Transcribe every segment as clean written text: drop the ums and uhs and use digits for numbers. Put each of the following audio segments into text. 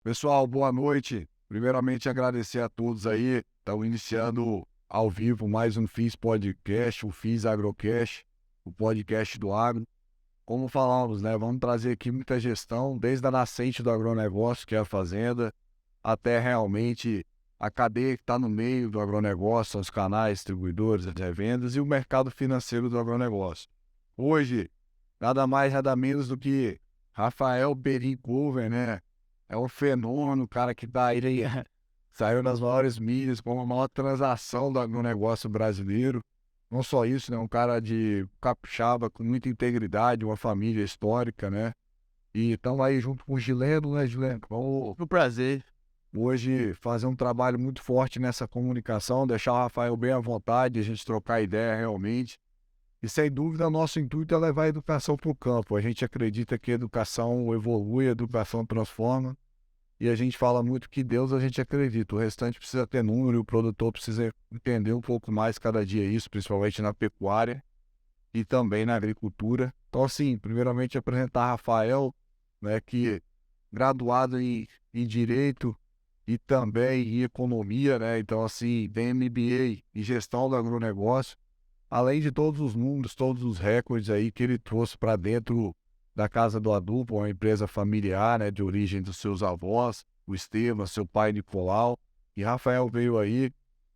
Pessoal, boa noite. Primeiramente, agradecer a todos aí. Estão iniciando ao vivo mais um FIS Podcast, o FIS Agrocast, o podcast do agro. Como falamos, né? Vamos trazer aqui muita gestão, desde a nascente do agronegócio, que é a fazenda, até realmente a cadeia que está no meio do agronegócio, os canais, distribuidores, as revendas e o mercado financeiro do agronegócio. Hoje, nada mais, nada menos do que Rafael Perim Cover, né? É um fenômeno, cara, que tá aí, saiu nas maiores mídias como a maior transação do negócio brasileiro. Não só isso, né? Um cara de capixaba com muita integridade, uma família histórica, né? E estamos aí junto com o Gileno, né, Gileno? Vamos Um prazer. hoje fazer um trabalho muito forte nessa comunicação, deixar o Rafael bem à vontade, a gente trocar ideia realmente. E sem dúvida, nosso intuito é levar a educação para o campo. A gente acredita que a educação evolui, a educação transforma. E a gente fala muito que Deus a gente acredita. O restante precisa ter número, e o produtor precisa entender um pouco mais cada dia isso, principalmente na pecuária e também na agricultura. Então, assim, primeiramente apresentar Rafael, né, que é graduado em Direito e também em Economia, né? Então, assim, tem MBA em Gestão do Agronegócio. Além de todos os números, todos os recordes aí que ele trouxe para dentro da Casa do Adubo, uma empresa familiar, né, de origem dos seus avós, o Estevam, seu pai Nicolau, e Rafael veio aí,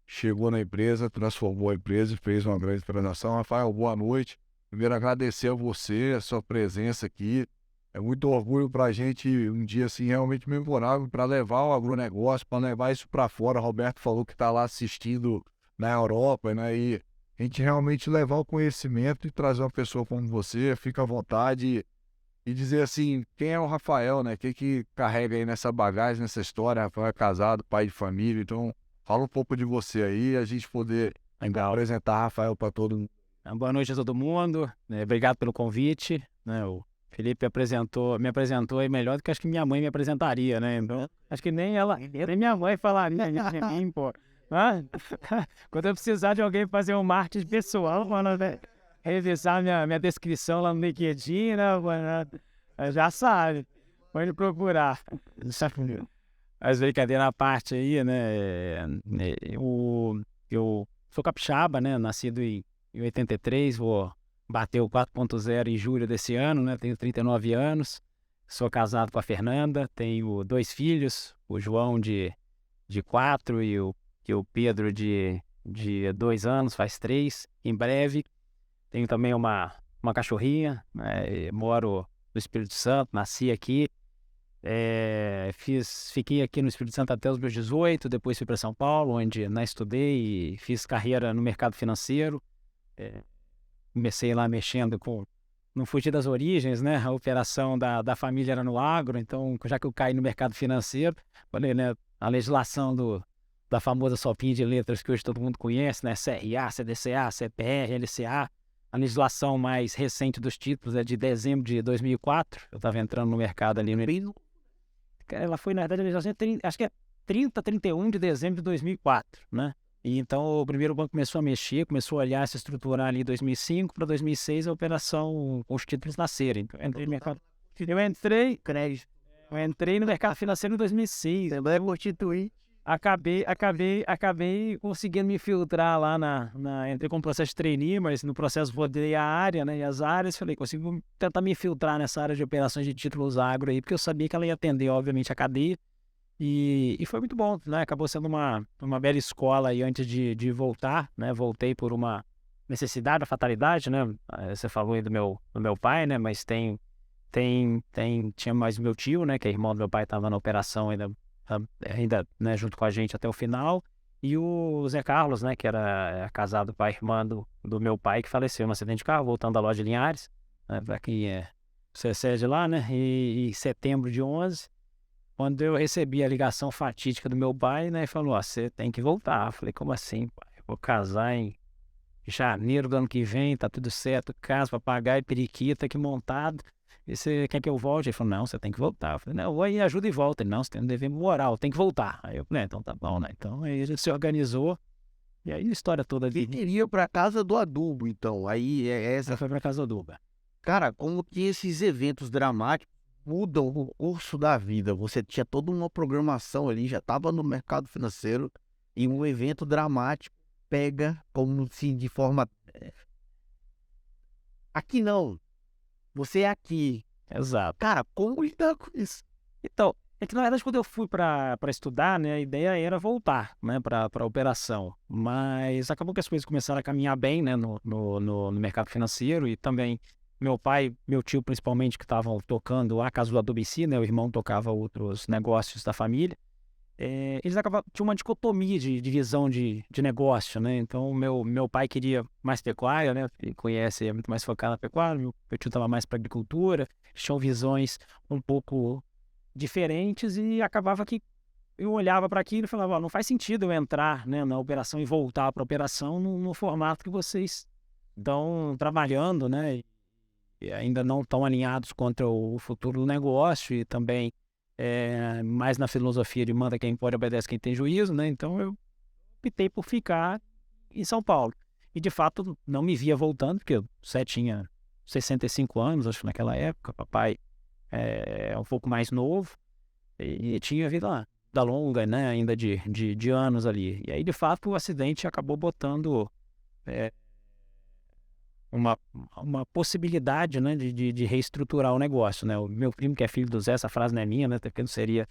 chegou na empresa, transformou a empresa e fez uma grande transação. Rafael, boa noite. Primeiro agradecer a você, a sua presença aqui. É muito orgulho para a gente um dia assim realmente memorável para levar o agronegócio, para levar isso para fora. O Roberto falou que está lá assistindo na Europa, né? E a gente realmente levar o conhecimento e trazer uma pessoa como você, fica à vontade e dizer assim, quem é o Rafael, né? O que carrega aí nessa bagagem, nessa história? Rafael é casado, pai de família, então fala um pouco de você aí, a gente poder Legal. apresentar Rafael para todo mundo. Boa noite a todo mundo. Obrigado pelo convite. O Felipe me apresentou aí melhor do que acho que minha mãe me apresentaria, né? Então, acho que nem ela, nem minha mãe falaria isso de mim, pô. Quando eu precisar de alguém fazer um marketing pessoal, mano, né? Revisar minha descrição lá no LinkedIn, né, mano? Já sabe. Pode procurar. Mas brincadeira à parte aí, né? Eu sou capixaba, né? Nascido em 83, vou bater o 4.0 em julho desse ano, né? Tenho 39 anos, sou casado com a Fernanda, tenho 2 filhos, o João de 4 e o Pedro de 2 anos, faz 3, em breve. Tenho também uma cachorrinha, né? Moro no Espírito Santo, nasci aqui. Fiquei aqui no Espírito Santo até os meus 18, depois fui para São Paulo, onde estudei e fiz carreira no mercado financeiro. Comecei lá mexendo com... Não fugi das origens, né? A operação da família era no agro, então já que eu caí no mercado financeiro, falei, né? A legislação da famosa sopinha de letras que hoje todo mundo conhece, né? CRA, CDCA, CPR, LCA. A legislação mais recente dos títulos é de dezembro de 2004. Eu estava entrando no mercado ali no... Ela foi, na verdade, a legislação acho que é 31 de dezembro de 2004, né? E então o primeiro banco começou a mexer, começou a olhar, se estruturar ali em 2005 para 2006 a operação com os títulos nascerem. Então, eu entrei no mercado financeiro em 2006. Você vai constituir. Acabei conseguindo me filtrar lá entrei com o processo de trainee, mas no processo rodei a área, né, e as áreas, falei, consigo tentar me filtrar nessa área de operações de títulos agro aí, porque eu sabia que ela ia atender, obviamente, a cadeia, e foi muito bom, né, acabou sendo uma bela escola aí antes de voltar, né, voltei por uma necessidade, uma fatalidade, né, você falou aí do meu pai, né, mas tinha mais meu tio, né, que é irmão do meu pai, estava na operação ainda, né, junto com a gente até o final, e o Zé Carlos, né, que era casado com a irmã do meu pai, que faleceu no acidente de carro, voltando da loja de Linhares, né, para quem você é de lá, né, e em setembro de 11, quando eu recebi a ligação fatídica do meu pai, né, ele falou, você tem que voltar. Eu falei, como assim, pai? Eu vou casar em janeiro do ano que vem, tá tudo certo, casa, papagaio, periquita aqui montado. E você quer que eu volte? Ele falou, não, você tem que voltar. Eu falei, não, eu vou aí, ajuda e volta. Ele, não, você tem um dever moral, tem que voltar. Aí eu falei, então tá bom, né? Então aí a gente se organizou, e aí a história toda ali. Iria pra casa do adubo, então. Aí é essa. Ela foi pra casa do Duba. Cara, como que esses eventos dramáticos mudam o curso da vida. Você tinha toda uma programação ali, já estava no mercado financeiro e um evento dramático pega como se de forma... Aqui não, você é aqui. Exato. Cara, como lidar com isso? Então, é que na verdade quando eu fui para estudar, né, a ideia era voltar, né, para a operação, mas acabou que as coisas começaram a caminhar bem, né, no mercado financeiro e também meu pai, meu tio principalmente, que estavam tocando a casa do Adobe, né, o irmão tocava outros negócios da família, eles tinham uma dicotomia de visão de negócio, né, então meu pai queria mais pecuária, né, ele conhece, é muito mais focado na pecuária, meu tio estava mais para agricultura, tinham visões um pouco diferentes e acabava que eu olhava para aquilo e falava, ó, não faz sentido eu entrar, né, na operação e voltar para a operação no formato que vocês estão trabalhando, né, e ainda não estão alinhados contra o futuro do negócio e também mais na filosofia de manda quem pode, obedece quem tem juízo, né, então eu optei por ficar em São Paulo. E de fato não me via voltando, porque eu tinha 65 anos, acho que naquela época, papai é um pouco mais novo e tinha vida longa, né, ainda de anos ali. E aí, de fato, o acidente acabou botando uma possibilidade, né, de reestruturar o negócio, né. O meu primo, que é filho do Zé, essa frase não é minha, né, porque não seria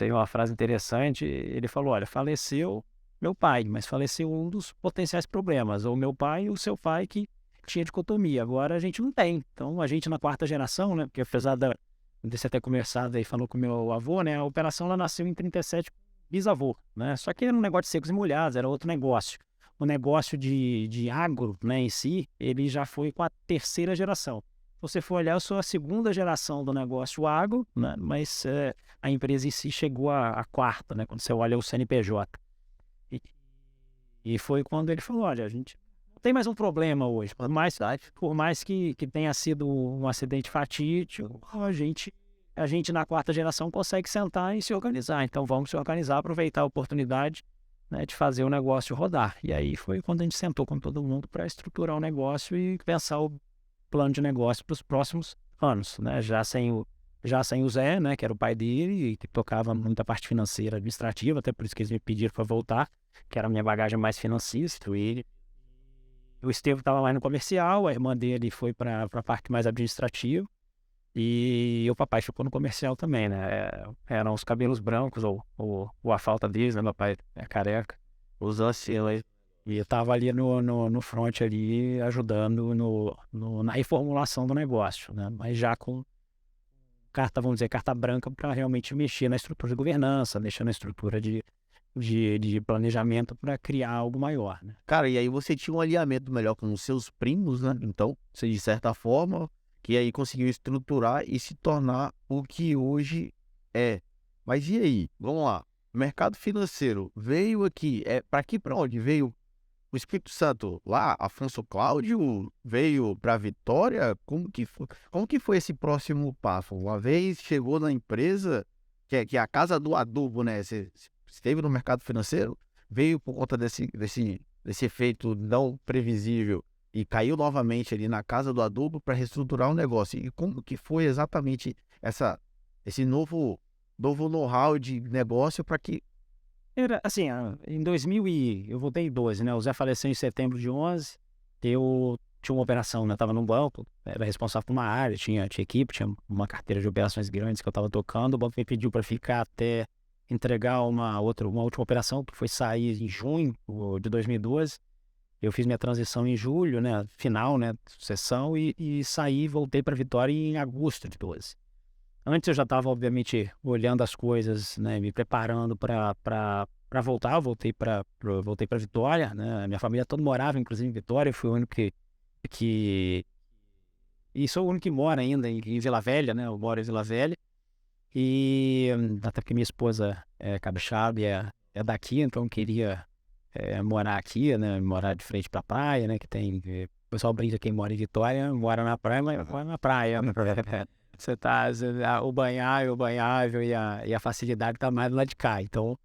uma frase interessante, ele falou, olha, faleceu meu pai, mas faleceu um dos potenciais problemas, ou meu pai e o seu pai que tinha dicotomia. Agora a gente não tem. Então, a gente na quarta geração, né, porque apesar de você ter conversado aí, falou com o meu avô, né, a operação ela nasceu em 37 bisavô, né, só que era um negócio de secos e molhados, era outro negócio. O negócio de agro, né, em si, ele já foi com a terceira geração. Se você for olhar, eu sou a segunda geração do negócio agro, né, mas a empresa em si chegou à quarta, né, quando você olha o CNPJ. E foi quando ele falou, olha, a gente não tem mais um problema hoje, por mais que tenha sido um acidente fatídico, a gente na quarta geração consegue sentar e se organizar. Então vamos se organizar, aproveitar a oportunidade, né, de fazer o negócio rodar. E aí foi quando a gente sentou com todo mundo para estruturar o negócio e pensar o plano de negócio para os próximos anos, né? Já sem o Zé, né, que era o pai dele e que tocava muita parte financeira, administrativa, até por isso que eles me pediram para voltar, que era a minha bagagem mais financista. O Estevam estava mais no comercial, a irmã dele foi para a parte mais administrativa e o papai ficou no comercial também, né? Eram os cabelos brancos ou a falta deles, né? Meu pai é careca, os anciões. E eu estava ali no front ali, ajudando na reformulação do negócio, né? Mas já com carta, vamos dizer, carta branca para realmente mexer na estrutura de governança, mexer na estrutura de planejamento para criar algo maior, né? Cara, e aí você tinha um alinhamento melhor com os seus primos, né? Então, você de certa forma, que aí conseguiu estruturar e se tornar o que hoje é. Mas e aí? Vamos lá. Mercado financeiro veio aqui, para aqui para onde? Veio o Espírito Santo lá, Afonso Cláudio, veio para Vitória? Como que foi esse próximo passo? Uma vez chegou na empresa, que é a casa do adubo, né? Você esteve no mercado financeiro, veio por conta desse efeito não previsível e caiu novamente ali na casa do adubo para reestruturar o negócio. E como que foi exatamente esse novo know-how de negócio para que... Era assim, em 2000 eu voltei em 12, né? O Zé faleceu em setembro de 11. Eu tinha uma operação, né? Estava num banco, era responsável por uma área, tinha equipe, tinha uma carteira de operações grandes que eu estava tocando. O banco me pediu para ficar até entregar uma última operação, que foi sair em junho de 2012. Eu fiz minha transição em julho, né? Final, né? Sucessão e saí, voltei para Vitória em agosto de 12. Antes eu já estava, obviamente, olhando as coisas, né, me preparando para voltar. Eu voltei para Vitória, né? Minha família toda morava, inclusive, em Vitória. Eu fui o único e sou o único que mora ainda em Vila Velha, né? Eu moro em Vila Velha. E até porque minha esposa é capixaba e é daqui, então queria morar aqui, né? Morar de frente para a praia, né? Que tem... O pessoal brinca, quem mora em Vitória mora na praia, mas mora na praia. O banhável e a facilidade está mais do lado de cá. Então,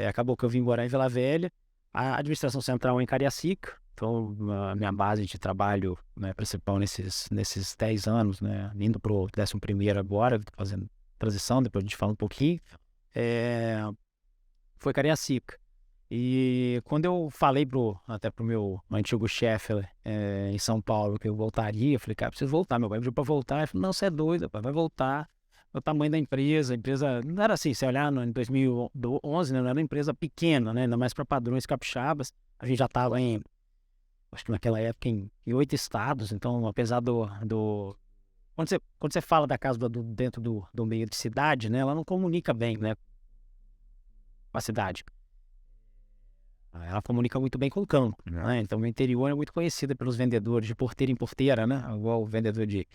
acabou que eu vim morar em Vila Velha. A administração central é em Cariacica, Então, a minha base de trabalho, né, principal nesses 10 anos, né, indo para o 11º agora, fazendo transição, depois a gente fala um pouquinho, foi Cariacica. E quando eu falei até pro meu antigo chefe em São Paulo que eu voltaria, eu falei, cara, preciso voltar. Meu pai pediu para voltar. Ele falou, não, você é doido, pai, vai voltar. O tamanho da empresa, a empresa não era assim, se olhar em 2011, né, não era uma empresa pequena, né, ainda mais para padrões capixabas. A gente já estava acho que naquela época, em 8 estados. Então, apesar quando você fala da casa dentro do meio de cidade, né, ela não comunica bem, né, com a cidade. Ela comunica muito bem com o campo, né? Então, o interior é muito conhecido pelos vendedores de porteira em porteira, né? Igual o vendedor de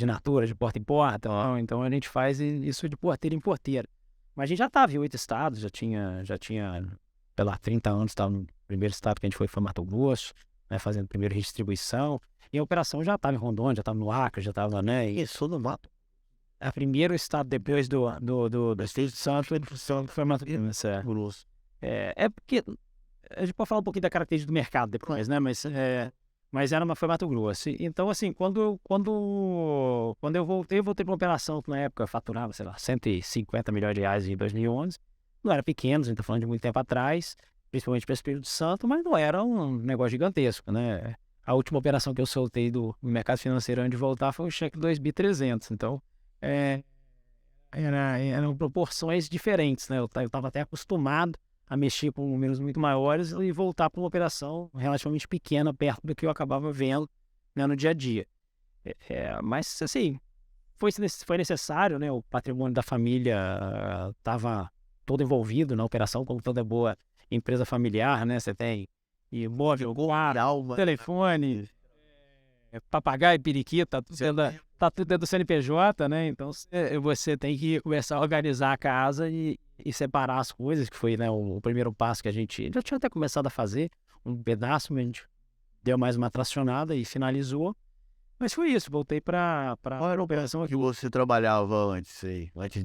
natura, de porta em porta. Então, a gente faz isso de porteira em porteira. Mas a gente já estava em 8 estados, já tinha, sei lá, 30 anos, estava no primeiro estado que a gente foi Mato Grosso, né? Fazendo primeira redistribuição. E a operação já estava em Rondônia, já estava no Acre, já estava, né? Isso no mato. O primeiro estado depois do Espírito Santo foi Mato Grosso. É porque a gente pode falar um pouquinho da característica do mercado depois, né? Mas foi Mato Grosso. Então, assim, quando eu voltei para uma operação que na época faturava, sei lá, 150 milhões de reais em 2011. Não era pequeno, a gente está falando de muito tempo atrás, principalmente para o Espírito Santo, mas não era um negócio gigantesco, né? A última operação que eu soltei do mercado financeiro antes de voltar foi o cheque 2.300. Então, eram proporções diferentes, né? Eu estava até acostumado a mexer com números muito maiores e voltar para uma operação relativamente pequena, perto do que eu acabava vendo, né, no dia a dia. Mas, assim, foi necessário, né? O patrimônio da família estava todo envolvido na operação, como toda boa empresa familiar, né? Você tem imóvel, guarda, telefone, papagaio, periquita, tá tudo dentro do CNPJ, né? Então você tem que começar a organizar a casa e separar as coisas, que foi, né, o primeiro passo que a gente já tinha até começado a fazer, um pedaço, mas a gente deu mais uma tracionada e finalizou. Mas foi isso, voltei para Qual era a operação que você trabalhava antes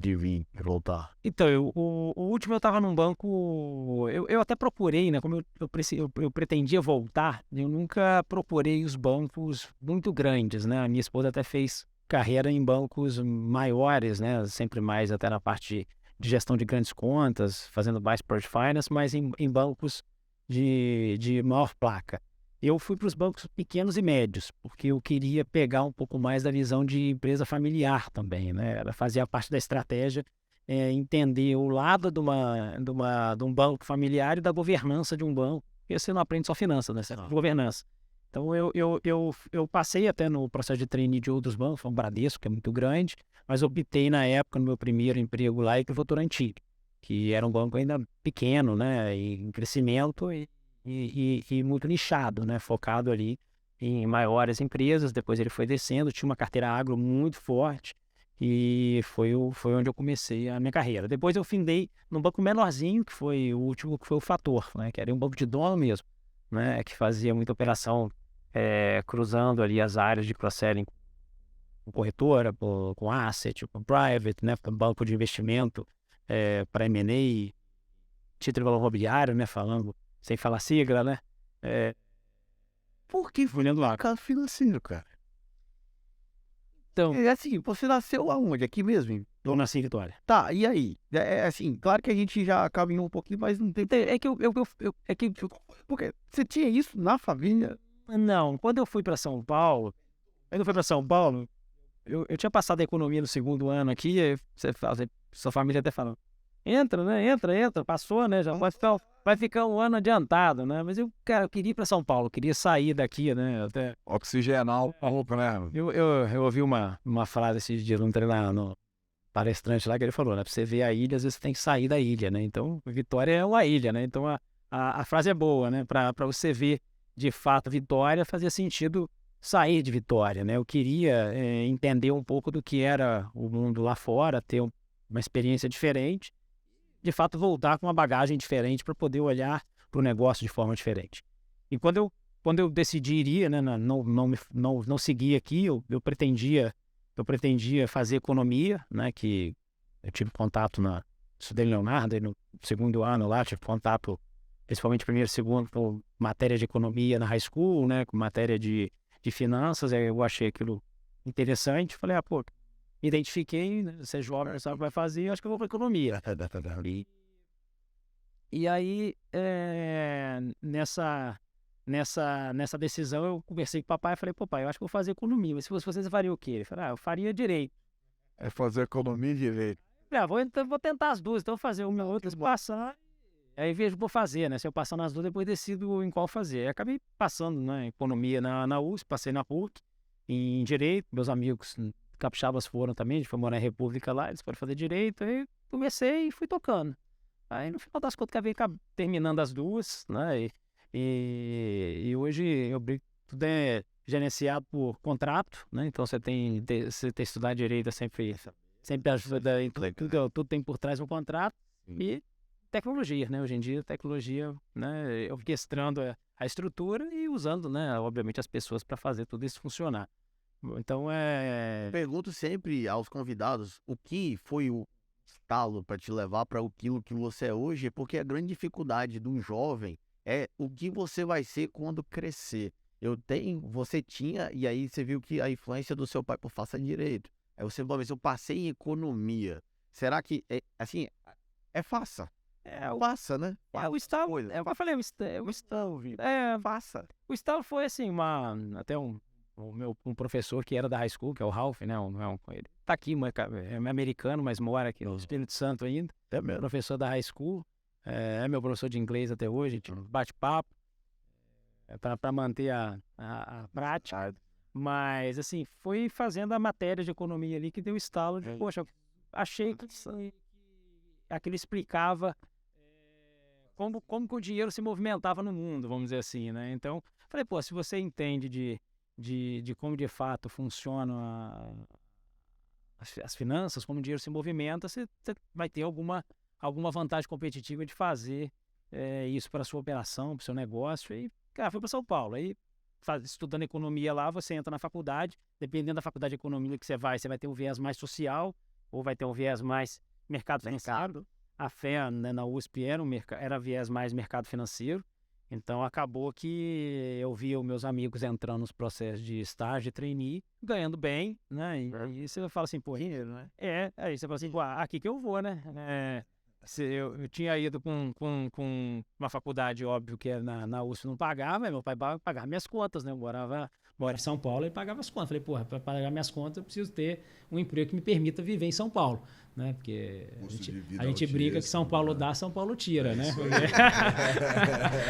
de vir voltar? Então, o último eu estava num banco. Eu até procurei, né? Como eu pretendia voltar, eu nunca procurei os bancos muito grandes, né? A minha esposa até fez carreira em bancos maiores, né? Sempre mais até na parte de gestão de grandes contas, fazendo Vice President Finance, mas em bancos de maior placa. Eu fui para os bancos pequenos e médios, porque eu queria pegar um pouco mais da visão de empresa familiar também, né? Ela fazia parte da estratégia, entender o lado de um banco familiar e da governança de um banco, porque você não aprende só finanças, né? Você aprende governança. Então, eu passei até no processo de trainee de outros bancos, foi um Bradesco, que é muito grande, mas optei na época, no meu primeiro emprego lá, que foi o Votorantim, que era um banco ainda pequeno, né? Em crescimento e muito nichado, né? Focado ali em maiores empresas. Depois ele foi descendo, tinha uma carteira agro muito forte e foi onde eu comecei a minha carreira. Depois eu findei num banco menorzinho, que foi o último, que foi o Fator, né? Que era um banco de dono mesmo, né? Que fazia muita operação cruzando ali as áreas de cross-selling com corretora, com asset, com private, né? Com banco de investimento para M&A, título de valor imobiliário, né? Falando sem falar sigla, né? Por que Olhando lá. mercado financeiro, cara? Então, Assim, você nasceu aonde? Aqui mesmo? eu nasci em Vitória. Tá, e aí? Assim, claro que a gente já caminhou um pouquinho, mas não tem... Porque você tinha isso na família? Não, quando eu fui para São Paulo, eu tinha passado a economia no segundo ano aqui, aí sua família até fala, entra, né? Entra, passou, né? Já vai ficar um ano adiantado, né? Mas eu queria ir para São Paulo, queria sair daqui, né? Até Oxigenar o roupa, né? eu ouvi uma frase esses dias no palestrante lá que ele falou, né? Pra você ver a ilha, às vezes você tem que sair da ilha, né? Então, Vitória é uma ilha, né? Então, a frase é boa, né? Para você ver, de fato, Vitória, fazia sentido sair de Vitória, né? Eu queria entender um pouco do que era o mundo lá fora, ter uma experiência diferente, de fato voltar com uma bagagem diferente para poder olhar para o negócio de forma diferente. E quando eu decidi ir, né, não seguir aqui, eu pretendia fazer economia, né, que eu tive contato estudei em Leonardo, e no segundo ano lá tive contato principalmente primeiro e segundo, com matéria de economia na high school, né, com matéria de finanças, aí eu achei aquilo interessante, falei, pô, me identifiquei, né, você é jovem, não sabe o que vai fazer, eu acho que eu vou para economia. E aí, nessa decisão, eu conversei com o papai e falei, papai, eu acho que vou fazer economia, mas se fosse você faria o quê? Ele falou, eu faria direito. É fazer economia e direito. Vou tentar as duas, então vou fazer uma ou outra, se passar, aí vejo o que vou fazer, né? Se eu passar nas duas, depois decido em qual fazer. Aí acabei passando, né, economia na USP, passei na PUC, em direito, meus amigos capixabas foram também, a gente foi morar em República lá, eles foram fazer direito, aí comecei e fui tocando. Aí no final das contas acabei terminando as duas, né? E hoje eu brinco, tudo é gerenciado por contrato, né? Então você tem estudado direito, sempre ajuda em tudo tem por trás um contrato. E tecnologia, né? Hoje em dia, tecnologia, né? Orquestrando a estrutura e usando, né? Obviamente, as pessoas para fazer tudo isso funcionar. Então, Pergunto sempre aos convidados o que foi o estalo para te levar para aquilo que você é hoje, porque a grande dificuldade de um jovem é o que você vai ser quando crescer. Você tinha, e aí você viu que a influência do seu pai por faça direito. Aí você falou, mas eu passei em economia. Será que, assim, faça? Faça, né? O estalo, eu falei, o estalo, faça. O estalo foi assim, até um professor que era da high school, que é o Ralph, né? Ele tá aqui, é americano, mas mora aqui no Espírito Santo ainda. É mesmo. Professor da high school, é meu professor de inglês até hoje, a gente bate papo para manter a prática. Mas, assim, foi fazendo a matéria de economia ali que deu estalo de, poxa, achei que aquilo explicava como que o dinheiro se movimentava no mundo, vamos dizer assim, né? Então, falei, pô, se você entende de como de fato funcionam as finanças, como o dinheiro se movimenta, você vai ter alguma vantagem competitiva de fazer isso para a sua operação, para o seu negócio. E, cara, fui para São Paulo. Aí, estudando economia lá, você entra na faculdade, dependendo da faculdade de economia que você vai ter um viés mais social ou vai ter um viés mais mercado financeiro. A FEA, né, na USP era viés mais mercado financeiro. Então, acabou que eu via os meus amigos entrando nos processos de estágio, de trainee, ganhando bem, né? E aí você fala assim, pô... Dinheiro, né? Aí você fala assim, pô, aqui que eu vou, né? Eu tinha ido com uma faculdade, óbvio, que na USP não pagava, meu pai pagava minhas contas, né? Eu morava em São Paulo e pagava as contas. Falei, porra, para pagar minhas contas eu preciso ter um emprego que me permita viver em São Paulo, né? Porque a gente briga que São Paulo dá, São Paulo tira, né?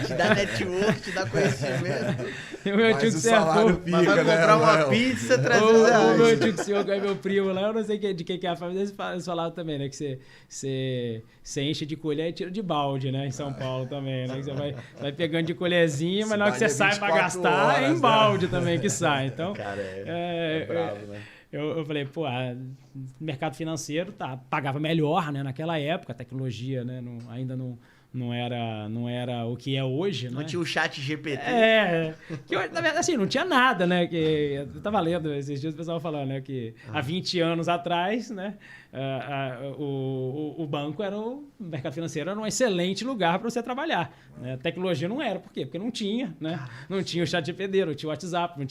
Te dá network, te dá conhecimento. Mas o salário fica, mas vai comprar uma pizza, R$300. O meu tio que senhor, que é meu primo lá, eu não sei de quem que é a família, eles falavam também, né? Que você enche de colher e tira de balde, né? Em São Paulo também, né? Que você vai pegando de colherzinha, mas na hora que você sai pra gastar, horas, é em balde, né? Também que sai. Então, cara, é bravo, né? Eu falei, pô, mercado financeiro pagava melhor, né? Naquela época, a tecnologia, né? Ainda não era o que é hoje, não né? tinha o chat GPT. Que, na verdade, assim, não tinha nada, né? Que eu tava lendo esses dias o pessoal falando, né? Que há 20 anos atrás, né? O banco o mercado financeiro era um excelente lugar para você trabalhar, né? A tecnologia não era, por quê? Porque não tinha, né? Não tinha o chat GPT, não tinha o WhatsApp, não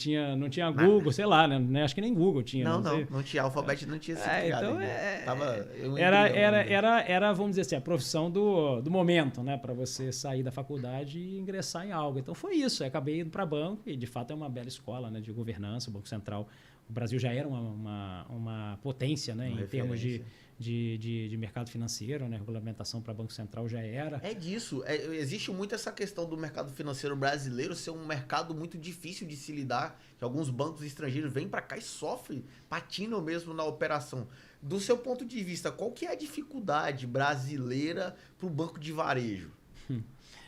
tinha Google, sei lá, né? Acho que nem Google tinha. Não tinha alfabeto, não tinha sido criado. Então era, vamos dizer assim, a profissão do momento, né? Para você sair da faculdade e ingressar em algo. Então foi isso, eu acabei indo para banco e de fato é uma bela escola, né? De governança, o Banco Central. O Brasil já era uma potência, né, em termos de mercado financeiro, né? Regulamentação para Banco Central já era. É disso. Existe muito essa questão do mercado financeiro brasileiro ser um mercado muito difícil de se lidar, que alguns bancos estrangeiros vêm para cá e sofrem, patinam mesmo na operação. Do seu ponto de vista, qual que é a dificuldade brasileira para o banco de varejo?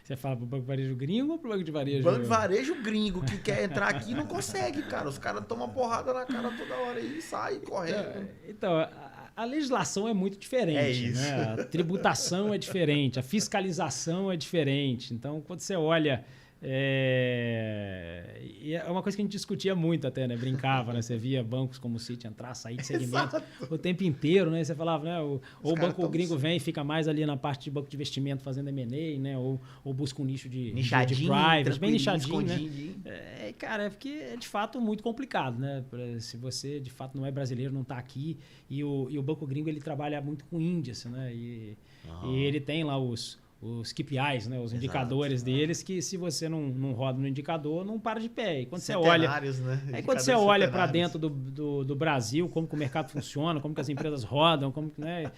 Você fala pro banco de varejo gringo ou pro banco de varejo... Banco de varejo gringo, que quer entrar aqui não consegue, cara. Os caras tomam porrada na cara toda hora e saem correndo. Então, a legislação é muito diferente, né? A tributação é diferente, a fiscalização é diferente. Então, quando você olha E é uma coisa que a gente discutia muito até, né? Brincava, né? Você via bancos como o Citi entrar, sair de segmento o tempo inteiro, né? Você falava, né? Ou o banco gringo vem e fica mais ali na parte de banco de investimento fazendo M&A, né? Ou busca um nicho de private, bem nichadinho, né? Cara, é porque é de fato muito complicado, né? Se você de fato não é brasileiro, não está aqui, e o banco gringo ele trabalha muito com índice, né? E ele tem lá os KPIs, né? Os indicadores deles, que se você não roda no indicador, não para de pé. E quando você olha, né? quando você olha para dentro do Brasil, como que o mercado funciona, como que as empresas rodam, como que, né?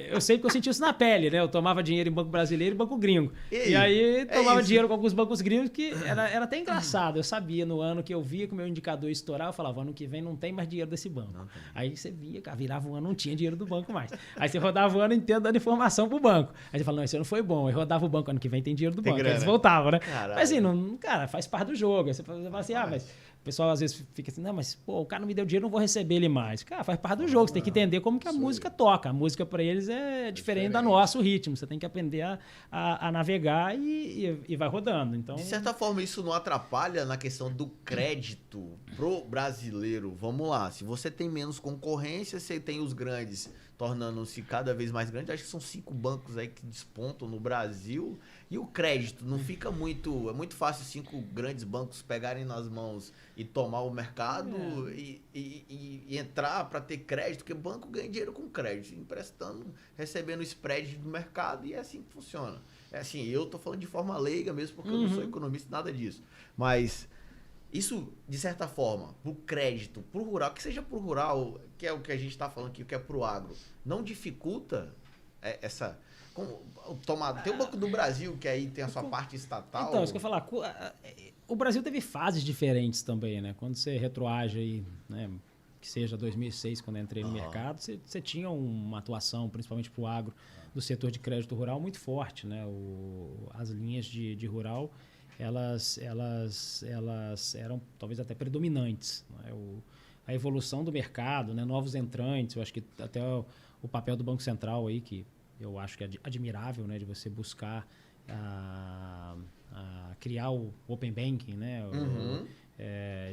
Eu sei que eu senti isso na pele, né? Eu tomava dinheiro em banco brasileiro e banco gringo. E aí tomava dinheiro com alguns bancos gringos que era até engraçado. Eu sabia no ano que eu via que o meu indicador ia estourar, eu falava, ano que vem não tem mais dinheiro desse banco. Aí você via, cara, virava um ano, não tinha dinheiro do banco mais. Aí você rodava o ano inteiro dando informação pro banco. Aí você fala, não, isso não foi bom. Aí rodava o banco, ano que vem tem dinheiro do banco. Aí eles voltavam, né? Caralho. Mas assim, cara, faz parte do jogo. Aí você fala assim, mas o pessoal às vezes fica assim, não, mas pô, o cara não me deu dinheiro, não vou receber ele mais. Cara, faz parte do jogo. Você tem que entender como que a música toca. A música pra eles é diferente da nossa, o ritmo. Você tem que aprender a navegar e vai rodando. Então, de certa forma, isso não atrapalha na questão do crédito pro brasileiro. Vamos lá, se você tem menos concorrência, você tem os grandes tornando-se cada vez mais grandes. Acho que são 5 bancos aí que despontam no Brasil. E o crédito não fica muito... É muito fácil 5 grandes bancos pegarem nas mãos e tomar o mercado e entrar para ter crédito, porque o banco ganha dinheiro com crédito, emprestando, recebendo spread do mercado, e é assim que funciona. É assim, eu tô falando de forma leiga mesmo, porque eu não sou economista, nada disso. Mas isso, de certa forma, pro crédito, pro rural, que seja pro rural, que é o que a gente tá falando aqui, que é pro agro, não dificulta essa... Tem o Banco do Brasil, que aí tem a sua parte estatal. Então, isso que eu ia falar. O Brasil teve fases diferentes também, né? Quando você retroage aí, né? Que seja 2006, quando eu entrei no mercado, você tinha uma atuação, principalmente para o agro, do setor de crédito rural muito forte, né? As linhas de rural, elas eram talvez até predominantes, né? A evolução do mercado, né? Novos entrantes, eu acho que até o papel do Banco Central aí, que eu acho que é admirável, né? De você buscar criar o Open Banking, né?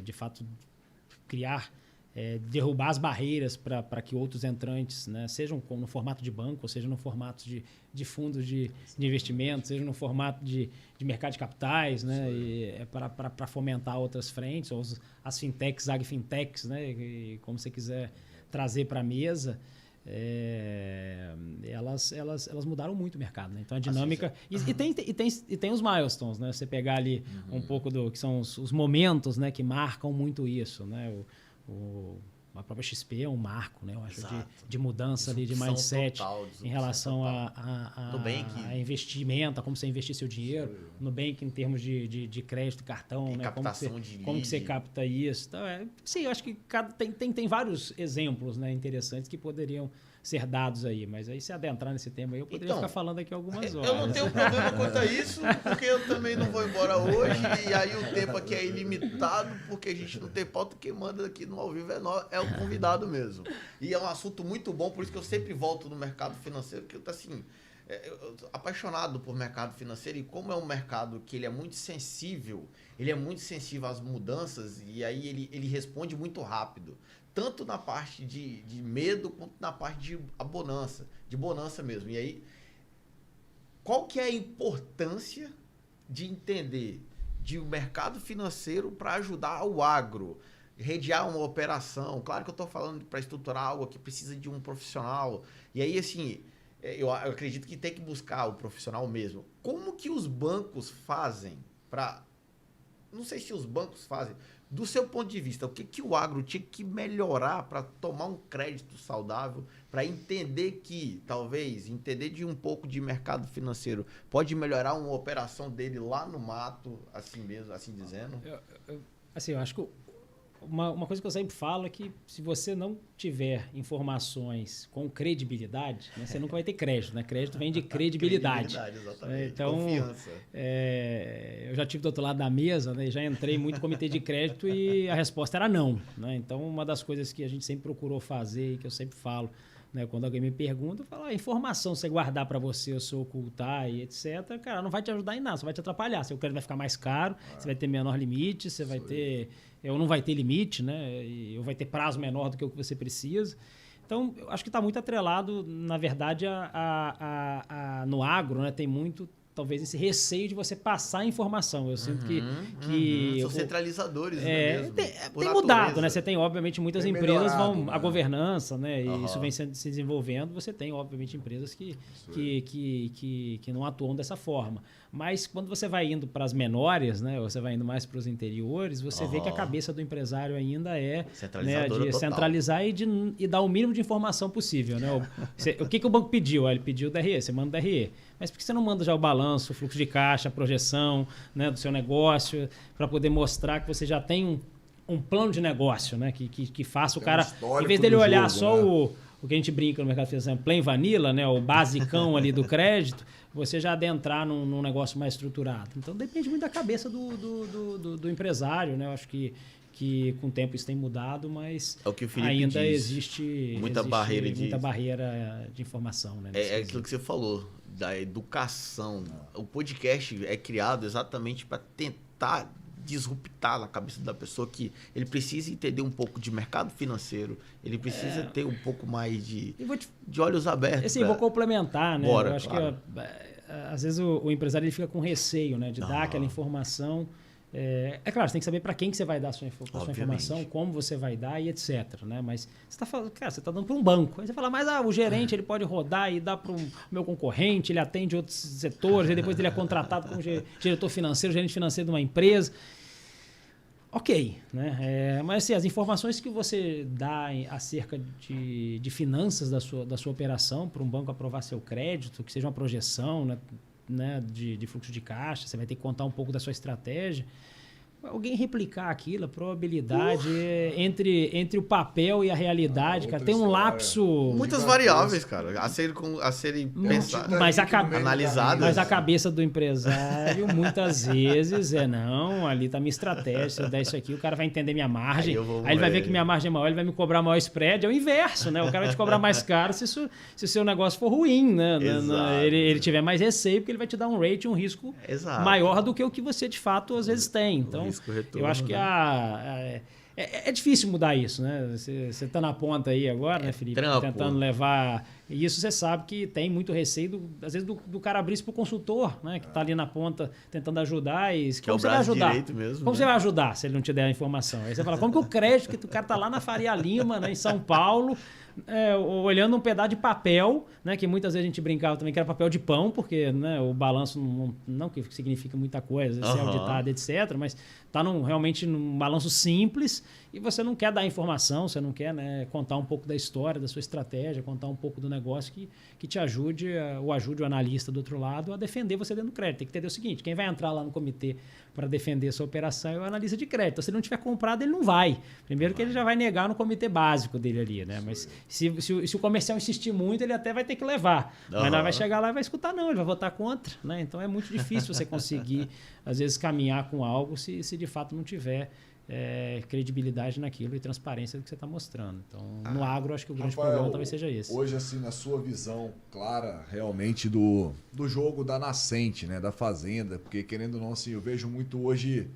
De fato, criar... derrubar as barreiras para que outros entrantes, né, sejam no formato de banco, ou seja no formato de fundos de investimento, seja no formato de mercado de capitais, né, para fomentar outras frentes, ou as fintechs, agfintechs, né, e como você quiser trazer para a mesa, elas mudaram muito o mercado, né? Então a dinâmica e tem os milestones, né? Você pegar ali um pouco do que são os momentos, né, que marcam muito isso, né? A própria XP é um marco, né? Eu acho de mudança ali de mindset em relação a investimento, a como você investir seu dinheiro, Nubank em termos de crédito, cartão, né? Como que você capta isso. Então, sim, eu acho que tem vários exemplos, né, interessantes que poderiam ser dados aí, mas aí se adentrar nesse tema aí, eu poderia ficar falando aqui algumas horas. Eu não tenho problema quanto a isso, porque eu também não vou embora hoje, e aí o tempo aqui é ilimitado, porque a gente não tem pauta, quem manda aqui no ao vivo é o convidado mesmo. E é um assunto muito bom, por isso que eu sempre volto no mercado financeiro, porque eu assim, eu tô apaixonado por mercado financeiro, e como é um mercado que ele é muito sensível às mudanças, e aí ele responde muito rápido. Tanto na parte de medo, quanto na parte de bonança mesmo. E aí, qual que é a importância de entender de um mercado financeiro para ajudar o agro, redear uma operação? Claro que eu estou falando para estruturar algo que precisa de um profissional. E aí, assim, eu acredito que tem que buscar o profissional mesmo. Como que os bancos fazem para... Não sei se os bancos fazem... Do seu ponto de vista, o que o agro tinha que melhorar para tomar um crédito saudável, para entender de um pouco de mercado financeiro, pode melhorar uma operação dele lá no mato, assim mesmo, assim dizendo? Eu acho que uma coisa que eu sempre falo é que se você não tiver informações com credibilidade, né, você nunca vai ter crédito, né? Crédito vem de credibilidade. Exatamente. Então, confiança. Eu já tive do outro lado da mesa, né, já entrei muito em comitê de crédito e a resposta era não, né? Então, uma das coisas que a gente sempre procurou fazer e que eu sempre falo né? Quando alguém me pergunta, eu falo, a informação você guardar para você, ou você ocultar e etc., cara, não vai te ajudar em nada, só vai te atrapalhar. Seu crédito vai ficar mais caro, você vai ter menor limite, você vai ter... Ou não vai ter limite, né? Ou vai ter prazo menor do que o que você precisa. Então, eu acho que está muito atrelado, na verdade, no agro, né? Tem muito... talvez esse receio de você passar a informação. Eu sinto que são centralizadores mesmo. Tem mudado, né? Você tem, obviamente, muitas empresas vão... A governança, né? E isso vem se desenvolvendo. Você tem, obviamente, empresas que não atuam dessa forma. Mas quando você vai indo para as menores, né? Você vai indo mais para os interiores, você vê que a cabeça do empresário ainda é, né, de centralizar e dar o mínimo de informação possível, né? O que o banco pediu? Ele pediu o DRE, você manda o DRE. Mas por que você não manda já o balanço, o fluxo de caixa, a projeção, né, do seu negócio, para poder mostrar que você já tem um plano de negócio, né, que faça o cara... Em vez dele olhar só, né, o que a gente brinca no mercado financeiro, plain vanilla, né, o basicão ali do crédito, você já adentrar num negócio mais estruturado. Então, depende muito da cabeça do empresário, né? Eu acho que com o tempo isso tem mudado, mas é o que o Felipe ainda diz. existe muita barreira de informação, né? É aquilo que você falou, da educação. O podcast é criado exatamente para tentar disruptar na cabeça da pessoa que ele precisa entender um pouco de mercado financeiro, ele precisa ter um pouco mais de olhos abertos. Assim, vou complementar, né? Bora, eu acho que às vezes o empresário ele fica com receio, né, de dar aquela informação. É claro, você tem que saber para quem que você vai dar a sua informação, como você vai dar e etc, né? Mas você está falando, cara, você está dando para um banco. Aí você fala, mas o gerente ele pode rodar e dar para o meu concorrente, ele atende outros setores, e depois ele é contratado como diretor financeiro, gerente financeiro de uma empresa. Ok, né? Mas assim, as informações que você dá acerca de finanças da sua operação para um banco aprovar seu crédito, que seja uma projeção, né, de fluxo de caixa, você vai ter que contar um pouco da sua estratégia. Alguém replicar aquilo, a probabilidade entre o papel e a realidade, cara, tem um lapso... Muitas variáveis, cara, a serem pensadas, analisadas. Mas a cabeça do empresário, muitas vezes, ali tá minha estratégia, se eu der isso aqui, o cara vai entender minha margem, aí ele vai ver que minha margem é maior, ele vai me cobrar maior spread, é o inverso, né? O cara vai te cobrar mais caro se o seu negócio for ruim, né? Ele tiver mais receio, porque ele vai te dar um rate, um risco maior do que o que você, de fato, às vezes tem. Então, eu acho que é difícil mudar isso, né? Você está na ponta aí agora, né, Felipe? Tentando levar... E isso você sabe que tem muito receio, às vezes, do cara abrir isso para o consultor, né? Que está ali na ponta tentando ajudar. Como você vai ajudar? Como você vai ajudar se ele não te der a informação? Aí você fala, como que o crédito, que o cara está lá na Faria Lima, né, em São Paulo, olhando um pedaço de papel, né, que muitas vezes a gente brincava também que era papel de pão, porque, né, o balanço não que significa muita coisa, ser auditado, etc., mas está realmente num balanço simples e você não quer dar informação, você não quer, né, contar um pouco da história, da sua estratégia, contar um pouco do negócio que te ajude o analista do outro lado a defender você dentro do crédito. Tem que entender o seguinte, quem vai entrar lá no comitê para defender a sua operação é o analista de crédito. Então, se ele não tiver comprado, ele não vai. Primeiro que ele já vai negar no comitê básico dele ali, né? Mas se o comercial insistir muito, ele até vai ter que levar. Mas não vai chegar lá e vai escutar, não. Ele vai votar contra, né? Então, é muito difícil você conseguir, às vezes, caminhar com algo se de fato não tiver credibilidade naquilo e transparência do que você está mostrando. Então, no agro, acho que o grande problema talvez seja esse. Hoje, assim, na sua visão clara, realmente, do jogo da nascente, né, da fazenda, porque, querendo ou não, assim, eu vejo muito hoje...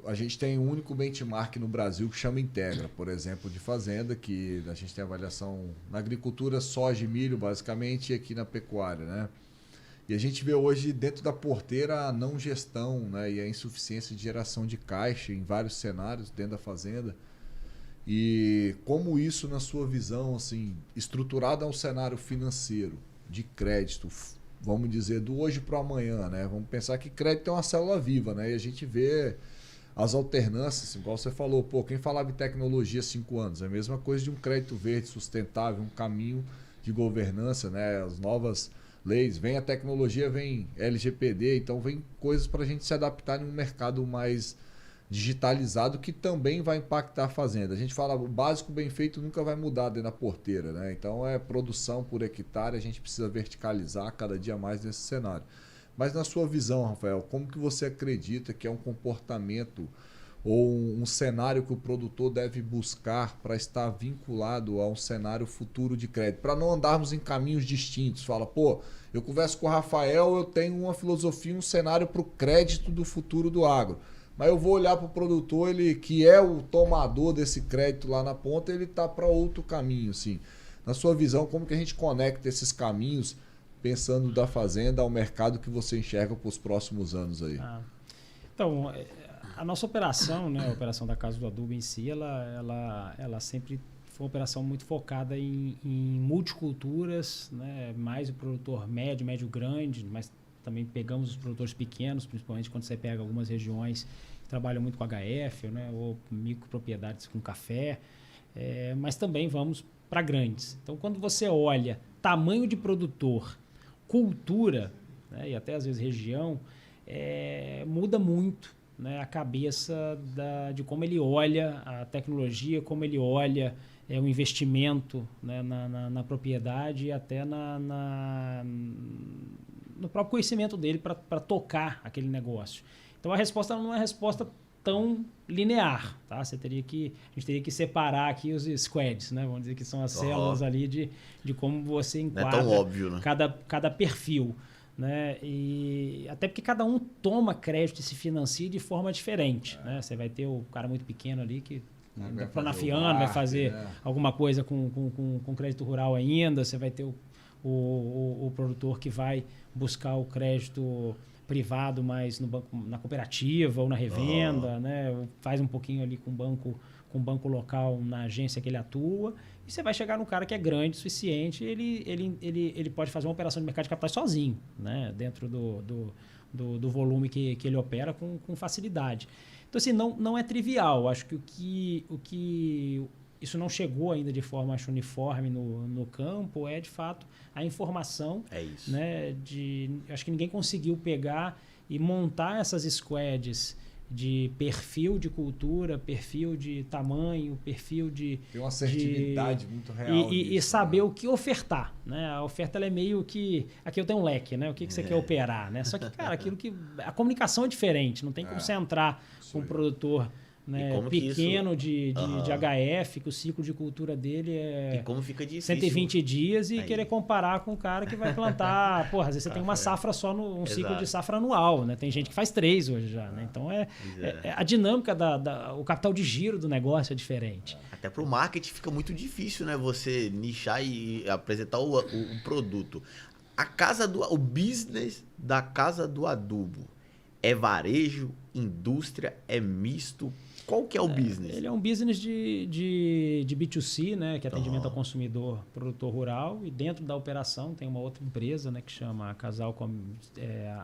A gente tem um único benchmark no Brasil que chama Integra, por exemplo, de fazenda, que a gente tem avaliação na agricultura, soja e milho, basicamente, e aqui na pecuária, né? E a gente vê hoje dentro da porteira a não gestão, né, e a insuficiência de geração de caixa em vários cenários dentro da fazenda. E como isso, na sua visão, assim, estruturado a um cenário financeiro de crédito, vamos dizer, do hoje para o amanhã, né? Vamos pensar que crédito é uma célula viva, né? E a gente vê as alternâncias, igual você falou, quem falava em tecnologia há 5 anos? É a mesma coisa de um crédito verde sustentável, um caminho de governança, né? As novas leis, vem a tecnologia, vem LGPD, então vem coisas para a gente se adaptar em um mercado mais digitalizado que também vai impactar a fazenda. A gente fala, o básico bem feito nunca vai mudar dentro da porteira, né? Então é produção por hectare, a gente precisa verticalizar cada dia mais nesse cenário. Mas na sua visão, Rafael, como que você acredita que é um comportamento ou um cenário que o produtor deve buscar para estar vinculado a um cenário futuro de crédito, para não andarmos em caminhos distintos. Fala, pô, eu converso com o Rafael, eu tenho uma filosofia, um cenário para o crédito do futuro do agro. Mas eu vou olhar para o produtor, ele que é o tomador desse crédito lá na ponta, ele está para outro caminho, assim. Na sua visão, como que a gente conecta esses caminhos, pensando da fazenda ao mercado que você enxerga para os próximos anos aí? Então, a nossa operação, né, a operação da Casa do Adubo em si, ela sempre foi uma operação muito focada em multiculturas, né, mais o produtor médio, médio grande, mas também pegamos os produtores pequenos, principalmente quando você pega algumas regiões que trabalham muito com HF, né, ou micropropriedades com café, mas também vamos para grandes. Então, quando você olha tamanho de produtor, cultura, né, e até às vezes região, muda muito, né, a cabeça de como ele olha a tecnologia, como ele olha o investimento, né, na propriedade e até no próprio conhecimento dele para tocar aquele negócio. Então a resposta não é uma resposta tão linear, tá? A gente teria que separar aqui os squads, né? Vamos dizer que são as células ali de como você enquadra, não é tão óbvio, né? cada perfil. Né? E até porque cada um toma crédito e se financia de forma diferente. Né? Você vai ter o cara muito pequeno ali que planafiando, vai fazer alguma coisa com crédito rural ainda. Você vai ter o produtor que vai buscar o crédito privado mais no banco, na cooperativa ou na revenda, né? Faz um pouquinho ali com o banco local na agência que ele atua. E você vai chegar num cara que é grande o suficiente, ele pode fazer uma operação de mercado de capitais sozinho, né? Dentro do volume que ele opera com facilidade. Então, assim, não é trivial. Acho que o que isso não chegou ainda de forma uniforme no campo de fato, a informação. É isso. Né, acho que ninguém conseguiu pegar e montar essas squads de perfil de cultura, perfil de tamanho, perfil de... Tem uma assertividade muito real e saber o que ofertar, né? A oferta ela é meio que... Aqui eu tenho um leque, né? O que você quer operar, né? Só que, cara, aquilo que... A comunicação é diferente, não tem como você entrar com um produtor... Né, pequeno de HF, que o ciclo de cultura dele é 120 dias e querer comparar com o cara que vai plantar. Porra, às vezes você tem uma safra só, um ciclo de safra anual, né? Tem gente que faz 3 hoje já. Né? Então a dinâmica, o capital de giro do negócio é diferente. Até para o marketing fica muito difícil, né? Você nichar e apresentar o produto. O business da Casa do Adubo é varejo, indústria, é misto? Qual que é o business? Ele é um business de B2C, né, que é atendimento ao consumidor, produtor rural, e dentro da operação tem uma outra empresa, né, que chama Casal,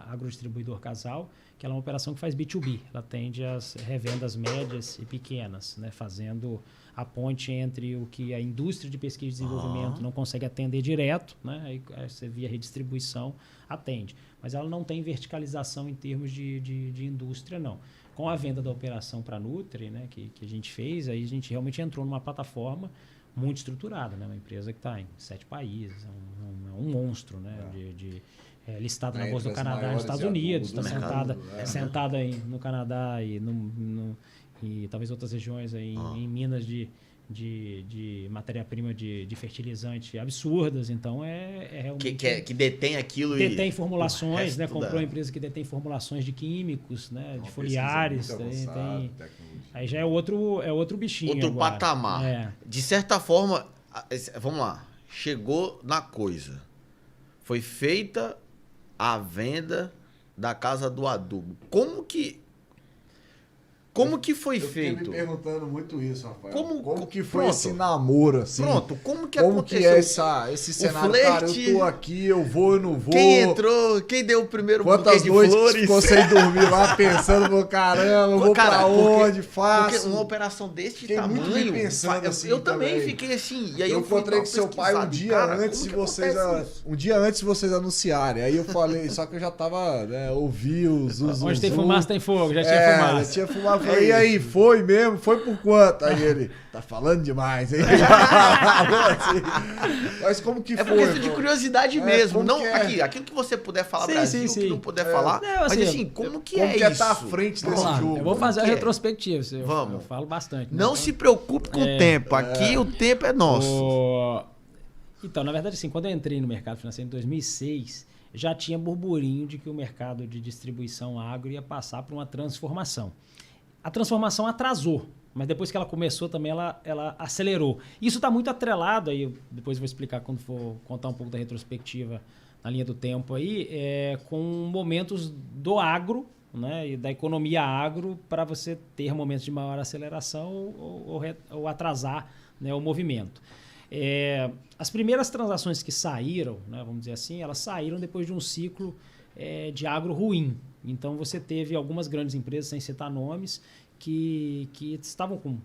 Agrodistribuidor Casal, que ela é uma operação que faz B2B. Ela atende as revendas médias e pequenas, né, fazendo a ponte entre o que a indústria de pesquisa e desenvolvimento não consegue atender direto, né, aí você via redistribuição atende. Mas ela não tem verticalização em termos de indústria, não. Com a venda da operação para a Nutri, né, que a gente fez, aí a gente realmente entrou numa plataforma muito estruturada, né, uma empresa que está em 7 países, é um monstro, né, listada na Bolsa do Canadá e nos Estados Unidos, está sentada no Canadá e talvez outras regiões aí, em minas de matéria-prima de fertilizante absurdas, então realmente... Que detém aquilo detém formulações, né? Comprou uma empresa que detém formulações de químicos, né? De foliares. Aí já é outro bichinho. Outro agora. Patamar. De certa forma, vamos lá, chegou na coisa. Foi feita a venda da Casa do Adubo. Como que foi feito? Eu me perguntando muito isso, Rafael. Como que foi esse namoro, assim? Pronto, como que aconteceu? Como que é esse cenário? Cara, eu tô aqui, eu vou, eu não vou. Quem entrou? Quem deu o primeiro buquê de flores? Quantas noites ficou sem dormir lá, pensando, caramba, eu vou pra onde, faço? Porque uma operação desse tamanho... pensando assim eu também fiquei assim. E aí eu encontrei com seu pai um dia antes de vocês anunciarem. Aí eu falei, só que eu já tava, né, ouvi os... Onde tem fumaça, tem fogo, já tinha fumaça. Já tinha fumaça. falei, e aí, foi mesmo? Foi por quanto? Aí ele, tá falando demais, hein? Mas como que É foi? por questão de curiosidade mesmo. como Não, que é? aquilo que você puder falar, Sim, Brasil, sim, que sim. não puder falar. Não, Mas assim, assim, como que como é que isso? estar à frente desse Vamos lá, jogo? eu vou fazer a que é? retrospectiva. Vamos. Eu falo bastante. Não se preocupe com o tempo. Aqui o tempo é nosso. Então, na verdade, assim, quando eu entrei no mercado financeiro em 2006, já tinha burburinho de que o mercado de distribuição agro ia passar por uma transformação. A transformação atrasou, mas depois que ela começou também ela acelerou. Isso está muito atrelado, aí depois eu vou explicar quando for contar um pouco da retrospectiva na linha do tempo aí, com momentos do agro, né, e da economia agro para você ter momentos de maior aceleração ou atrasar, né, o movimento. As primeiras transações que saíram, né, vamos dizer assim, elas saíram depois de um ciclo de agro ruim. Então você teve algumas grandes empresas, sem citar nomes, que estavam com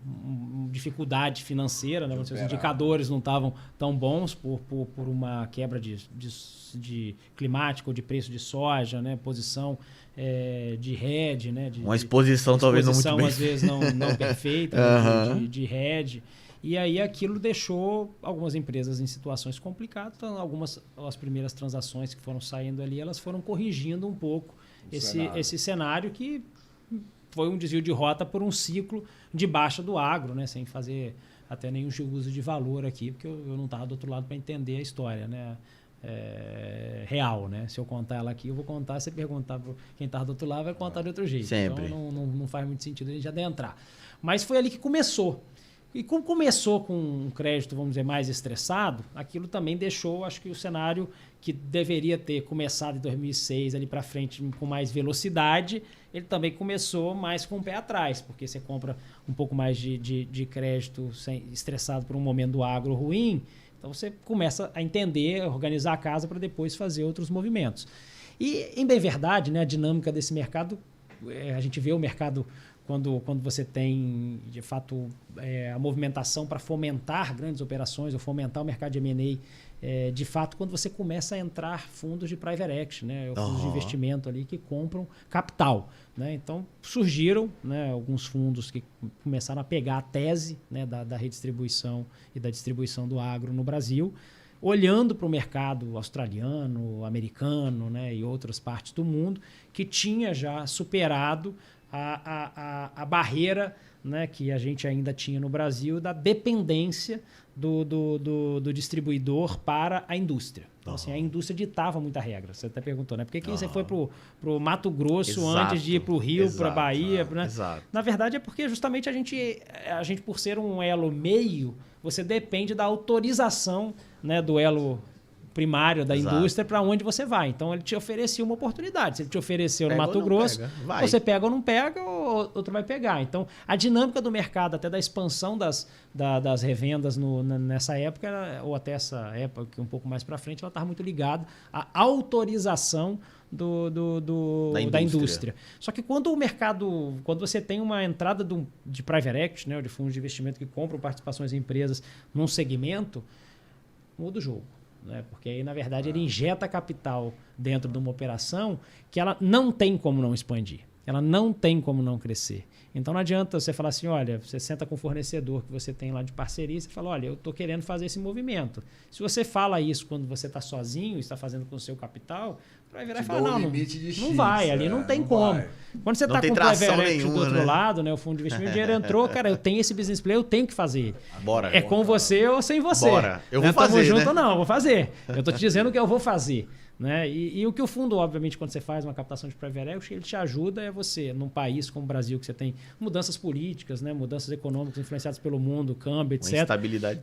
dificuldade financeira, né? Os indicadores não estavam tão bons por uma quebra de climática ou de preço de soja, né? Posição de hedge, né? Uma exposição talvez não muito bem. Às vezes não perfeita, né? de hedge. E aí aquilo deixou algumas empresas em situações complicadas. Então, as primeiras transações que foram saindo ali, elas foram corrigindo um pouco esse cenário que foi um desvio de rota por um ciclo de baixa do agro, né? Sem fazer até nenhum juízo de valor aqui, porque eu não estava do outro lado para entender a história, né? Real, né? Se eu contar ela aqui, eu vou contar. Se você perguntar para quem está do outro lado, vai contar de outro jeito. Sempre. Então não faz muito sentido a gente adentrar. Mas foi ali que começou. E como começou com um crédito, vamos dizer, mais estressado, aquilo também deixou, acho que o cenário que deveria ter começado em 2006 ali para frente com mais velocidade, ele também começou mais com o pé atrás, porque você compra um pouco mais de crédito estressado por um momento do agro ruim, então você começa a entender, organizar a casa para depois fazer outros movimentos. E, em bem verdade, né, a dinâmica desse mercado, a gente vê o mercado quando você tem, de fato, a movimentação para fomentar grandes operações ou fomentar o mercado de M&A, de fato, quando você começa a entrar fundos de private equity, né, fundos de investimento ali que compram capital. Né? Então, surgiram, né, alguns fundos que começaram a pegar a tese, né, da redistribuição e da distribuição do agro no Brasil, olhando para o mercado australiano, americano, né, e outras partes do mundo, que tinha já superado a barreira, né, que a gente ainda tinha no Brasil da dependência do distribuidor para a indústria. Então, assim, a indústria ditava muita regra. Você até perguntou, né? Por que você foi para o Mato Grosso antes de ir para o Rio, para a Bahia? Né? Na verdade, é porque justamente a gente, por ser um elo meio, você depende da autorização, né, do elo primário da indústria para onde você vai. Então, ele te oferecia uma oportunidade. Se ele te ofereceu no Mato Grosso, você pega ou não pega, ou outro vai pegar. Então, a dinâmica do mercado, até da expansão das revendas nessa época, ou até essa época, um pouco mais para frente, ela estava muito ligada à autorização da indústria. Só que quando você tem uma entrada de private equity, né, ou de fundos de investimento que compram participações em empresas num segmento, muda o jogo. Né? Porque aí, na verdade, ele injeta capital dentro de uma operação que ela não tem como não expandir. Ela não tem como não crescer. Então não adianta você falar assim, olha, você senta com o fornecedor que você tem lá de parceria e você fala, olha, eu estou querendo fazer esse movimento. Se você fala isso quando você está sozinho e está fazendo com o seu capital, vai virar e falar, não vai, ali não tem como. Vai. Quando você está com o private equity do outro lado, né, o fundo de investimento, o dinheiro entrou, cara, eu tenho esse business plan, eu tenho que fazer. Bora. Com você ou sem você. Bora. Eu vou fazer, Tamo junto né? ou não, eu vou fazer. Eu estou te dizendo que eu vou fazer. Né? E o que o fundo, obviamente, quando você faz uma captação de private equity, ele te ajuda você, num país como o Brasil, que você tem mudanças políticas, né? Mudanças econômicas influenciadas pelo mundo, câmbio, etc.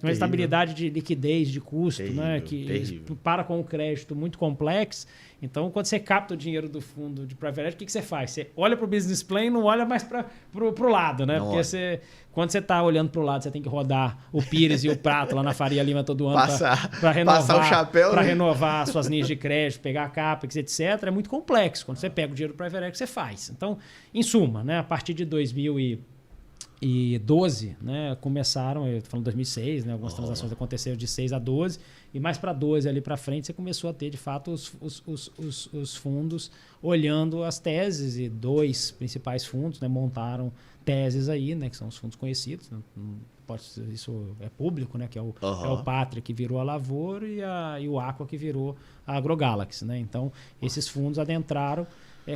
Uma instabilidade de liquidez, de custo, né? Que para com o crédito muito complexo. Então, quando você capta o dinheiro do fundo de private equity, o que você faz? Você olha para o business plan e não olha mais para o lado, né? Porque quando você está olhando para o lado, você tem que rodar o Pires e o Prato lá na Faria Lima todo ano para renovar, passar o chapéu, para renovar suas linhas de crédito, pegar a CAPEX, etc. É muito complexo. Quando você pega o dinheiro do private equity, você faz. Então, em suma, né, a partir de 2012, né, começaram, eu estou falando 2006, né, algumas transações aconteceram de 6 a 12, e mais para 12 ali para frente você começou a ter, de fato, os fundos olhando as teses, e 2 principais fundos, né, montaram teses aí, né, que são os fundos conhecidos, né, isso é público, né, que é o Pátria, que virou a Lavoro, e o Aqua, que virou a AgroGalaxy, né? Então, esses fundos adentraram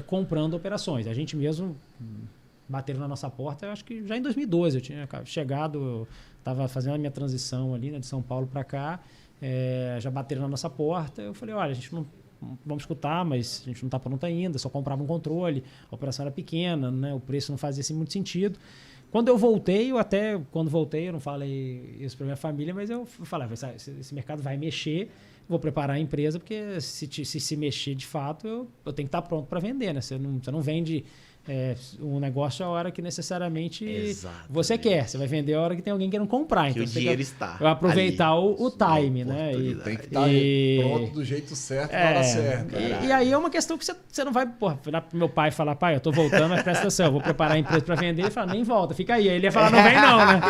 comprando operações. A gente mesmo bateram na nossa porta, eu acho que já em 2012 eu tinha chegado, estava fazendo a minha transição ali, né, de São Paulo para cá, já bateram na nossa porta. Eu falei, olha, a gente não vamos escutar, mas a gente não está pronto ainda, só comprava um controle, a operação era pequena, né, o preço não fazia assim, muito sentido. Quando eu voltei, eu não falei isso para minha família, mas eu falei, esse mercado vai mexer, vou preparar a empresa, porque se mexer de fato, eu tenho que estar pronto para vender, né? Você não vende um negócio a hora que necessariamente você quer. Você vai vender a hora que tem alguém querendo comprar. Que então o dinheiro está aproveitar ali, o time, né? Tem que estar pronto do jeito certo, na hora certa. E aí é uma questão que você não vai virar pro meu pai e falar, pai, eu tô voltando, mas presta atenção, eu vou preparar a empresa para vender. Ele fala, nem volta, fica aí. Aí ele ia falar, não vem não, né?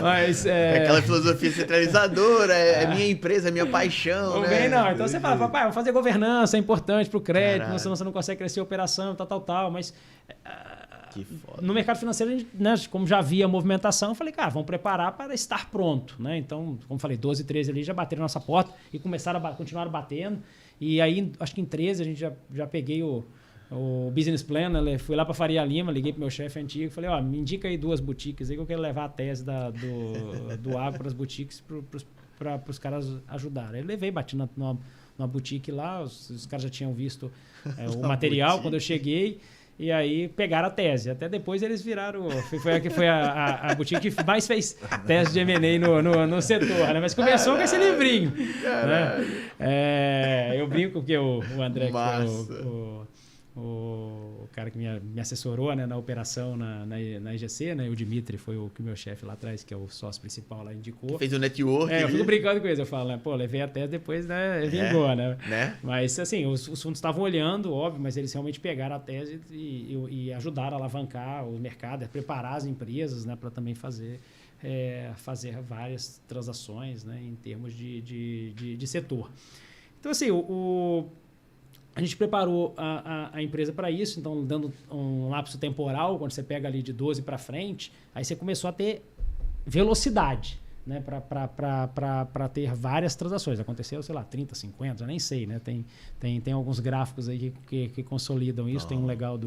Mas, aquela filosofia centralizadora, é minha empresa, é minha paixão, não né? vem não. Então você fala, pai, vamos fazer governança, é importante pro crédito, senão você não consegue crescer a operação, tal, mas no mercado financeiro, a gente, né, como já havia movimentação, eu falei, cara, vamos preparar para estar pronto, né? Então, como falei, 12, 13 ali já bateram na nossa porta e continuaram batendo. E aí, acho que em 13 a gente já peguei o business plan, né? Fui lá para Faria Lima, liguei pro meu chefe antigo, falei, me indica aí 2 boutiques aí que eu quero levar a tese do agro para as boutiques para os caras ajudarem. Eu levei, bati numa boutique lá, os caras já tinham visto o material quando eu cheguei. E aí pegaram a tese. Até depois eles viraram... Foi a boutique que mais fez tese de M&A no setor, né? Mas começou com esse livrinho. Né? Eu brinco que o André, que foi o cara que me assessorou, né, na operação na IGC, né? O Dimitri foi o que o meu chefe lá atrás, que é o sócio principal lá, indicou. Que fez o network. Eu fico brincando com eles. Eu falo, né? Pô, levei a tese depois, né? Vingou, né? Mas, assim, os fundos estavam olhando, óbvio, mas eles realmente pegaram a tese e ajudaram a alavancar o mercado, a preparar as empresas, né? Para também fazer várias transações, né? Em termos de setor. Então, assim, a gente preparou a empresa para isso, então dando um lapso temporal, quando você pega ali de 12 para frente, aí você começou a ter velocidade, né, para ter várias transações. Aconteceu, sei lá, 30, 50, eu nem sei, né? Tem alguns gráficos aí que consolidam isso. Tem um legal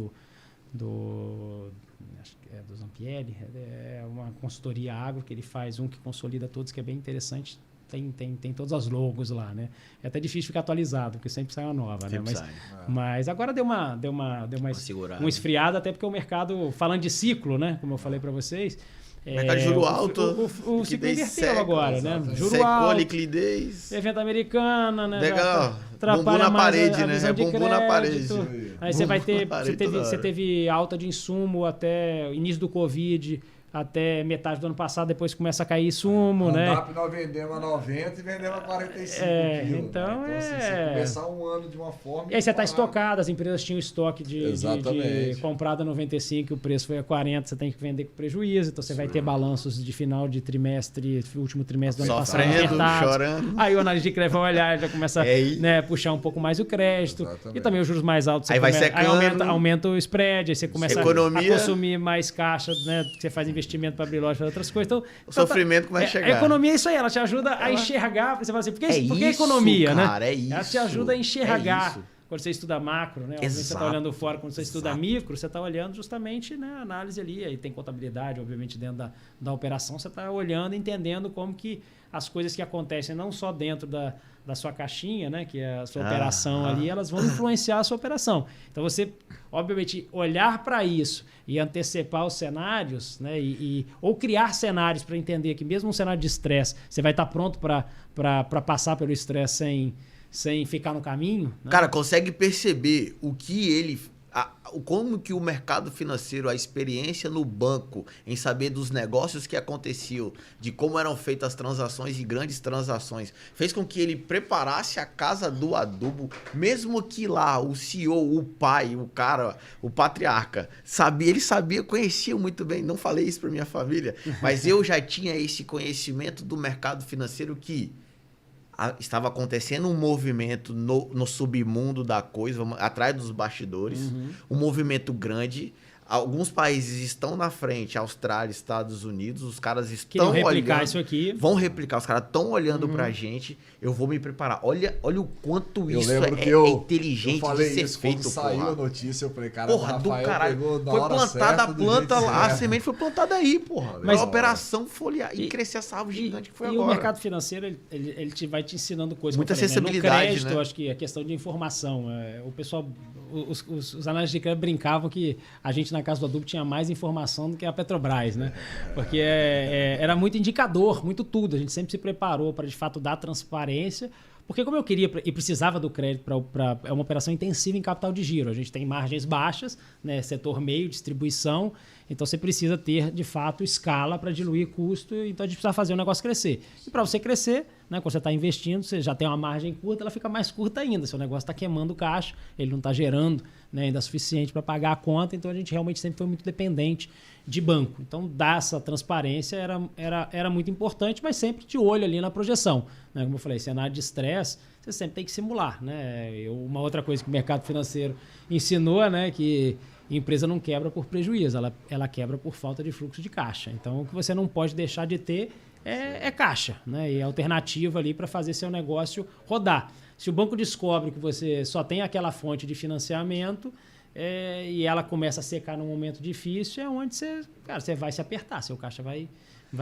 acho que é do Zampieri, é uma consultoria agro que ele faz que consolida todos, que é bem interessante. Tem todas as logos lá, né? É até difícil ficar atualizado, porque sempre sai uma nova, né? Mas agora deu uma esfriada, até porque o mercado, falando de ciclo, né? Como eu falei para vocês... mercado de juro alto. O ciclo inverteu agora, né? Juro secou alto. A liquidez. Evento americana, né? Legal. Bumbum na parede, né? É bumbum na parede. Aí você teve alta de insumo até o início do Covid, até metade do ano passado, depois começa a cair insumo, né? Andap nós vendemos a 90 e vendemos a 45 quilos. Então, né? Então, se começar um ano de uma forma... E aí você está estocado, as empresas tinham estoque de comprado a 95, o preço foi a 40, você tem que vender com prejuízo, então você vai ter balanços de final de trimestre, último trimestre do ano passado. Chorando. Aí o analista de crédito vai olhar, já começa a puxar um pouco mais o crédito. Exatamente. E também os juros mais altos. Aí aumenta o spread, aí você começa a consumir mais caixa, né? Que você faz investimento para abrir loja, para outras coisas. Então, o sofrimento começa a chegar. A economia é isso aí, ela te ajuda a enxergar. Você fala assim, por que a economia, cara, né? É isso, ela te ajuda a enxergar. Quando você estuda macro, né? Você está olhando fora. Quando você estuda micro, você está olhando justamente, né, a análise ali. Aí tem contabilidade, obviamente, dentro da operação. Você está olhando, entendendo como que as coisas que acontecem não só dentro da sua caixinha, né, que é a sua operação ali, elas vão influenciar a sua operação. Então, você, obviamente, olhar para isso e antecipar os cenários, né, ou criar cenários para entender que mesmo um cenário de estresse, você vai estar pronto para passar pelo estresse sem ficar no caminho. Né? Cara, consegue perceber como que o mercado financeiro, a experiência no banco, em saber dos negócios que aconteciam, de como eram feitas as transações e grandes transações, fez com que ele preparasse a casa do adubo, mesmo que lá o CEO, o pai, o cara, o patriarca, conhecia muito bem, não falei isso para minha família, mas eu já tinha esse conhecimento do mercado financeiro que estava acontecendo um movimento no submundo da coisa, atrás dos bastidores, um movimento grande. alguns países estão na frente, Austrália, Estados Unidos, os caras Queriam estão replicar olhando, isso aqui. vão replicar, os caras estão olhando pra gente, eu vou me preparar. Olha o quanto Eu isso lembro é, que eu inteligente eu falei de ser isso feito, quando saiu porra. a notícia, eu falei, cara, Porra, o do Rafael caralho. pegou na Foi hora plantada certa, a do planta jeito lá, a certo. semente foi plantada aí, porra. Legal. A operação folhear e crescer essa árvore gigante que foi E agora. o mercado financeiro, ele vai te ensinando coisas. Muita como eu falei, sensibilidade, No crédito, né? eu acho que a questão de informação. O pessoal, os analistas de crédito brincavam que a gente na casa do adubo tinha mais informação do que a Petrobras, né? Porque era muito indicador, muito tudo. A gente sempre se preparou para, de fato, dar transparência. Porque como eu queria e precisava do crédito para é uma operação intensiva em capital de giro. A gente tem margens baixas, né, setor meio, distribuição. Então você precisa ter, de fato, escala para diluir custo. Então a gente precisa fazer o negócio crescer. E para você crescer, né, quando você está investindo, você já tem uma margem curta, ela fica mais curta ainda. Seu negócio está queimando caixa, ele não está gerando, né, ainda suficiente para pagar a conta. Então a gente realmente sempre foi muito dependente de banco. Então dar essa transparência era muito importante, mas sempre de olho ali na projeção. Né? Como eu falei, cenário de estresse, você sempre tem que simular. Né? Uma outra coisa que o mercado financeiro ensinou, né, que a empresa não quebra por prejuízo, ela quebra por falta de fluxo de caixa. Então o que você não pode deixar de ter é caixa, né? E alternativa ali para fazer seu negócio rodar. Se o banco descobre que você só tem aquela fonte de financiamento, e ela começa a secar num momento difícil, é onde você vai se apertar, seu caixa vai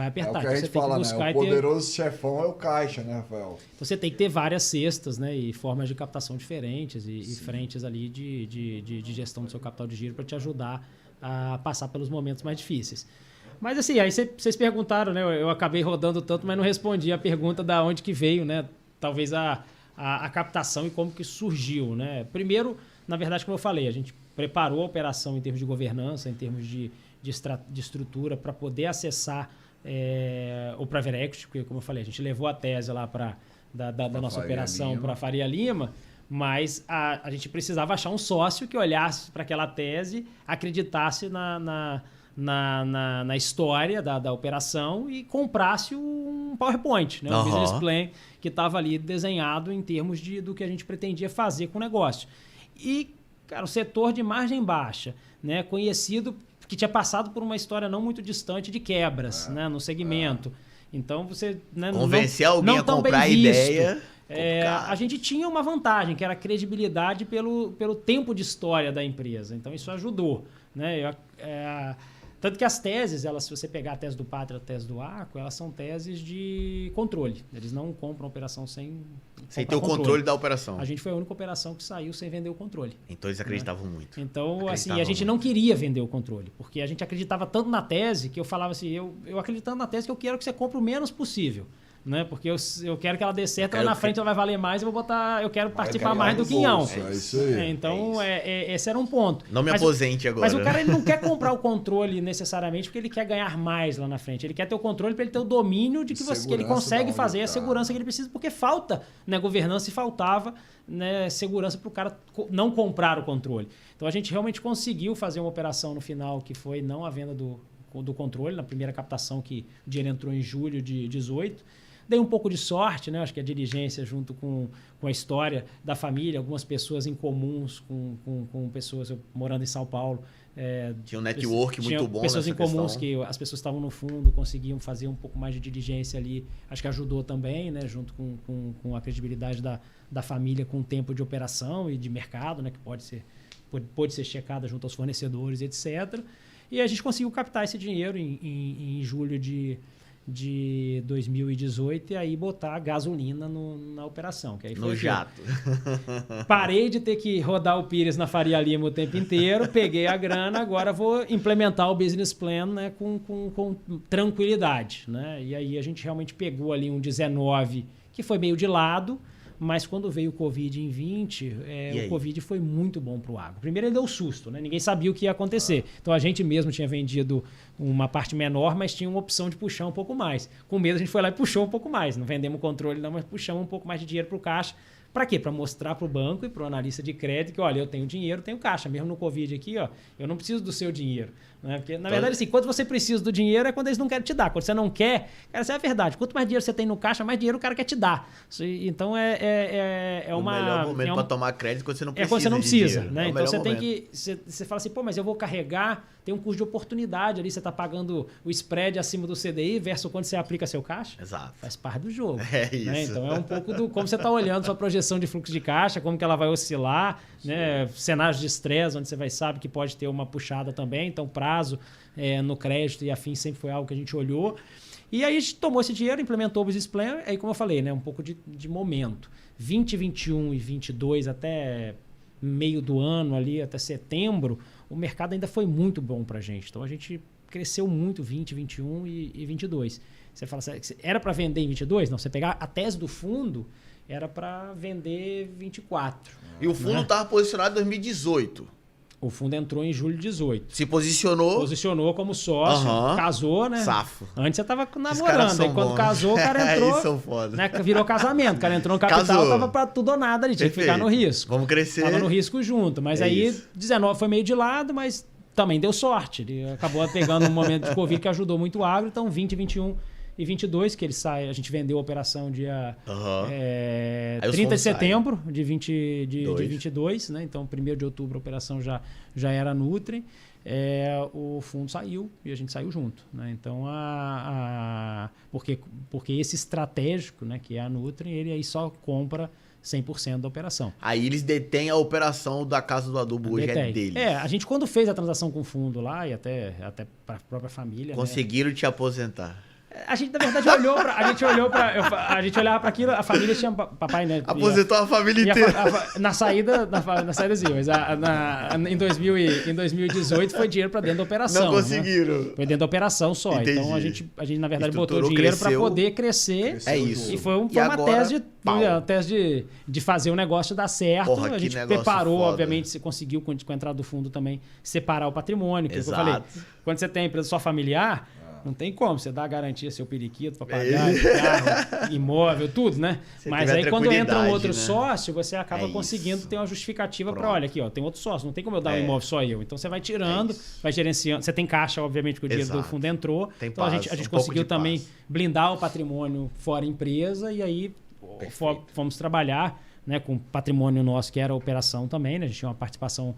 apertar. É o que a gente fala, né? O poderoso chefão é o caixa, né, Rafael? Então você tem que ter várias cestas, né, e formas de captação diferentes e frentes ali de gestão do seu capital de giro para te ajudar a passar pelos momentos mais difíceis. Mas assim, aí vocês perguntaram, né? Eu acabei rodando tanto, mas não respondi a pergunta da onde que veio, né? Talvez a captação e como que surgiu, né? Primeiro, na verdade, como eu falei, a gente preparou a operação em termos de governança, em termos de estrutura para poder acessar o Private Equity, porque, como eu falei, a gente levou a tese lá da nossa operação para a Faria Lima, mas a gente precisava achar um sócio que olhasse para aquela tese, acreditasse na história da operação e comprasse um PowerPoint, né? Um business plan que estava ali desenhado em termos do que a gente pretendia fazer com o negócio. E, cara, o setor de margem baixa, né, conhecido, que tinha passado por uma história não muito distante de quebras, né, no segmento. Então, você... Né, convencer alguém a comprar a ideia... A gente tinha uma vantagem, que era a credibilidade pelo tempo de história da empresa. Então, isso ajudou. Né? Tanto que as teses, se você pegar a tese do Pátria e a tese do Arco, elas são teses de controle. Eles não compram operação sem ter o controle da operação. A gente foi a única operação que saiu sem vender o controle. Então eles acreditavam muito. Então, assim, a gente não queria vender o controle, porque a gente acreditava tanto na tese que eu falava assim, eu acreditando na tese que eu quero que você compre o menos possível. Né? Porque eu quero que ela dê certo, lá na frente ela vai valer mais, eu quero participar mais do quinhão. É isso aí. Então, esse era um ponto. Não me aposente agora. Mas o cara ele não quer comprar o controle necessariamente porque ele quer ganhar mais lá na frente. Ele quer ter o controle para ele ter o domínio de que ele consegue fazer a segurança que ele precisa, porque falta, né, governança e faltava, né, segurança para o cara não comprar o controle. Então a gente realmente conseguiu fazer uma operação no final que foi não a venda do controle, na primeira captação que o dinheiro entrou em julho de 2018. Dei um pouco de sorte, né? Acho que a diligência junto com a história da família, algumas pessoas em comuns com pessoas morando em São Paulo. Tinha um network muito bom pessoas nessa em comuns questão. que as pessoas estavam no fundo, conseguiam fazer um pouco mais de diligência ali. Acho que ajudou também, né? Junto com a credibilidade da família com o tempo de operação e de mercado, né? Que pode ser checada junto aos fornecedores, etc. E a gente conseguiu captar esse dinheiro em julho de 2018 e aí botar gasolina na operação. Que aí foi no jato. Parei de ter que rodar o Pires na Faria Lima o tempo inteiro, peguei a grana, agora vou implementar o business plan, né, com tranquilidade. Né? E aí a gente realmente pegou ali um 19 que foi meio de lado, mas quando veio o Covid em 20, o Covid foi muito bom para o agro. Primeiro ele deu susto, né? Ninguém sabia o que ia acontecer. Então a gente mesmo tinha vendido uma parte menor, mas tinha uma opção de puxar um pouco mais. Com medo a gente foi lá e puxou um pouco mais. Não vendemos o controle não, mas puxamos um pouco mais de dinheiro para o caixa Para quê? Para mostrar para o banco e para o analista de crédito que, olha, eu tenho dinheiro, tenho caixa. Mesmo no Covid aqui, ó, eu não preciso do seu dinheiro. Né? Porque, na verdade, assim, quando você precisa do dinheiro é quando eles não querem te dar. Quando você não quer, cara, essa é a verdade. Quanto mais dinheiro você tem no caixa, mais dinheiro o cara quer te dar. Então, é o uma... melhor momento para tomar crédito quando você não precisa. É quando você não precisa. Né? Né? Então, você tem que... Você fala assim, pô, mas eu vou carregar, tem um custo de oportunidade ali, você está pagando o spread acima do CDI versus quando você aplica seu caixa. Exato. Faz parte do jogo. É isso. Né? Então, é um pouco do como você está olhando sua projeção de fluxo de caixa, como que ela vai oscilar, né? Cenários de estresse, onde você sabe que pode ter uma puxada também. Então, prazo no crédito e afim sempre foi algo que a gente olhou. E aí a gente tomou esse dinheiro, implementou o Business Plan, aí como eu falei, né, um pouco de momento. 2021 e 22 até meio do ano ali, até setembro, o mercado ainda foi muito bom para a gente. Então a gente cresceu muito 20, 21 e 22. Você fala assim, era para vender em 22? Não, você pegar a tese do fundo, era para vender 24. E o fundo estava posicionado em 2018. O fundo entrou em julho de 18. Se posicionou. Posicionou como sócio, casou, né? Safo. Antes você tava namorando, aí quando casou, o cara entrou. Eles são foda. Né, virou casamento, o cara entrou no capital, tava pra tudo ou nada, ele tinha que ficar no risco. Vamos crescer. Tava no risco junto. Mas aí, 19 foi meio de lado, mas também deu sorte. Ele acabou pegando um momento de Covid que ajudou muito o agro, então 20, 21 e 22, que ele sai, a gente vendeu a operação dia 30 de setembro de 22, né? Então 1º de outubro a operação já era Nutri. O fundo saiu e a gente saiu junto, né? Então porque esse estratégico, né, que é a Nutri, ele aí só compra 100% da operação. Aí eles detêm a operação da Casa do Adubo, hoje é deles. A gente quando fez a transação com o fundo lá e até para a própria família, conseguiram te aposentar. A gente, na verdade, a gente olhava para aquilo, a família tinha papai, né? Aposentou a família inteira. Na saída sim, mas em 2018 foi dinheiro para dentro da operação. Não conseguiram. Né? Foi dentro da operação só. Entendi. Então a gente, na verdade, botou dinheiro para poder crescer. É isso. E foi uma tese de fazer o negócio dar certo. Porra, a gente preparou, obviamente, se conseguiu com a entrada do fundo também separar o patrimônio. Que eu falei, quando você tem empresa só familiar, não tem como, você dá a garantia seu periquito para pagar, carro, imóvel, tudo, né? Mas aí quando entra um outro sócio, você acaba conseguindo ter uma justificativa para, olha aqui, ó, tem outro sócio, não tem como eu dar um imóvel só eu. Então você vai tirando, vai gerenciando, você tem caixa, obviamente, que o dinheiro do fundo entrou. Então a gente conseguiu também blindar o patrimônio fora empresa e aí fomos trabalhar, né, com o patrimônio nosso, que era a operação também, né? A gente tinha uma participação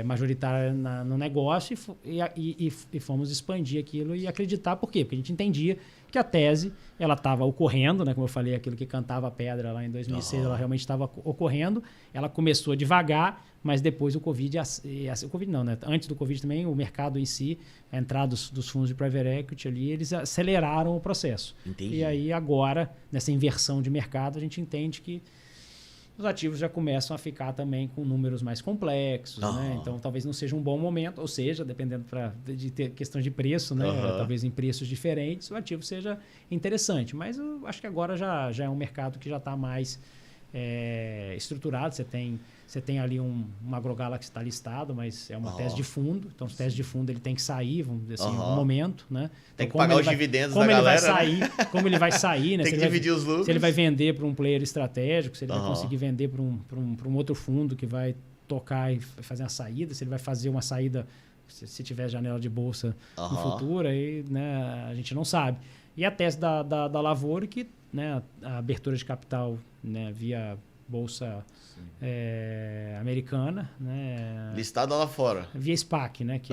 majoritária no negócio e fomos expandir aquilo e acreditar. Por quê? Porque a gente entendia que a tese ela estava ocorrendo, né? Como eu falei, aquilo que cantava a pedra lá em 2006, ela realmente estava ocorrendo. Ela começou devagar, mas depois o Covid... o Covid não, né? Antes do Covid também, o mercado em si, a entrada dos fundos de private equity ali, eles aceleraram o processo. Entendi. E aí agora, nessa inversão de mercado, a gente entende que os ativos já começam a ficar também com números mais complexos, né? Então talvez não seja um bom momento, ou seja, dependendo de ter questão de preço, né? Talvez em preços diferentes o ativo seja interessante. Mas eu acho que agora já é um mercado que já está mais estruturado. Você tem ali um AgroGalaxy que está listado, mas é uma tese de fundo. Então, tese de fundo ele tem que sair, vamos dizer assim, em algum momento, né? Tem então, que pagar os dividendos da galera, como ele vai sair, né? Tem que dividir os lucros. Se ele vai vender para um player estratégico, se ele vai conseguir vender para um outro fundo que vai tocar e fazer uma saída, se ele vai fazer uma saída, se tiver janela de bolsa no futuro, aí, né, a gente não sabe. E a tese da Lavoro, que, né, a abertura de capital, né, via bolsa americana, né, listada lá fora, via SPAC, né, que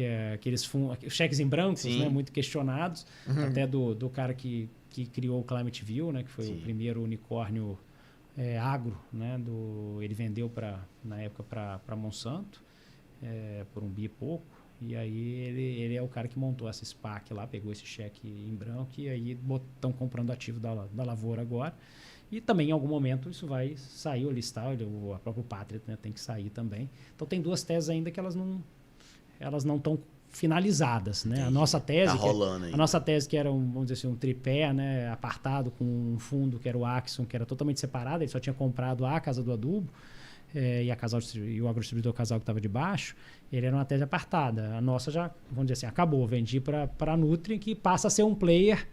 é aqueles fundos, cheques em brancos, né, muito questionados, até do cara que criou o Climate View, né, que foi o primeiro unicórnio agro, né, ele vendeu na época para Monsanto por $1 bi e pouco. E aí ele é o cara que montou essa SPAC lá, pegou esse cheque em branco e aí estão comprando ativo da Lavoura agora. E também em algum momento isso vai sair, o listar, a própria Patriot, né, tem que sair também. Então tem duas teses ainda que elas não estão finalizadas, né? A nossa tese, que era vamos dizer assim, um tripé, né, apartado com um fundo que era o Axon, que era totalmente separado, ele só tinha comprado a Casa do Adubo. E o agrodistribuidor Casal que estava de baixo, ele era uma tese apartada. A nossa já, vamos dizer assim, acabou. Vendi para a Nutri, que passa a ser um player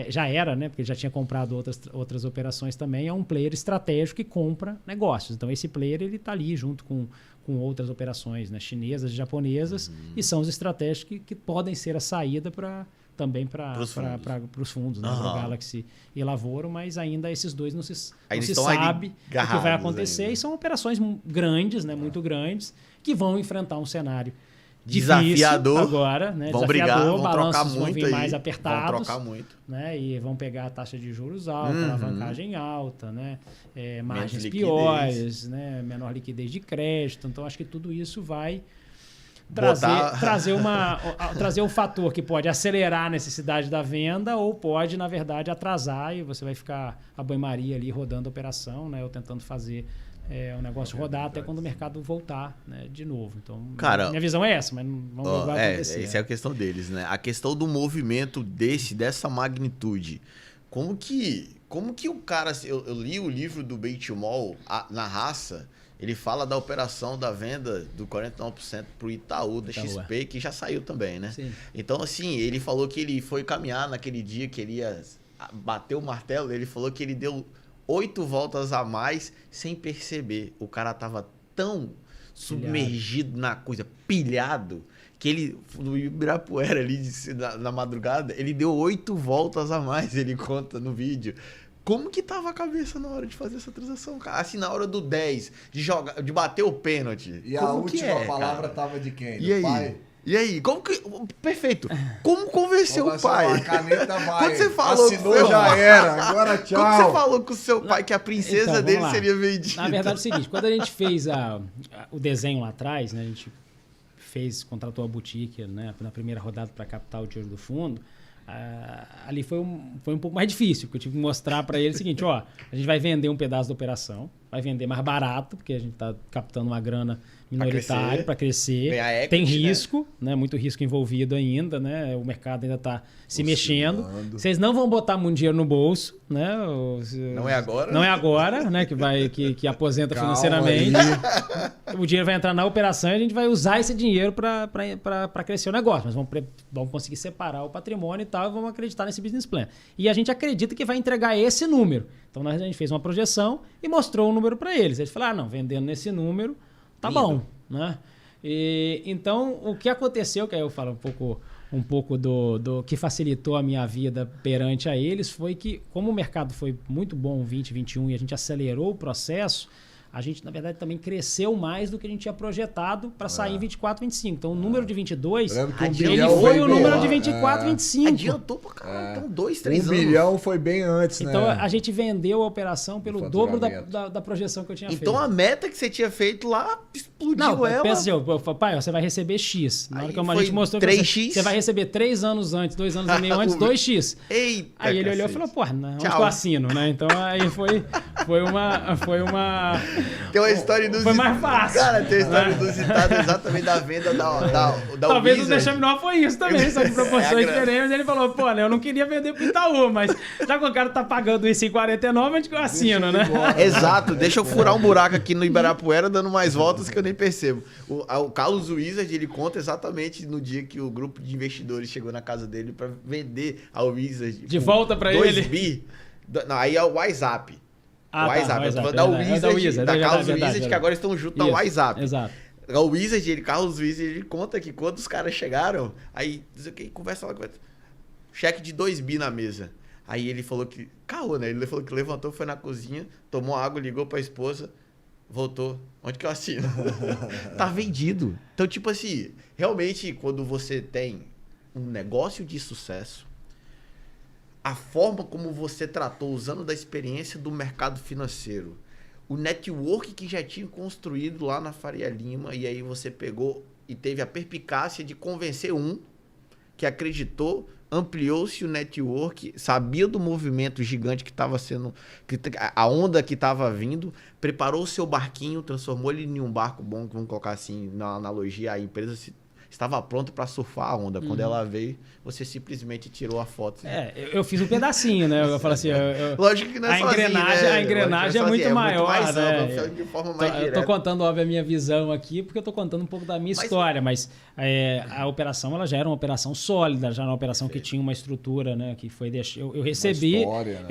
já era, né? Porque ele já tinha comprado outras operações também, é um player estratégico que compra negócios. Então esse player ele está ali junto com outras operações, né, chinesas e japonesas, e são os estratégicos que podem ser a saída também para os fundos, né? Pro Galaxy e Lavoro, mas ainda esses dois não se sabe o que vai acontecer, e são operações grandes, né, muito grandes, que vão enfrentar um cenário desafiador agora, né? Vão brigar, vão balanços trocar muito vir aí, mais apertados, vão trocar muito, né? E vão pegar a taxa de juros alta, alavancagem alta, né? Margens liquidez. Piores, né? Menor liquidez de crédito. Então acho que tudo isso vai trazer um fator que pode acelerar a necessidade da venda ou pode, na verdade, atrasar, e você vai ficar a banho-maria ali rodando a operação, né? Ou tentando fazer o negócio rodar até quando o mercado voltar, né, de novo. Então, cara, minha visão é essa, mas vamos ver o que vai acontecer. Essa é a questão deles, né? A questão do movimento dessa magnitude. Como que o cara... Eu li o livro do Benchimol, Na Raça, ele fala da operação da venda do 49% pro Itaú, da XP, que já saiu também, né? Sim. Então, assim, ele falou que ele foi caminhar naquele dia que ele ia bater o martelo, ele falou que ele deu 8 voltas a mais sem perceber. O cara tava tão submergido na coisa, pilhado, que ele, no Ibirapuera ali, na madrugada, ele deu 8 voltas a mais, ele conta no vídeo. Como que tava a cabeça na hora de fazer essa transação, cara? Assim, na hora do 10, de bater o pênalti. E como a última cara? palavra tava de quem? E aí? Pai? E aí, como que... Perfeito. Como convenceu o pai? A caneta vai. Quando você falou assinou, já era. Agora tchau. Quando você falou com o seu pai que a princesa Então, dele vamos lá. seria vendida? Na verdade é o seguinte, quando a gente fez o desenho lá atrás, né, a gente contratou a boutique, né, na primeira rodada para captar o dinheiro do fundo, ali foi um pouco mais difícil, porque eu tive que mostrar para ele o seguinte, ó, a gente vai vender um pedaço da operação, vai vender mais barato, porque a gente está captando uma grana minoritária para crescer, equity, tem risco, né, muito risco envolvido ainda, né, o mercado ainda está se mexendo, vocês não vão botar muito dinheiro no bolso, né, Não é agora? não é agora, né, que aposenta financeiramente, o dinheiro vai entrar na operação e a gente vai usar esse dinheiro para crescer o negócio, mas vamos conseguir separar o patrimônio e tal, e vamos acreditar nesse business plan. E a gente acredita que vai entregar esse número. Então a gente fez uma projeção e mostrou um número para eles. Eles falaram, não, vendendo nesse número, tá bom, né? Então, o que aconteceu, que aí eu falo um pouco do que facilitou a minha vida perante a eles, foi que, como o mercado foi muito bom em 2021 e a gente acelerou o processo, a gente, na verdade, também cresceu mais do que a gente tinha projetado para sair em 24, 25. Então, o número de 22, ele foi o número de 24, 25. Adiantou pra caralho. Então, 2, 3 anos. 1 bilhão foi bem antes, né? Então, a gente vendeu a operação pelo dobro da projeção que eu tinha feito. Então, a meta que você tinha feito lá explodiu não, ela. Pensa assim, pai, você vai receber X. Na hora que a gente mostrou 3x. Você vai receber 3 anos antes, 2 anos e meio antes, 2x. Eita, aí ele olhou e falou, porra, onde que eu assino, né? Então, aí foi uma... Tem uma história inusitada. Foi mais fácil. Cara, tem uma história inusitada exatamente da venda da Talvez Wizard. o Deixa Menor foi isso também, só de proporções diferentes. Ele falou, pô, né, eu não queria vender pro Itaú, mas já que o cara tá pagando isso em 49, onde que eu assino, né? Exato, deixa eu furar um buraco aqui no Ibirapuera, dando mais voltas que eu nem percebo. O Carlos Wizard, ele conta exatamente no dia que o grupo de investidores chegou na casa dele para vender a Wizard. De volta para ele? 2 bi. Não, aí é o WhatsApp. Ah, o WhatsApp. Eu tô falando da Wizard, da Carlos Wizard, que agora estão junto ao WhatsApp. Exato. O Wizard, Carlos Wizard, ele conta que quando os caras chegaram, aí, conversa lá, cheque de 2 bi na mesa. Aí ele falou que, caô, né? Ele falou que levantou, foi na cozinha, tomou água, ligou pra esposa, voltou. Onde que eu assino? Tá vendido. Então, tipo assim, realmente, quando você tem um negócio de sucesso, a forma como você tratou, usando da experiência do mercado financeiro, o network que já tinha construído lá na Faria Lima, e aí você pegou e teve a perspicácia de convencer que acreditou, ampliou-se o network, sabia do movimento gigante que estava sendo, a onda que estava vindo, preparou o seu barquinho, transformou ele em um barco bom, vamos colocar assim, na analogia, a empresa estava pronta para surfar a onda. Quando ela veio, você simplesmente tirou a foto. Eu fiz um pedacinho, né? Eu falo assim, Lógico que não é a engrenagem é muito maior, né? ampla, de forma mais direta. Eu tô contando, óbvio, a minha visão aqui, porque eu tô contando um pouco da minha história, mas a operação, ela já era uma operação sólida, já era uma operação que tinha uma estrutura, né? Que foi eu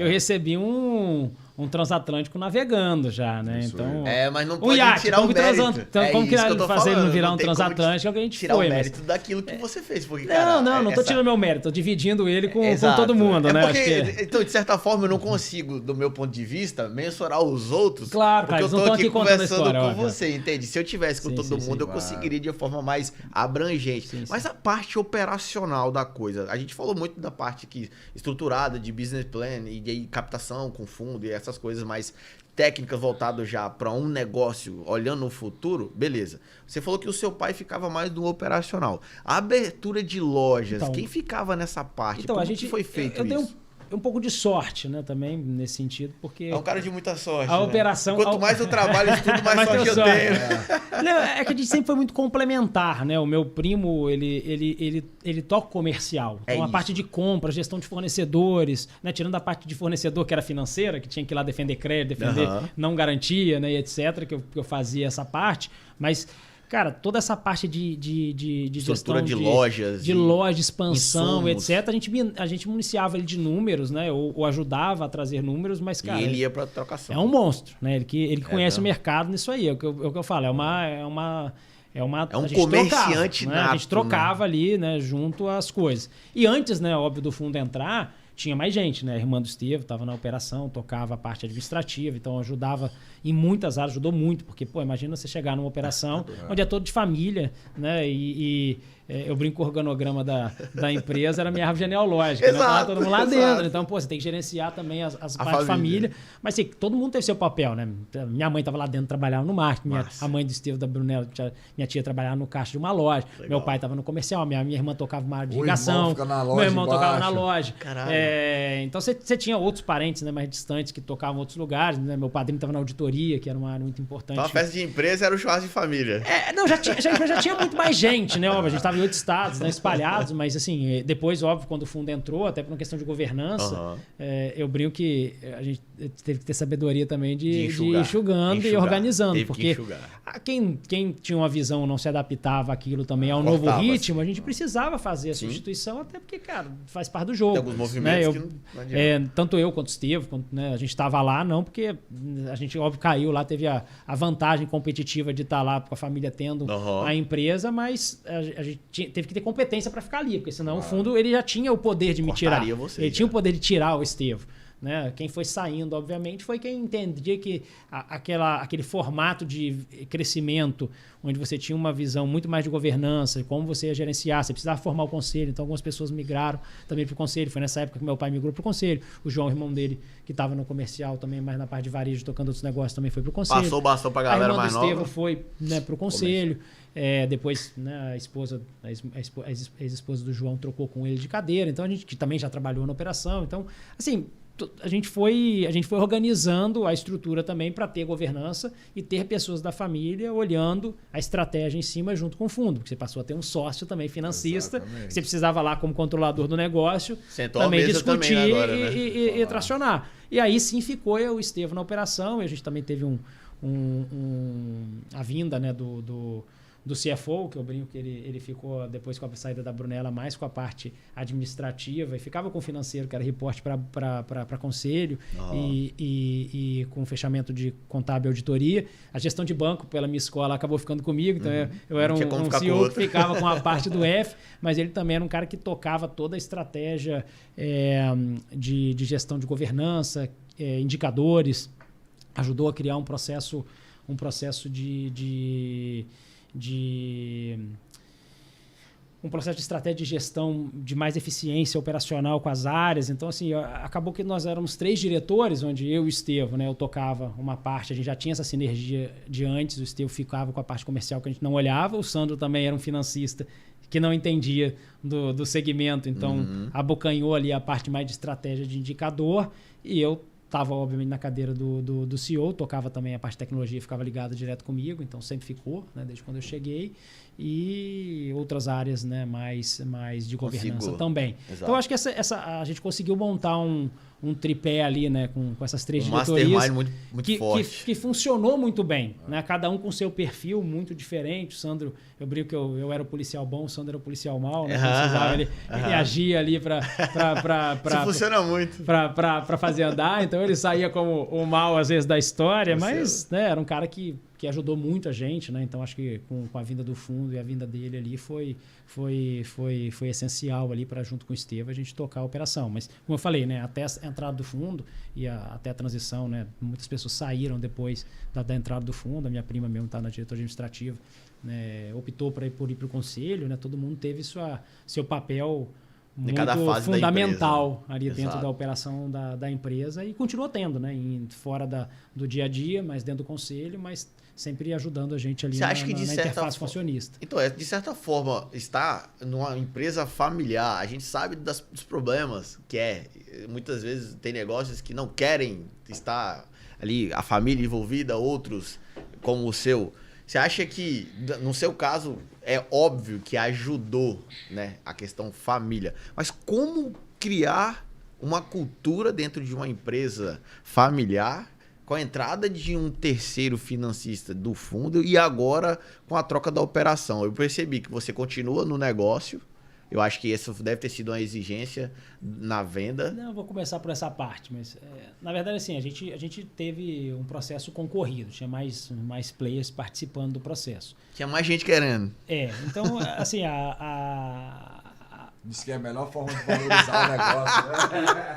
recebi um transatlântico navegando já, né? Então, mas não pode tirar o mérito. Como que fazer ele não virar um transatlântico? É o que a gente tirar o mérito daquilo que você fez. Porque, não tô tirando meu mérito, tô dividindo ele com todo mundo, né? Porque, então, de certa forma, eu não consigo, do meu ponto de vista, mensurar os outros. Claro, porque cara, eu tô aqui conversando com você, entende? Se eu tivesse com todo mundo, eu conseguiria de forma mais abrangente. Mas a parte operacional da coisa, a gente falou muito da parte estruturada de business plan e de captação com fundo e essas coisas mais técnicas voltadas já para um negócio olhando no futuro, beleza. Você falou que o seu pai ficava mais no operacional. A abertura de lojas, quem ficava nessa parte? Então, Como que foi feito isso? Eu tenho um pouco de sorte, né, também, nesse sentido, porque... É um cara de muita sorte, a operação... Quanto mais eu trabalho, estudo, mais sorte eu tenho. Não, é que a gente sempre foi muito complementar, né? O meu primo, ele toca comercial. Então, a parte de compra, gestão de fornecedores, né? Tirando a parte de fornecedor, que era financeira, que tinha que ir lá defender crédito, defender não garantia, né, e etc., que eu fazia essa parte, mas... Cara, toda essa parte de estrutura gestão de lojas, de loja, expansão, insumos. etc. A gente municiava ele de números, né? Ou ajudava a trazer números, mas, cara... E ele ia para trocação. É um monstro, né? Ele conhece o mercado nisso aí. É o que eu falo. É um comerciante nato, né? A gente trocava ali, né? Junto às coisas. E antes, né? Óbvio, do fundo entrar... Tinha mais gente, né? A irmã do Estevam estava na operação, tocava a parte administrativa, então ajudava em muitas áreas, ajudou muito, porque, imagina você chegar numa operação onde é todo de família, né? Eu brinco com o organograma da empresa, era a minha árvore genealógica, né? Tava todo mundo lá dentro. Então, você tem que gerenciar também as partes de família. Mas assim, todo mundo teve seu papel, né? Minha mãe estava lá dentro, trabalhava no marketing, a mãe do Estevam, da Brunella, minha tia trabalhava no caixa de uma loja, meu pai estava no comercial, minha irmã tocava uma área de ligação, meu irmão tocava na loja. Caralho. Então você tinha outros parentes, né, mais distantes que tocavam em outros lugares, né? Meu padrinho estava na auditoria, que era uma área muito importante. Então a festa de empresa era o churrasco de família. Já tinha muito mais gente, né? Óbvio, a gente estava em 8 estados, né, espalhados, mas assim, depois, óbvio, quando o fundo entrou, até por uma questão de governança, eu brinco que a gente teve que ter sabedoria também de ir enxugando e organizando, porque quem tinha uma visão não se adaptava àquilo também ao novo ritmo, a gente precisava fazer a substituição, até porque, cara, faz parte do jogo. Tem alguns movimentos que não adianta. Tanto eu quanto o Estevam, né, a gente estava lá, não porque a gente, óbvio, caiu lá, teve a vantagem competitiva de estar lá com a família tendo a empresa, mas a gente teve que ter competência para ficar ali, porque senão o fundo ele já tinha o poder de me tirar. Tinha o poder de tirar o Estevam. Né? Quem foi saindo, obviamente, foi quem entendia que aquele formato de crescimento, onde você tinha uma visão muito mais de governança, como você ia gerenciar, você precisava formar o conselho, então algumas pessoas migraram também para o conselho. Foi nessa época que meu pai migrou para o conselho. O João, irmão dele, que estava no comercial também, mas na parte de varejo, tocando outros negócios, também foi para o conselho. Passou o bastão para a galera mais nova. A irmã do Estevam foi, né, para o conselho. Depois, né, a ex-esposa do João trocou com ele de cadeira, então a gente que também já trabalhou na operação. Então, assim, a gente foi organizando a estrutura também para ter governança e ter pessoas da família olhando a estratégia em cima junto com o fundo, porque você passou a ter um sócio também financista, que você precisava lá como controlador do negócio também discutir também agora, né? e tracionar. E aí sim ficou o Estevam na operação, e a gente também teve a vinda, né, do CFO, que eu brinco que ele ficou, depois com a saída da Brunella, mais com a parte administrativa, e ficava com o financeiro, que era reporte para conselho, e com o fechamento de contábil e auditoria. A gestão de banco, pela minha escola, acabou ficando comigo, então eu era um CEO que ficava com a parte do F, mas ele também era um cara que tocava toda a estratégia de gestão de governança, indicadores, ajudou a criar um processo de estratégia de gestão de mais eficiência operacional com as áreas. Então, assim, acabou que nós éramos 3 diretores, onde eu e o Estevam, né, eu tocava uma parte, a gente já tinha essa sinergia de antes, o Estevam ficava com a parte comercial que a gente não olhava, o Sandro também era um financista que não entendia do segmento, então abocanhou ali a parte mais de estratégia de indicador, e eu estava, obviamente, na cadeira do CEO, tocava também a parte de tecnologia, ficava ligado direto comigo, então sempre ficou, né, desde quando eu cheguei. E outras áreas, né, mais de governança também. Exato. Então, acho que a gente conseguiu montar um tripé ali, né, com essas 3 mastermind diretorias muito forte. que funcionou muito bem, né? Cada um com seu perfil muito diferente. O Sandro, eu brinco que eu era o policial bom, o Sandro era o policial mau, né? Ele agia ali Isso funciona muito. para fazer andar, então ele saía como o mal às vezes da história, mas, né, era um cara que ajudou muito a gente, né? Então acho que com a vinda do fundo e a vinda dele ali foi essencial ali para, junto com o Estevam, a gente tocar a operação. Mas, como eu falei, né, até a entrada do fundo e até a transição, né, muitas pessoas saíram depois da entrada do fundo. A minha prima mesmo está na diretoria administrativa, né, optou por ir para o conselho, né? Todo mundo teve seu papel muito fundamental ali dentro da operação da empresa, e continua tendo, né, fora do dia a dia, mas dentro do conselho, mas sempre ajudando a gente ali na interface funcionista. Então, de certa forma, estar numa empresa familiar, a gente sabe dos problemas muitas vezes tem negócios que não querem estar ali, a família envolvida, outros como o seu. Você acha que, no seu caso, é óbvio que ajudou, né, a questão família, mas como criar uma cultura dentro de uma empresa familiar com a entrada de um terceiro financista do fundo e agora com a troca da operação? Eu percebi que você continua no negócio. Eu acho que isso deve ter sido uma exigência na venda. Não, eu vou começar por essa parte, mas na verdade, assim, a gente teve um processo concorrido, tinha mais players participando do processo. Tinha mais gente querendo. Então, assim, Diz que é a melhor forma de valorizar o negócio, né?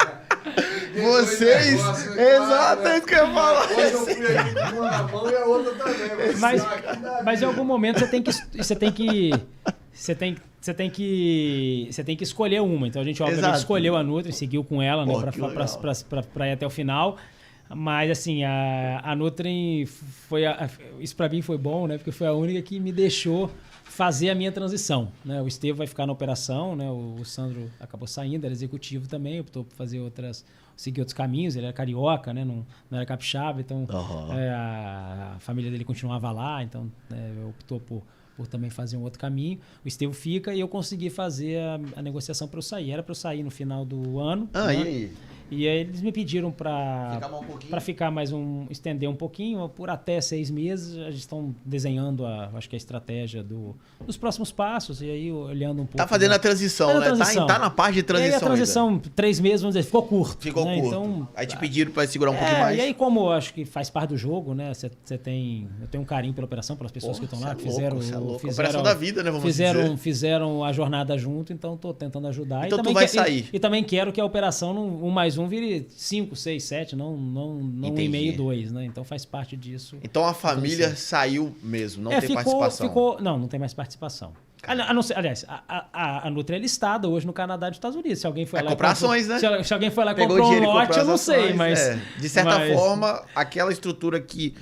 Vocês... Exato, é isso que eu ia falar. Hoje eu fui aqui com uma na mão e a outra também. Mas em algum momento você tem que escolher uma. Então a gente, obviamente, escolheu a Nutri, seguiu com ela, né, para ir até o final. Mas, assim, a Nutri isso para mim foi bom, né? Porque foi a única que me deixou fazer a minha transição, né? O Estevam vai ficar na operação, né? O Sandro acabou saindo, era executivo também, optou por seguir outros caminhos. Ele era carioca, né? Não era capixaba, então a família dele continuava lá, então optou por também fazer um outro caminho. O Estevam fica e eu consegui fazer a negociação para eu sair. Era para eu sair no final do ano. E aí? E aí eles me pediram para ficar estender um pouquinho, por até 6 meses. Eles estão desenhando acho que a estratégia dos próximos passos, e aí olhando um pouco. Tá fazendo a transição, né? Tá na parte de transição. E aí a transição, ainda. 3 meses, vamos dizer, ficou curto. Ficou curto. Então, aí te pediram para segurar um pouquinho mais. E aí, como eu acho que faz parte do jogo, né? Eu tenho um carinho pela operação, pelas pessoas que estão lá, que fizeram a operação da vida, né? Fizeram a jornada junto, então estou tentando ajudar. Então tu vai sair. E também quero que a operação 1 mais 1 vire 5, 6, 7, não 1,5, 2, né? Então faz parte disso. Então a família saiu mesmo, não tem participação. Não tem mais participação. Aliás, a Nutri é listada hoje no Canadá e nos Estados Unidos. Se alguém foi lá comprar ações, né? Se alguém foi lá e comprou um lote, eu não sei, mas... De certa forma, aquela estrutura que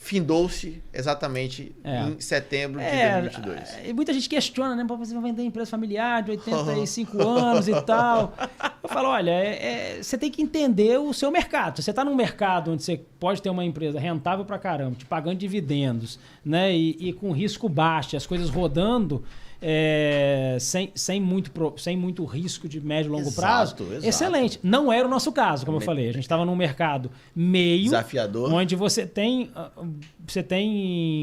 findou-se exatamente em setembro de 2022. E muita gente questiona, né? Você vai vender empresa familiar de 85 anos e tal. Eu falo, olha, você tem que entender o seu mercado. Você está num mercado onde você pode ter uma empresa rentável pra caramba, te pagando dividendos, né? E com risco baixo, as coisas rodando... sem muito risco de médio e longo prazo, excelente. Não era o nosso caso, como eu falei. A gente estava num mercado meio desafiador, onde você tem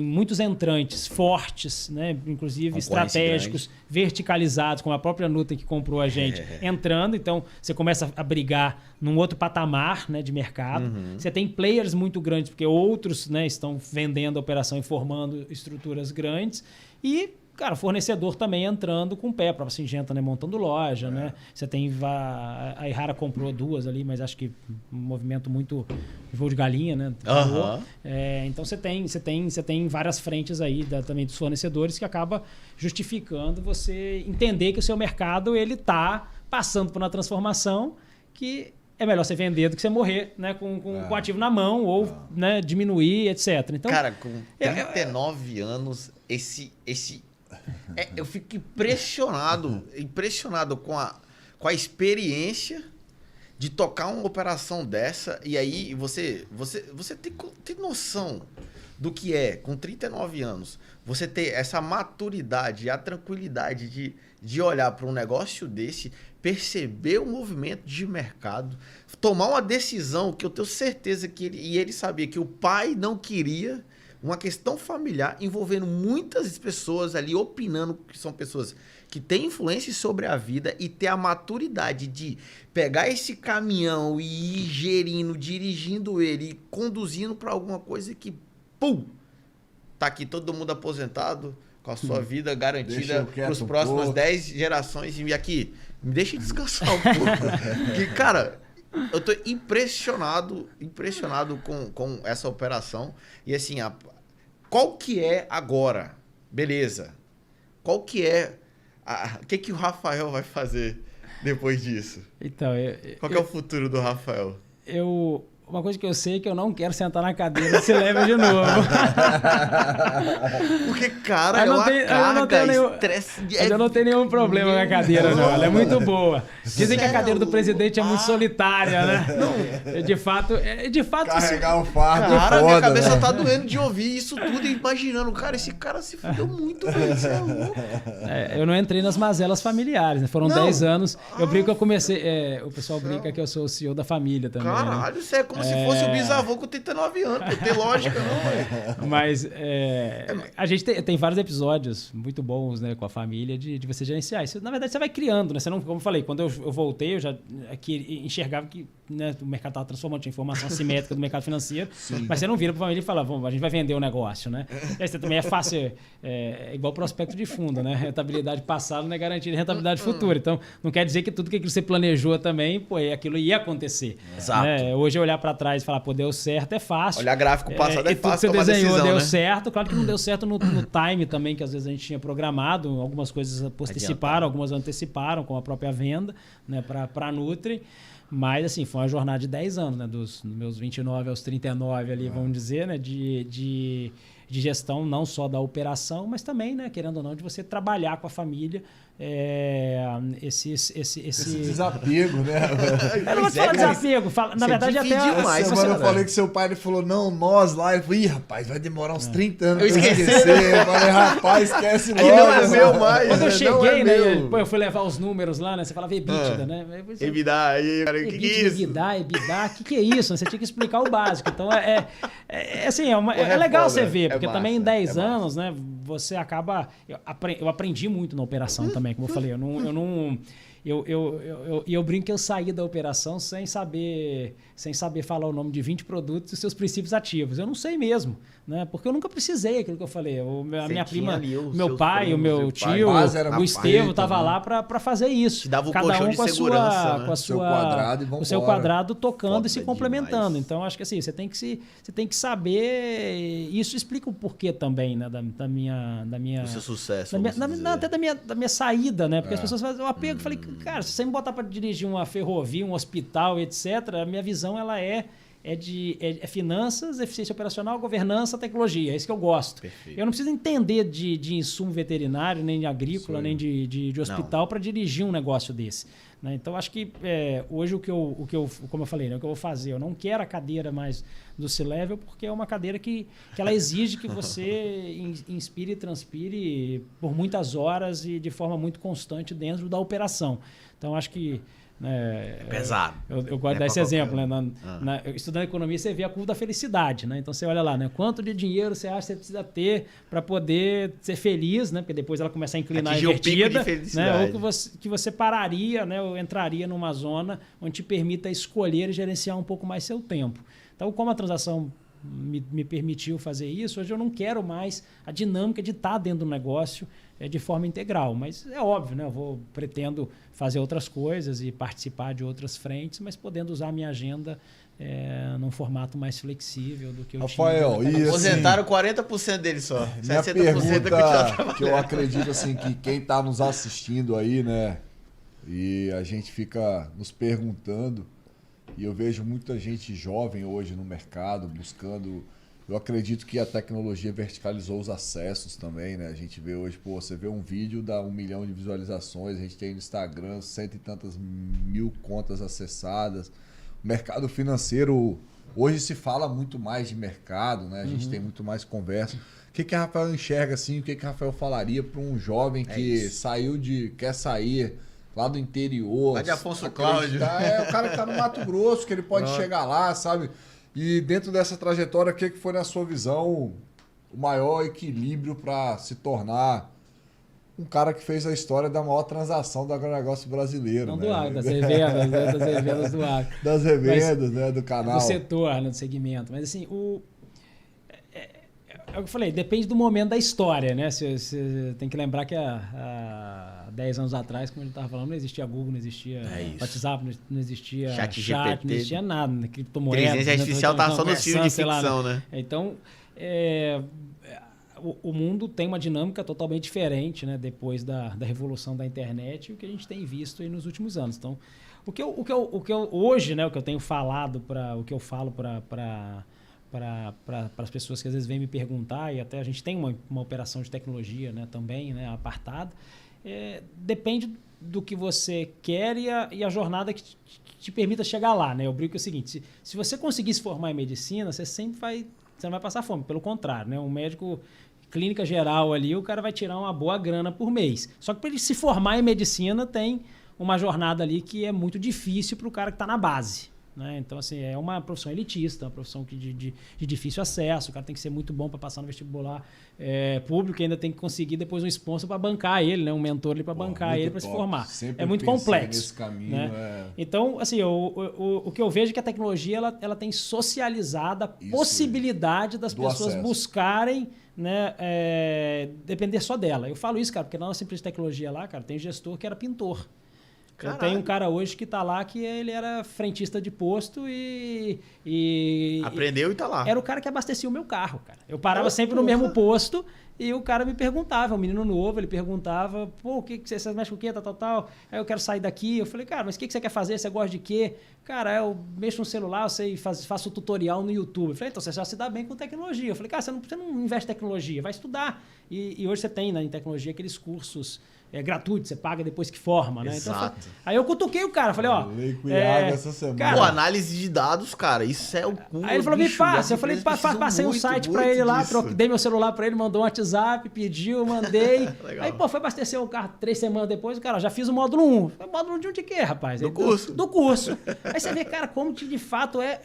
muitos entrantes fortes, né? Inclusive estratégicos, verticalizados, como a própria Nutri que comprou a gente, entrando. Então, você começa a brigar num outro patamar, né, de mercado. Você tem players muito grandes, porque outros, né, estão vendendo a operação e formando estruturas grandes. E cara, fornecedor também entrando com o pé, a própria Syngenta, né, montando loja, né? Você tem a Ihara comprou 2 ali, mas acho que um movimento muito voo de galinha, né? Então você tem várias frentes aí também dos fornecedores que acaba justificando você entender que o seu mercado ele tá passando por uma transformação que é melhor você vender do que você morrer, né, com o ativo na mão ou né, diminuir, etc. Então, cara, com 39 anos, eu fico impressionado com a experiência de tocar uma operação dessa e aí você tem noção do que é, com 39 anos, você ter essa maturidade, a tranquilidade de olhar para um negócio desse, perceber o movimento de mercado, tomar uma decisão que eu tenho certeza que ele sabia que o pai não queria, uma questão familiar envolvendo muitas pessoas ali opinando, que são pessoas que têm influência sobre a vida e ter a maturidade de pegar esse caminhão e ir gerindo, dirigindo ele, e conduzindo para alguma coisa que, pum, tá aqui todo mundo aposentado, com a sua vida garantida para as próximas 10 gerações. E aqui, me deixa descansar um pouco. Porque, cara, eu tô impressionado com essa operação. E assim, qual que é agora? Beleza. Qual que é... O que o Rafael vai fazer depois disso? Então, qual que é o futuro do Rafael? Uma coisa que eu sei é que eu não quero sentar na cadeira se leva de novo. Porque, cara, estresse. Mas eu não tenho nenhum problema com a cadeira, não. Ela é muito boa. Dizem que a cadeira do presidente é muito solitária, né? Não. De fato... Carregar o fardo é cara, foda, minha cabeça né? tá doendo de ouvir isso tudo e imaginando. Cara, esse cara se fudeu muito, velho. Você é louco. Eu não entrei nas mazelas familiares, né? Foram 10 anos. Eu brinco que eu comecei... o pessoal brinca que eu sou o CEO da família também. Caralho, você é como se fosse o bisavô com 39 anos. Não tem lógica, não, velho. Mas a gente tem vários episódios muito bons, né, com a família de você gerenciar. Isso, na verdade, você vai criando, né? Você não, como eu falei, quando eu voltei, eu já enxergava que, né, o mercado estava transformando, tinha informação assimétrica do mercado financeiro. Sim. Mas você não vira para a família e fala, a gente vai vender o negócio, né? E aí você também é fácil, igual prospecto de fundo, né? Rentabilidade passada não é garantia de rentabilidade futura. Então, não quer dizer que tudo que você planejou também, pô, aquilo ia acontecer. Exato. Né? Hoje, olhar para trás e falar, pô, deu certo, é fácil. Olhar gráfico passado é fácil, tudo que você desenhou decisão, deu né? certo. Claro que não deu certo no time também, que às vezes a gente tinha programado. Algumas coisas posteciparam, algumas anteciparam, com a própria venda, né, para a Nutri. Mas, assim, foi uma jornada de 10 anos, né? Dos meus 29 aos 39 ali, vamos dizer, né? De gestão não só da operação, mas também, né, querendo ou não, de você trabalhar com a família. Esse desapego, né? Eu não vou te falar desapego. Na verdade, até... demais, semana eu falei que seu pai, ele falou, não, nós lá. Eu falei, ih, rapaz, vai demorar uns 30 anos Eu pra eu esqueci. esquecer. Eu falei, rapaz, esquece logo. Não é meu mais. Quando eu cheguei, né? Meu. Pô, eu fui levar os números lá, né? Você falava EBITDA, né? EBITDA, aí, cara, o que é isso? EBITDA, o que é isso? Você tinha que explicar o básico. Então, assim, é legal você ver, porque também em 10 anos, né? Você acaba... Eu aprendi muito na operação também, como eu falei. Eu brinco que eu saí da operação sem saber falar o nome de 20 produtos e seus princípios ativos. Eu não sei mesmo, né? Porque eu nunca precisei aquilo que eu falei. A minha prima, meu pai, o meu tio, o Estevam estavam lá para fazer isso. Te dava um cada colchão um de com segurança, né? com a Seu quadrado e o seu vambora. quadrado tocando Foda e se complementando. demais. Então, acho que assim, você tem que saber. Isso explica o porquê também, né? Da minha O seu sucesso. até da minha saída, né? Porque as pessoas fazem o apego. Eu falei, cara, se você me botar para dirigir uma ferrovia, um hospital, etc., a minha visão ela é finanças, eficiência operacional, governança, tecnologia. É isso que eu gosto. Perfeito. Eu não preciso entender de insumo veterinário, nem de agrícola, nem de hospital para dirigir um negócio desse. Né? Então, acho que hoje o que eu, como eu falei, né, o que eu vou fazer, eu não quero a cadeira mais do C-Level, porque é uma cadeira que ela exige que você inspire e transpire por muitas horas e de forma muito constante dentro da operação. Então, acho que... pesado. Eu gosto de dar esse exemplo. Né? Estudando economia, você vê a curva da felicidade. Né? Então, você olha lá, né? Quanto de dinheiro você acha que você precisa ter para poder ser feliz, né? Porque depois ela começa a inclinar Atingir o pico de invertida. felicidade. Né? Ou que você pararia, né? Ou entraria numa zona onde te permita escolher e gerenciar um pouco mais seu tempo. Então, como a transação me permitiu fazer isso, hoje eu não quero mais a dinâmica de estar dentro do negócio de forma integral. Mas é óbvio, né? Eu pretendo fazer outras coisas e participar de outras frentes, mas podendo usar a minha agenda num formato mais flexível do que eu Rafael, tinha. e assim, Aposentaram 40% dele só. minha 60% pergunta, que eu acredito assim, que quem está nos assistindo aí, né? E a gente fica nos perguntando, e eu vejo muita gente jovem hoje no mercado buscando Eu acredito que a tecnologia verticalizou os acessos também, né? A gente vê hoje, pô, você vê um vídeo, dá 1 milhão de visualizações, a gente tem no Instagram 100 e tantas mil contas acessadas. O mercado financeiro, hoje se fala muito mais de mercado, né? A gente tem muito mais conversa. O que a Rafael enxerga assim? O que a Rafael falaria para um jovem que quer sair lá do interior? Lá de Afonso Cláudio. O cara que tá no Mato Grosso, que ele pode chegar lá, sabe? E dentro dessa trajetória, o que foi, na sua visão, o maior equilíbrio para se tornar um cara que fez a história da maior transação do agronegócio brasileiro? Não né? do agro, das revendas, né? Das revendas do agro. Das revendas, né? Do canal. Do setor, né? Do segmento. Mas assim, é o que eu falei, depende do momento da história, né? Você tem que lembrar que há 10 anos atrás, como a gente estava falando, não existia Google, não existia WhatsApp, não existia chat, não existia nada, né? Criptomoedas. Inteligência artificial estava só nos filmes de ficção, né? Então, o mundo tem uma dinâmica totalmente diferente, né? Depois da revolução da internet e o que a gente tem visto aí nos últimos anos. Então, o que eu hoje, né? O que eu tenho falado, o que eu falo para as pessoas que às vezes vêm me perguntar, e até a gente tem uma operação de tecnologia, né, também, né, apartada, depende do que você quer e a jornada que te permita chegar lá. Né? Eu brinco que é o seguinte, se você conseguir se formar em medicina, você não vai passar fome, pelo contrário. Né? Um médico, clínica geral ali, o cara vai tirar uma boa grana por mês. Só que para ele se formar em medicina, tem uma jornada ali que é muito difícil para o cara que está na base. Né? Então, assim, é uma profissão elitista, uma profissão de difícil acesso. O cara tem que ser muito bom para passar no vestibular público e ainda tem que conseguir depois um sponsor para bancar ele, né? Um mentor ali para bancar ele para se formar. Sempre é muito complexo. Nesse caminho, né? Então, assim, o que eu vejo é que a tecnologia ela tem socializado a possibilidade das pessoas buscarem, né, depender só dela. Eu falo isso, cara, porque na nossa empresa de tecnologia lá, cara, tem gestor que era pintor. Eu tenho um cara hoje que tá lá que ele era frentista de posto e aprendeu e tá lá. Era o cara que abastecia o meu carro, cara. Eu parava sempre no mesmo posto e o cara me perguntava, um menino novo, ele perguntava, pô, o que você mexe com o quê, tal. Aí eu quero sair daqui. Eu falei, cara, mas o que você quer fazer? Você gosta de quê? Cara, eu mexo no celular, eu sei, faço tutorial no YouTube. Eu falei, então você já se dá bem com tecnologia. Eu falei, cara, você não investe em tecnologia, vai estudar. E hoje você tem, né, em tecnologia aqueles cursos gratuito, você paga depois que forma, né? Exato. Então, aí eu cutuquei o cara, falei, ó... essa semana. Cara, análise de dados, cara, isso é o cu. Aí ele falou, me passa. Eu falei, passei um site pra ele lá, dei meu celular pra ele, mandou um WhatsApp, pediu, mandei. Aí, pô, foi abastecer o carro 3 semanas depois, o cara, já fiz o módulo 1. Módulo 1 de quê, rapaz? Do curso. Do curso. Aí você vê, cara, como que de fato é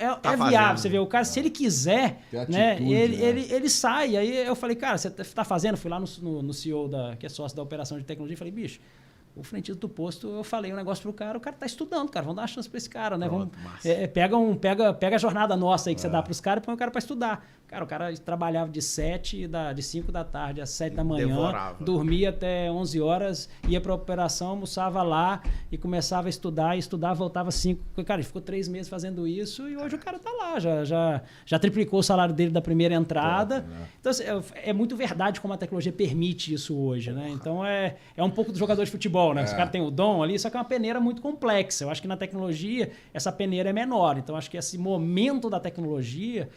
viável. Você vê, o cara, se ele quiser, né, ele sai. Aí eu falei, cara, você tá fazendo? Fui lá no CEO, que é sócio da operação de tecnologia, falei, bicho, o frentista do posto, eu falei um negócio pro cara, o cara tá estudando, cara, vamos dar uma chance pra esse cara, né? Pronto, pega a jornada nossa aí que você dá pros caras e põe o cara pra estudar. Cara, o cara trabalhava de 5 da tarde às 7 da manhã, dormia até 11 horas, ia pra operação, almoçava lá e começava a estudar, voltava 5. Cara, ele ficou 3 meses fazendo isso e hoje o cara tá lá, já triplicou o salário dele da primeira entrada. Né? Então, assim, é muito verdade como a tecnologia permite isso hoje, né? Então, é um pouco do jogador de futebol, né? Os caras têm o dom ali, só que é uma peneira muito complexa. Eu acho que na tecnologia, essa peneira é menor. Então, acho que esse momento da tecnologia...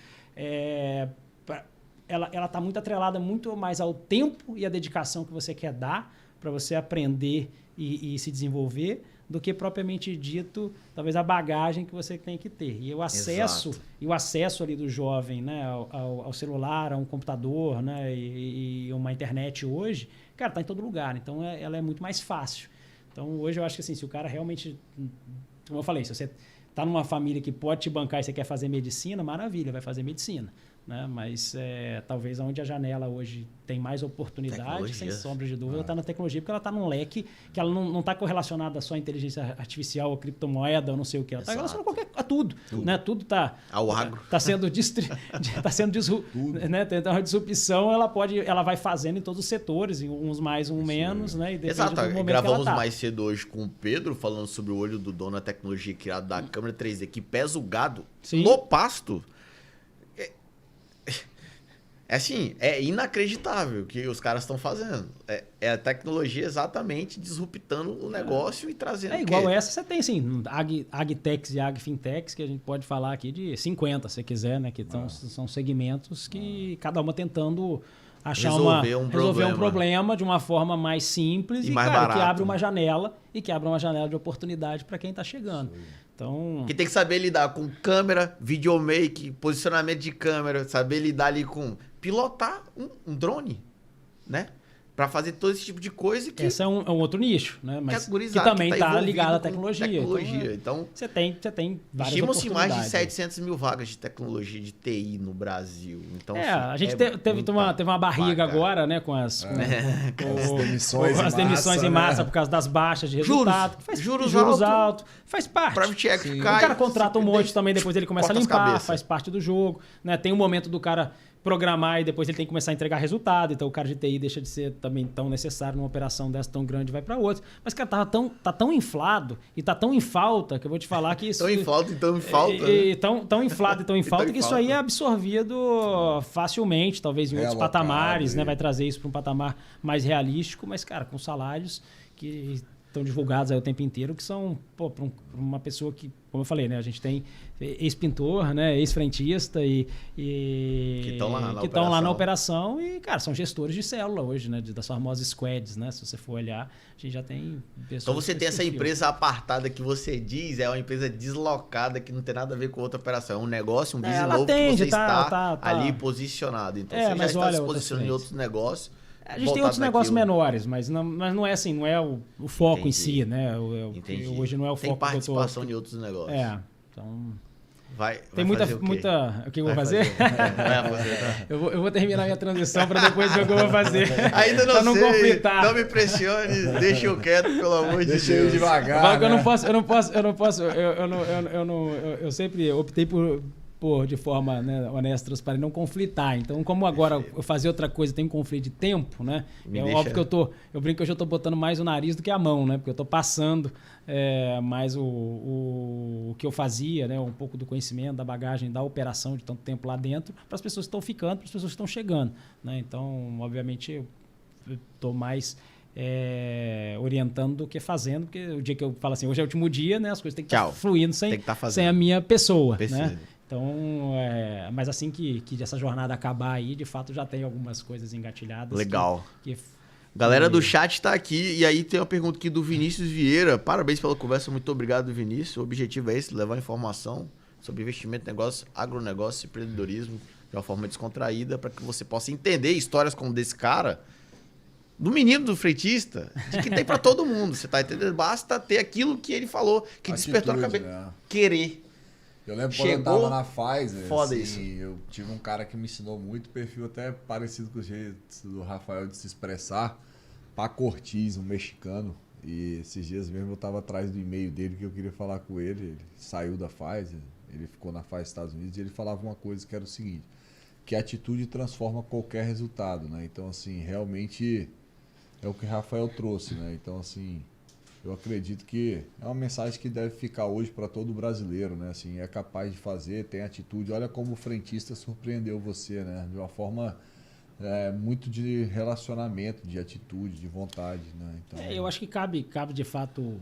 ela está muito atrelada muito mais ao tempo e à dedicação que você quer dar para você aprender e se desenvolver do que propriamente dito, talvez a bagagem que você tem que ter. E o acesso ali do jovem, né, ao celular, a um computador, né, e uma internet hoje, cara, está em todo lugar. Então ela é muito mais fácil. Então hoje eu acho que assim, se o cara realmente, como eu falei, se você está numa família que pode te bancar e você quer fazer medicina, maravilha, vai fazer medicina. Né? Mas talvez onde a janela hoje tem mais oportunidade, sem sombra de dúvida, está na tecnologia, porque ela está num leque que ela não está correlacionada só à inteligência artificial, ou criptomoeda, ou não sei o que. Ela está relacionada a tudo. Né? Tudo está sendo né? Tem uma disrupção, ela vai fazendo em todos os setores, em uns mais, menos. Né? E exato. Gravamos mais cedo hoje com o Pedro, falando sobre o olho do dono da tecnologia criada da câmera 3D, que pesa o gado no pasto. assim, é inacreditável o que os caras estão fazendo. É a tecnologia exatamente disruptando o negócio e trazendo... É igual essa, você tem, assim, Agtechs e Agfintechs, que a gente pode falar aqui de 50, se quiser, né? Que são segmentos que cada uma tentando achar resolver um problema de uma forma mais simples e mais cara, barato, que abre uma janela de oportunidade para quem está chegando. Então... Que tem que saber lidar com câmera, videomake, posicionamento de câmera, saber lidar ali com... Pilotar um drone, né? Pra fazer todo esse tipo de coisa que... Esse é um outro nicho, né? Mas que também está ligado à tecnologia. Então, você tem várias estimam-se mais de oportunidades. 700 mil vagas de tecnologia de TI no Brasil. Então, assim, a gente teve uma barriga agora, né? Com as demissões em massa por causa das baixas de resultado. Juros altos. Faz parte. Private equity O cara contrata um monte também, depois ele começa a limpar, faz parte do jogo. Né? Tem um momento do cara programar e depois ele tem que começar a entregar resultado. Então o cara de TI deixa de ser também tão necessário numa operação dessa tão grande e vai para outra. Mas, cara, tá tão inflado e tá tão em falta que eu vou te falar que isso... Tão em falta e tão em falta. Tão inflado e tão em falta que isso aí é absorvido facilmente, talvez em outros patamares, né? Vai trazer isso para um patamar mais realístico, mas, cara, com salários que estão divulgados aí o tempo inteiro, que são, para uma pessoa que, como eu falei, né? A gente tem ex-pintor, né? Ex-frentista que estão lá na operação e, cara, são gestores de célula hoje, né? Das famosas squads, né? Se você for olhar, a gente já tem pessoas... Então você tem essa empresa apartada que você diz, é uma empresa deslocada que não tem nada a ver com outra operação. É um negócio, um business novo que você está ali posicionado. Então você já está se posicionando em outros negócios. A gente tem outros negócios menores, mas não é assim, não é o foco em si, né? Hoje não é o foco. Tem participação de outros negócios. Então... Tem muita... O que eu vou fazer? Eu vou terminar minha transição para depois ver o que eu vou fazer. Ainda não sei. Conflitar. Não me pressione, deixa eu quieto, pelo amor de Deus. Deixa eu devagar. Eu não posso. Eu sempre optei por de forma, né, honesta, transparente, não conflitar. Então, como agora eu fazer outra coisa tem um conflito de tempo, né? Óbvio que eu brinco que eu já estou botando mais o nariz do que a mão, né? Porque eu estou passando mais o que eu fazia, né? Um pouco do conhecimento, da bagagem, da operação de tanto tempo lá dentro, para as pessoas que estão ficando, para as pessoas que estão chegando, né? Então, obviamente, eu estou mais orientando do que fazendo, porque o dia que eu falo assim, hoje é o último dia, né? As coisas têm que estar fluindo sem a minha pessoa, né? Então, mas assim que essa jornada acabar aí, de fato já tem algumas coisas engatilhadas. Legal. Galera do chat tá aqui, e aí tem uma pergunta aqui do Vinícius Vieira. Parabéns pela conversa, muito obrigado, Vinícius. O objetivo é esse, levar informação sobre investimento, negócio, agronegócio e empreendedorismo de uma forma descontraída, para que você possa entender histórias como desse cara, do menino do frentista, de que tem para todo mundo. Você tá entendendo? Basta ter aquilo que ele falou, que despertou a cabeça. Né? Querer. Eu lembro quando eu tava na Pfizer, foda assim, isso. Eu tive um cara que me ensinou muito, perfil até parecido com o jeito do Rafael de se expressar, Paco Ortiz, um mexicano. E esses dias mesmo eu tava atrás do e-mail dele que eu queria falar com ele. Ele saiu da Pfizer, ele ficou na Pfizer Estados Unidos e ele falava uma coisa que era o seguinte, que a atitude transforma qualquer resultado, né? Então, assim, realmente é o que o Rafael trouxe, né? Então, assim... Eu acredito que é uma mensagem que deve ficar hoje para todo brasileiro, né? Assim, é capaz de fazer, tem atitude. Olha como o frentista surpreendeu você, né? De uma forma muito de relacionamento, de atitude, de vontade, né? Então, eu acho que cabe de fato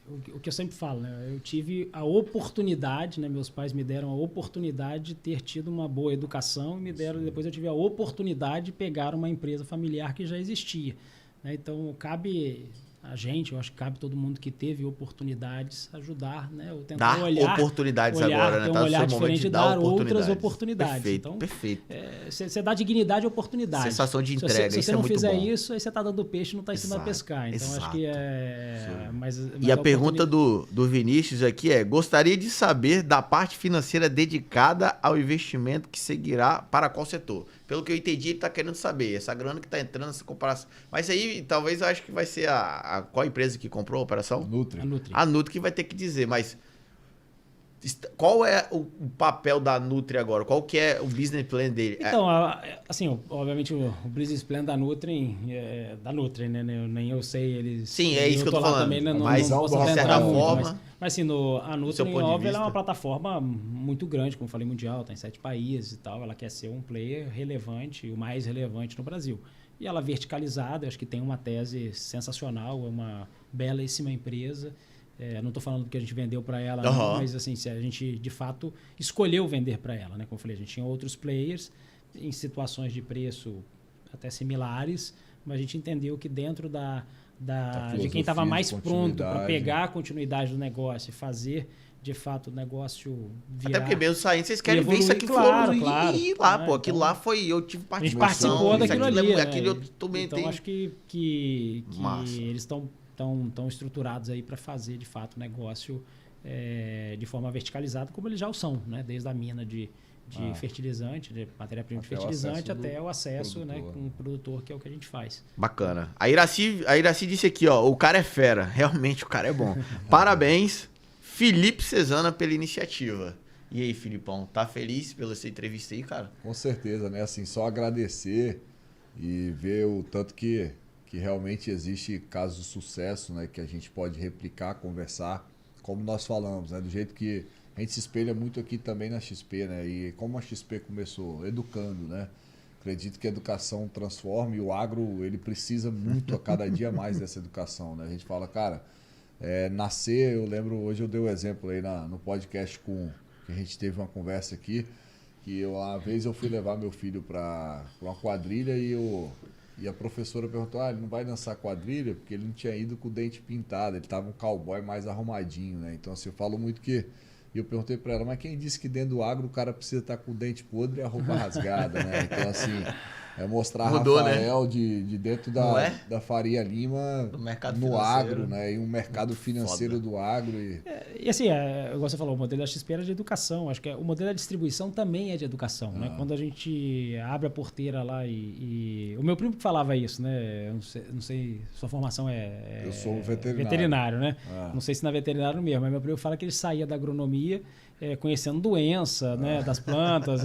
o que eu sempre falo, né? Eu tive a oportunidade, né? Meus pais me deram a oportunidade de ter tido uma boa educação e depois eu tive a oportunidade de pegar uma empresa familiar que já existia, né? Então cabe a gente, eu acho que cabe todo mundo que teve oportunidades ajudar, né? Ou tentar dar oportunidades agora, né? Ter um olhar diferente e dar outras oportunidades. Perfeito, então, perfeito. Você dá dignidade e oportunidade. Sensação de entrega, se você não fizer isso, aí você está dando peixe e não está ensinando a pescar. Então, acho que mas e a pergunta do Vinícius aqui gostaria de saber da parte financeira dedicada ao investimento que seguirá para qual setor? Pelo que eu entendi, ele está querendo saber essa grana que está entrando, essa comparação. Mas aí, talvez eu acho que vai ser qual empresa que comprou a operação? Nutri. A Nutri que vai ter que dizer, mas Qual é o papel da Nutri agora? Qual que é o business plan dele? Então, assim, obviamente o business plan da Nutri, né? Nem eu sei, eles... Sim, é isso que eu tô lá falando. Também, né, mas, não posso de certa entrar muito, forma... mas assim, a Nutri, seu ponto de óbvio, ela é uma vista. plataforma muito grande, como eu falei, mundial, está em 7 países e tal. Ela quer ser um player relevante, o mais relevante no Brasil. E ela verticalizada, acho que tem uma tese sensacional, é uma belíssima empresa. Não estou falando do que a gente vendeu para ela, não, mas assim, se a gente de fato escolheu vender para ela, né? Como eu falei, a gente tinha outros players em situações de preço até similares, mas a gente entendeu que dentro de quem estava mais pronto para pegar a continuidade do negócio e fazer de fato o negócio virar. Até porque mesmo saindo, vocês querem ver isso aqui claro. E lá, pô, aquilo lá foi, eu tive participação. A gente participou daquilo ali, aquilo eu também então acho que eles estão estruturados aí para fazer de fato o negócio de forma verticalizada, como eles já o são, né? Desde a mina de fertilizante, de matéria-prima de fertilizante, até o acesso, né, com o produtor, que é o que a gente faz. Bacana. A Iraci disse aqui, ó, o cara é fera. Realmente, o cara é bom. Parabéns, Felipe Cesana, pela iniciativa. E aí, Filipão, tá feliz pela essa entrevista aí, cara? Com certeza, né? Assim, só agradecer e ver o tanto que realmente existe casos de sucesso, né? Que a gente pode replicar, conversar, como nós falamos, né? Do jeito que a gente se espelha muito aqui também na XP, né? E como a XP começou educando, né? Acredito que a educação transforma e o agro, ele precisa muito a cada dia mais dessa educação, né? A gente fala, cara, nascer, eu lembro, hoje eu dei um exemplo aí no podcast que a gente teve uma conversa aqui, que uma vez eu fui levar meu filho para uma quadrilha e a professora perguntou, ele não vai dançar quadrilha porque ele não tinha ido com o dente pintado, ele tava um cowboy mais arrumadinho, né? Então assim, eu falo muito que... E eu perguntei para ela, mas quem disse que dentro do agro o cara precisa estar com o dente podre e a roupa rasgada, né? Então assim, mostrar Mudou, Rafael, né? de dentro da Faria Lima no agro, né? E um mercado financeiro do agro. E assim, igual você falou, o modelo da XP era de educação. Acho que o modelo da distribuição também é de educação, né? Quando a gente abre a porteira lá e... O meu primo que falava isso, né? Eu não sei, sua formação Eu sou veterinário. Veterinário, né? Não sei se na veterinário mesmo, mas meu primo fala que ele saía da agronomia conhecendo doença, né? Das plantas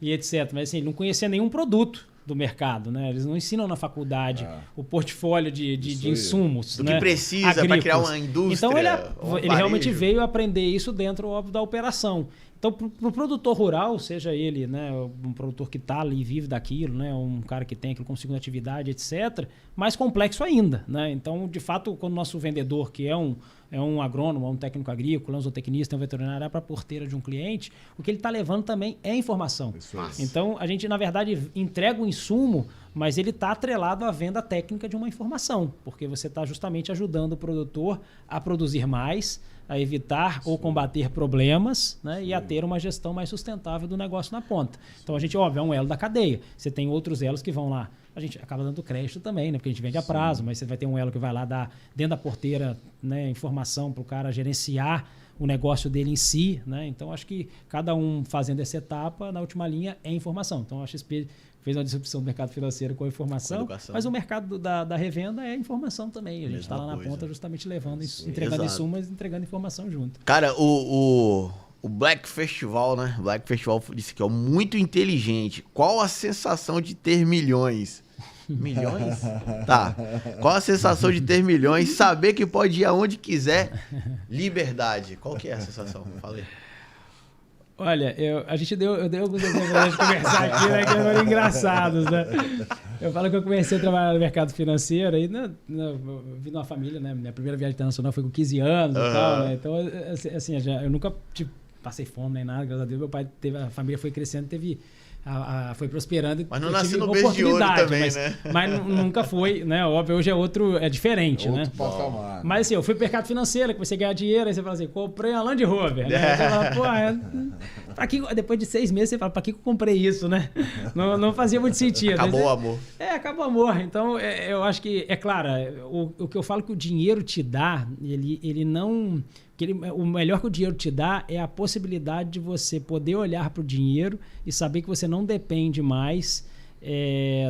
e etc. Mas assim, ele não conhecia nenhum produto do mercado, né? Eles não ensinam na faculdade o portfólio de insumos, do né? que precisa para criar uma indústria. Então ele realmente veio aprender isso dentro, óbvio, da operação. Então, para o produtor rural, seja ele, né, um produtor que está ali e vive daquilo, né, um cara que tem aquilo como segunda atividade, etc., mais complexo ainda, né? Então, de fato, quando o nosso vendedor, que é um agrônomo, um técnico agrícola, um zootecnista, um veterinário, é para a porteira de um cliente, o que ele está levando também é informação. Então, a gente, na verdade, entrega o insumo, mas ele está atrelado à venda técnica de uma informação, porque você está justamente ajudando o produtor a produzir mais, a evitar ou combater problemas, né, e a ter uma gestão mais sustentável do negócio na ponta. Então, a gente, óbvio, é um elo da cadeia. Você tem outros elos que vão lá. A gente acaba dando crédito também, né, porque a gente vende a prazo, mas você vai ter um elo que vai lá dar dentro da porteira, né, informação para o cara gerenciar o negócio dele em si, né? Então, acho que cada um fazendo essa etapa, na última linha, é informação. Então, a XP fez uma disrupção do mercado financeiro com a informação, mas o mercado da revenda é informação também. A gente está lá na ponta justamente levando, entregando insumos e entregando informação junto. Cara, o Black Festival, né? O Black Festival disse que é muito inteligente. Qual a sensação de ter milhões? Milhões? Tá. Qual a sensação de ter milhões? Saber que pode ir aonde quiser. Liberdade. Qual que é a sensação? Falei. Olha, eu dei alguns exemplos pra gente conversar aqui, né, que foram engraçados, né? Eu falo que eu comecei a trabalhar no mercado financeiro aí, eu vim numa família, né? Minha primeira viagem internacional foi com 15 anos e tal, né? Então, assim, eu nunca passei fome nem nada, graças a Deus. Meu pai a família foi crescendo, foi prosperando. Mas não nasceu no berço de ouro também, né? Mas nunca foi, né? Óbvio, hoje é diferente, né? Patamar. Mas assim, eu fui pro mercado financeiro, comecei a ganhar dinheiro, aí você fala assim, comprei uma Land Rover, né? Você fala, pô, pra que, depois de 6 meses você fala, pra que eu comprei isso, né? Não fazia muito sentido. Acabou o amor. Acabou o amor. Então, eu acho que, é claro, o que eu falo que o dinheiro te dá, ele não... O melhor que o dinheiro te dá é a possibilidade de você poder olhar para o dinheiro e saber que você não depende mais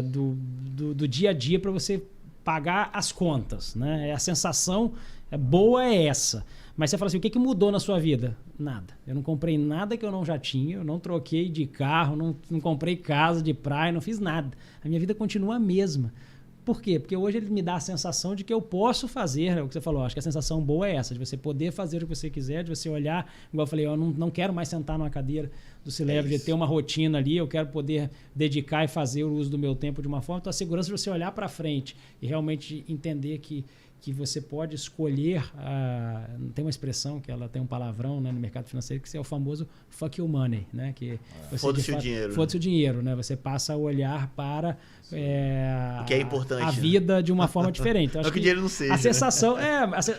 do dia a dia para você pagar as contas, né? A sensação boa é essa. Mas você fala assim, o que mudou na sua vida? Nada. Eu não comprei nada que eu não já tinha, eu não troquei de carro, não comprei casa de praia, não fiz nada. A minha vida continua a mesma. Por quê? Porque hoje ele me dá a sensação de que eu posso fazer, o que você falou, acho que a sensação boa é essa, de você poder fazer o que você quiser, de você olhar, igual eu falei, eu não quero mais sentar numa cadeira do Celebre, de ter uma rotina ali, eu quero poder dedicar e fazer o uso do meu tempo de uma forma. Então a segurança de você olhar para frente e realmente entender que você pode escolher, tem uma expressão que ela tem um palavrão, né, no mercado financeiro, que é o famoso fuck your money, né, que foda-se o dinheiro. Foda-se o dinheiro, né, você passa a olhar para o que é importante, a vida de uma forma diferente. Então, não que o dinheiro não seja. A sensação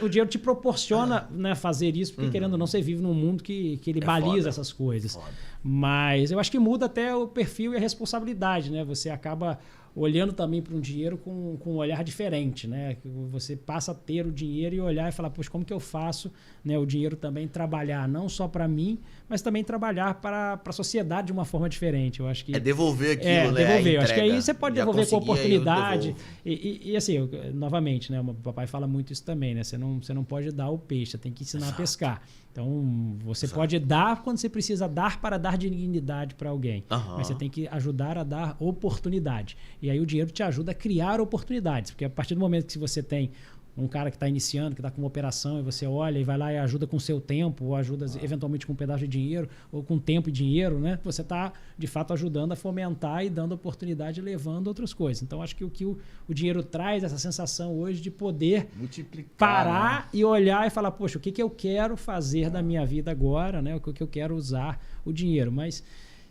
o dinheiro te proporciona, né, fazer isso, porque querendo ou não, você vive num mundo que ele baliza essas coisas. Mas eu acho que muda até o perfil e a responsabilidade, né, você acaba olhando também para um dinheiro com um olhar diferente, né? Você passa a ter o dinheiro e olhar e falar, poxa, como que eu faço, né, o dinheiro também trabalhar não só para mim, mas também trabalhar para a sociedade de uma forma diferente. Eu acho que devolver aquilo, né? Devolver. Eu acho que aí você pode devolver com oportunidade. E assim, novamente, né? O papai fala muito isso também, né? Você não pode dar o peixe, você tem que ensinar a pescar. Então, você pode dar quando você precisa dar para dar dignidade para alguém. Mas você tem que ajudar a dar oportunidade. E aí o dinheiro te ajuda a criar oportunidades. Porque a partir do momento que você tem um cara que está iniciando, que está com uma operação, e você olha e vai lá e ajuda com o seu tempo, ou ajuda eventualmente com um pedaço de dinheiro, ou com tempo e dinheiro, né? Você está, de fato, ajudando a fomentar e dando oportunidade e levando outras coisas. Então, acho que o que o dinheiro traz, essa sensação hoje de poder multiplicar, parar, né? E olhar e falar, poxa, o que eu quero fazer da minha vida agora, né? O que eu quero usar o dinheiro. Mas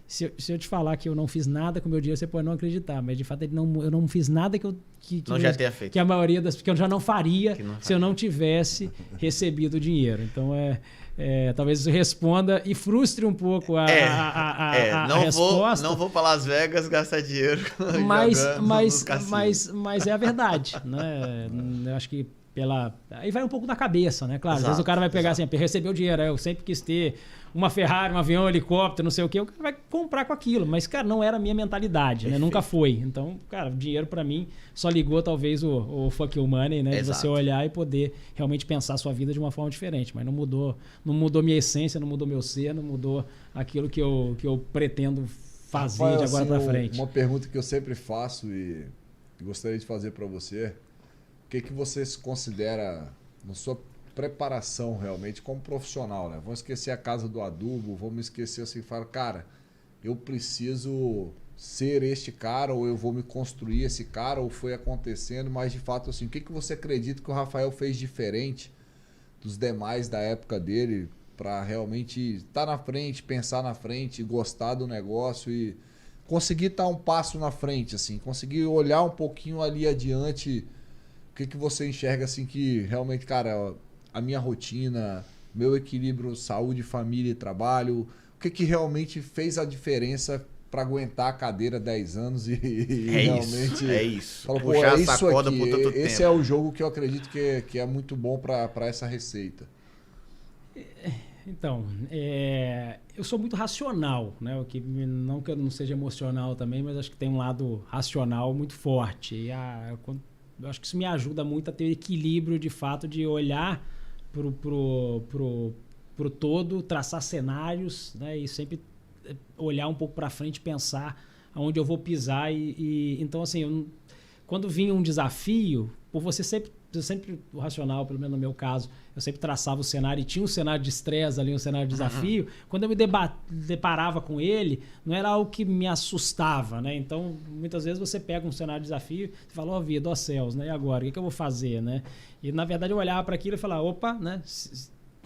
se eu te falar que eu não fiz nada com o meu dinheiro, você pode não acreditar, mas de fato eu não fiz nada que a maioria das, que eu já não faria se eu não tivesse recebido o dinheiro. Então talvez isso responda e frustre um pouco a resposta. Não vou para Las Vegas gastar dinheiro mas é a verdade, né? Eu acho que aí vai um pouco da cabeça, né? Claro, às vezes o cara vai pegar assim, recebeu o dinheiro, eu sempre quis ter uma Ferrari, um avião, um helicóptero, não sei o quê, o cara vai comprar com aquilo. Mas, cara, não era a minha mentalidade, né? Nunca foi. Então, cara, o dinheiro pra mim só ligou talvez o fuck you money, né? De você olhar e poder realmente pensar a sua vida de uma forma diferente. Mas não mudou minha essência, não mudou meu ser, não mudou aquilo que eu pretendo fazer, Rafael, de agora pra frente. Uma pergunta que eu sempre faço e gostaria de fazer pra você: o que você se considera na sua preparação realmente como profissional, né? Vamos esquecer a casa do adubo, vamos esquecer assim, falar, cara, eu preciso ser este cara, ou eu vou me construir esse cara, ou foi acontecendo, mas de fato assim, o que você acredita que o Rafael fez diferente dos demais da época dele para realmente estar na frente, pensar na frente, gostar do negócio e conseguir estar um passo na frente, assim, conseguir olhar um pouquinho ali adiante? O que você enxerga assim que realmente, cara, a minha rotina, meu equilíbrio, saúde, família e trabalho, o que realmente fez a diferença para aguentar a cadeira 10 anos e realmente... É isso. Fala, pô, é isso aqui, esse é o jogo que eu acredito que é muito bom para essa receita. Então, eu sou muito racional, né? Não que eu não seja emocional também, mas acho que tem um lado racional muito forte. E eu acho que isso me ajuda muito a ter equilíbrio, de fato, de olhar pro todo, traçar cenários, né? E sempre olhar um pouco para frente, pensar aonde eu vou pisar. Então, assim, quando vinha um desafio, por você sempre, o racional, pelo menos no meu caso, eu sempre traçava o cenário e tinha um cenário de estresse ali, um cenário de desafio. Quando eu me deparava com ele, não era algo que me assustava, né? Então, muitas vezes você pega um cenário de desafio e fala, ó vida, ó céus, né? E agora? O que eu vou fazer, né? E, na verdade, eu olhava para aquilo e falava, opa, né?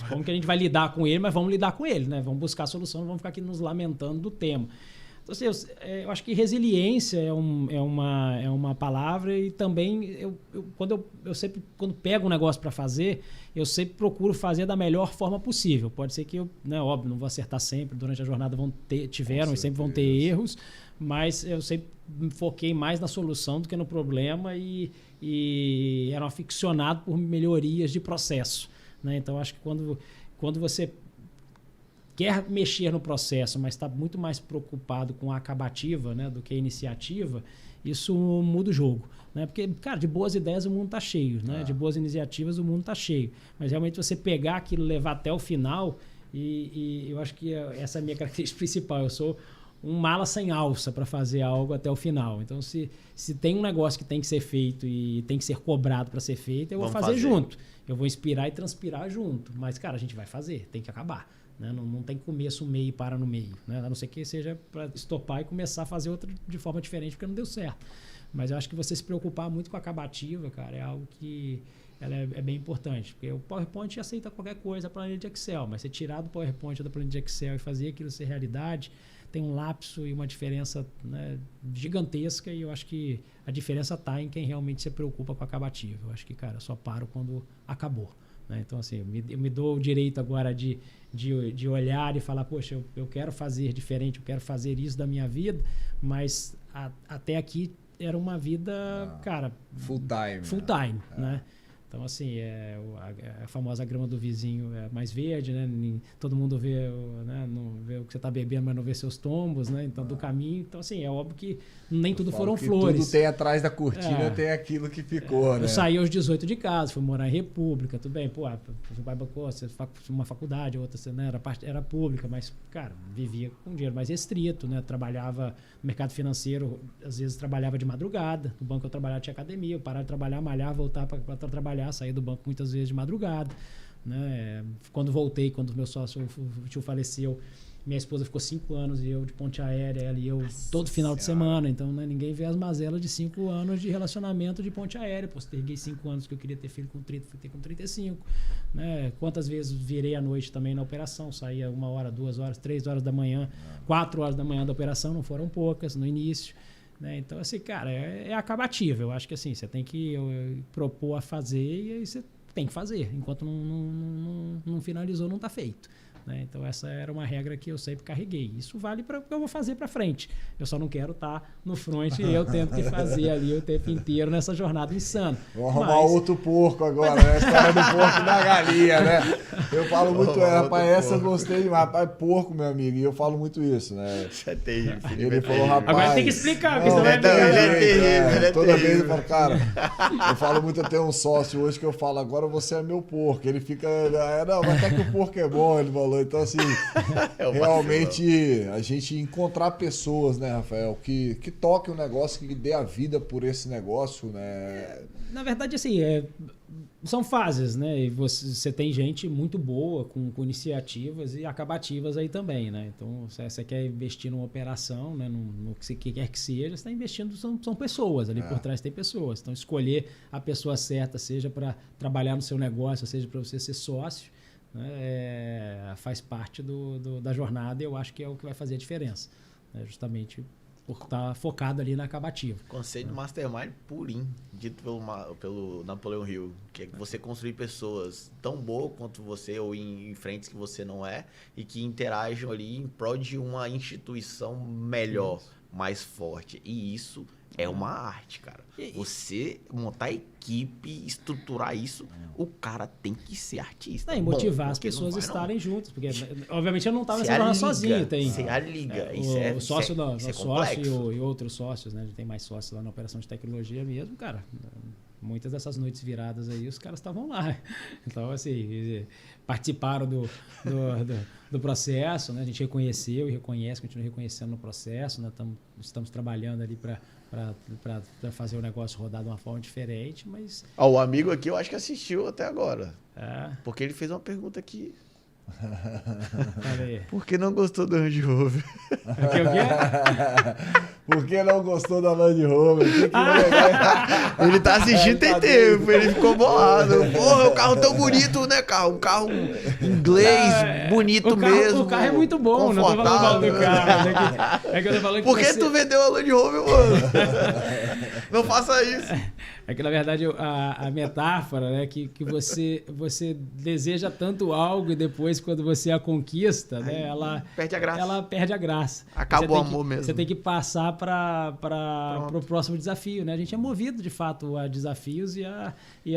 Como que a gente vai lidar com ele? Mas vamos lidar com ele, né? Vamos buscar a solução, não vamos ficar aqui nos lamentando do tema. Então, assim, eu acho que resiliência é uma palavra, e também quando pego um negócio para fazer, eu sempre procuro fazer da melhor forma possível. Pode ser que óbvio, não vou acertar sempre, durante a jornada tiveram e sempre vão ter erros, mas eu sempre me foquei mais na solução do que no problema e era um aficionado por melhorias de processo, né? Então, acho que quando você quer mexer no processo, mas está muito mais preocupado com a acabativa, né, do que a iniciativa, isso muda o jogo. Né? Porque, cara, de boas ideias o mundo tá cheio, né? De boas iniciativas o mundo tá cheio. Mas realmente você pegar aquilo, levar até o final, e eu acho que essa é a minha característica principal. Eu sou um mala sem alça para fazer algo até o final. Então, se tem um negócio que tem que ser feito e tem que ser cobrado para ser feito, eu vou fazer junto. Eu vou inspirar e transpirar junto. Mas, cara, a gente vai fazer, tem que acabar. Né? Não tem começo, meio e para no meio. Né? A não ser que seja para estopar e começar a fazer outra de forma diferente, porque não deu certo. Mas eu acho que você se preocupar muito com a acabativa, cara, é algo que ela é bem importante. Porque o PowerPoint aceita qualquer coisa, a planilha de Excel. Mas você tirar do PowerPoint da planilha de Excel e fazer aquilo ser realidade, tem um lapso e uma diferença, né, gigantesca. E eu acho que a diferença está em quem realmente se preocupa com a acabativa. Eu acho que, cara, eu só paro quando acabou. Né? Então, assim, eu me dou o direito agora de olhar e falar, poxa, eu quero fazer diferente, eu quero fazer isso da minha vida, mas até aqui era uma vida, cara... Full time. Full time, né? Então, assim, a famosa grama do vizinho é mais verde, né? Todo mundo vê, né? Não vê o que você está bebendo, mas não vê seus tombos, né? Então, do caminho. Então, assim, é óbvio que nem tudo foram flores. Tudo tem atrás da cortina, tem aquilo que ficou, né? Eu saí aos 18 de casa, fui morar em República, tudo bem. Pô, você uma faculdade, outra, né? Era pública, mas, cara, vivia com dinheiro mais restrito, né? Trabalhava no mercado financeiro, às vezes trabalhava de madrugada. No banco eu trabalhava, tinha academia, eu parava de trabalhar, malhar, voltar para trabalhar, sair do banco muitas vezes de madrugada, né? Quando voltei, quando meu sócio, o tio faleceu, minha esposa ficou 5 anos e eu de ponte aérea, ela e eu todo final de semana. Então, né, ninguém vê as mazelas de 5 anos de relacionamento de ponte aérea. Posterguei 5 anos que eu queria ter filho com 30, fui ter com 35. Né? Quantas vezes virei à noite também na operação, saía 1 hora, 2 horas, 3 horas da manhã, 4 horas da manhã da operação, não foram poucas no início. Né? Então, assim, cara, é acabativo. Eu acho que assim, você tem que propor a fazer e aí você tem que fazer. Enquanto não finalizou, não está feito. Né? Então, essa era uma regra que eu sempre carreguei. Isso vale para o que eu vou fazer para frente. Eu só não quero estar no front e eu tento que fazer ali o tempo inteiro nessa jornada insana. Vou arrumar outro porco agora, né? A história do porco e da galinha, né? Eu falo muito, rapaz, essa eu gostei demais. Rapaz, porco, meu amigo, e eu falo muito isso, né? Isso é terrível. Ele falou, rapaz... Agora tem que explicar, porque ele é terrível. Toda vez eu falo, cara, eu falo muito, eu tenho um sócio hoje que eu falo, agora você é meu porco. Ele fica, não, mas até que o porco é bom, ele falou. Então, assim, realmente a gente encontrar pessoas, né, Rafael, que toquem o negócio, que dê a vida por esse negócio, né? Na verdade, assim, são fases, né? E você tem gente muito boa, com iniciativas e acabativas aí também, né? Então, se você quer investir numa operação, né, no que quer que seja, você está investindo, são pessoas, ali por trás tem pessoas. Então, escolher a pessoa certa, seja para trabalhar no seu negócio, seja para você ser sócio, né, faz parte da jornada e eu acho que é o que vai fazer a diferença, né, justamente por estar focado ali na acabativa. Conceito de mastermind purinho, dito pelo Napoleão Hill, que é você construir pessoas tão boas quanto você ou em frentes que você não é e que interagem ali em prol de uma instituição melhor, mais forte. E isso é uma arte, cara. Você montar equipe, estruturar isso, o cara tem que ser artista. E motivar as pessoas a estarem juntas, porque obviamente eu não estava nessa jornada sozinho. Você aliga. O sócio, sócio e outros sócios, né? A gente tem mais sócios lá na operação de tecnologia mesmo, cara. Muitas dessas noites viradas aí, os caras estavam lá. Então, assim, participaram do processo, né? A gente reconheceu e reconhece, continua reconhecendo no processo, né? Estamos trabalhando ali para fazer o negócio rodar de uma forma diferente, mas... O amigo aqui eu acho que assistiu até agora. Porque ele fez uma pergunta aqui. Por que não gostou do Land Rover? Por que não gostou da Land Rover? Ele tá assistindo tem tempo, ele ficou bolado. Porra, o carro tão bonito, né, carro? Um carro inglês, bonito mesmo. O carro é muito bom, não tô falando mal do carro. Que eu tô falando que por que tu vendeu a Land Rover, mano? Não faça isso. É que, na verdade, a metáfora, né, que você deseja tanto algo e depois, quando você a conquista, né, ela perde a graça. Ela perde a graça. Acaba o amor mesmo. Você tem que passar para o próximo desafio, né? A gente é movido, de fato, a desafios e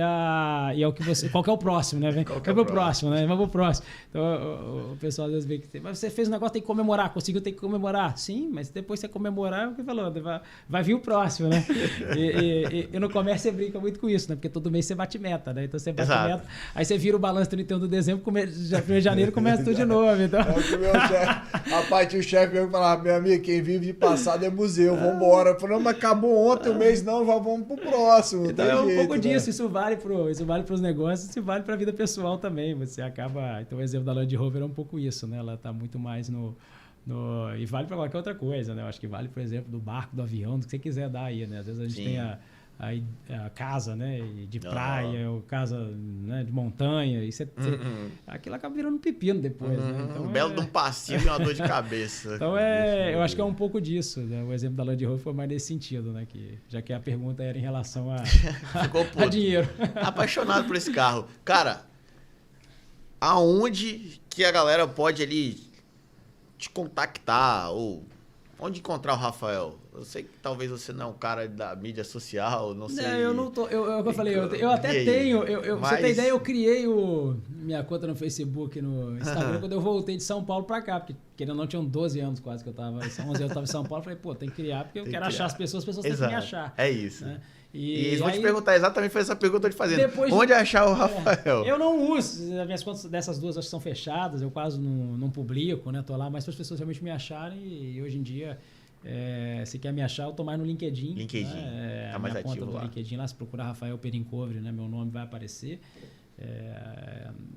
ao que você... Qual que é o próximo, né? Vamos pro próximo, né? Vamos pro próximo. Então, o pessoal às vezes vê que... Mas você fez um negócio, tem que comemorar. Conseguiu, tem que comemorar. Sim, mas depois você comemorar, é o que falou, vai vir o próximo, né? E no comércio você brinca muito com isso, né? Porque todo mês você bate meta, né? Então você bate meta, aí você vira o balanço 31 de dezembro, 1 de janeiro começa tudo de novo. Então... Rapaz, tinha o chefe meu que falava, meu amigo, quem vive de passado é museu, vambora. Eu falei, não, mas acabou ontem o mês, não, vamos pro próximo. Então é um pouco disso, isso vale pros negócios, isso vale pra vida pessoal também. Você acaba... Então o exemplo da Land Rover é um pouco isso, né? Ela tá muito mais e vale para qualquer outra coisa, né? Eu acho que vale, por exemplo, do barco, do avião, do que você quiser dar aí, né? Às vezes a gente tem a casa, né? De praia, ou casa, né? De montanha, e aquilo acaba virando um pepino depois, né? Então, um belo de um passeio e uma dor de cabeça. Então eu acho que é um pouco disso, né? O exemplo da Land Rover foi mais nesse sentido, né? Já que a pergunta era em relação a dinheiro. Apaixonado por esse carro. Cara, aonde que a galera pode ali te contactar ou onde encontrar o Rafael? Eu sei que talvez você não é um cara da mídia social, não sei. Não, eu não tô. Eu falei, eu até tenho. Você tem ideia, eu criei minha conta no Facebook, no Instagram, quando eu voltei de São Paulo pra cá, porque querendo ou não, tinham 12 anos quase que eu tava. 11 anos eu tava em São Paulo, falei, pô, tem que criar, porque eu quero achar as pessoas têm que me achar. É isso. Né? E eles vão te perguntar exatamente, foi essa pergunta que eu tô te fazendo. Onde achar o Rafael? Eu não uso, as minhas contas dessas duas acho que são fechadas, eu quase não publico, né? Tô lá, mas para as pessoas realmente me acharem e hoje em dia, se quer me achar, eu tô mais no LinkedIn. Né? Tá mais ativo conta do LinkedIn lá, se procurar Rafael Perencover, né? Meu nome vai aparecer.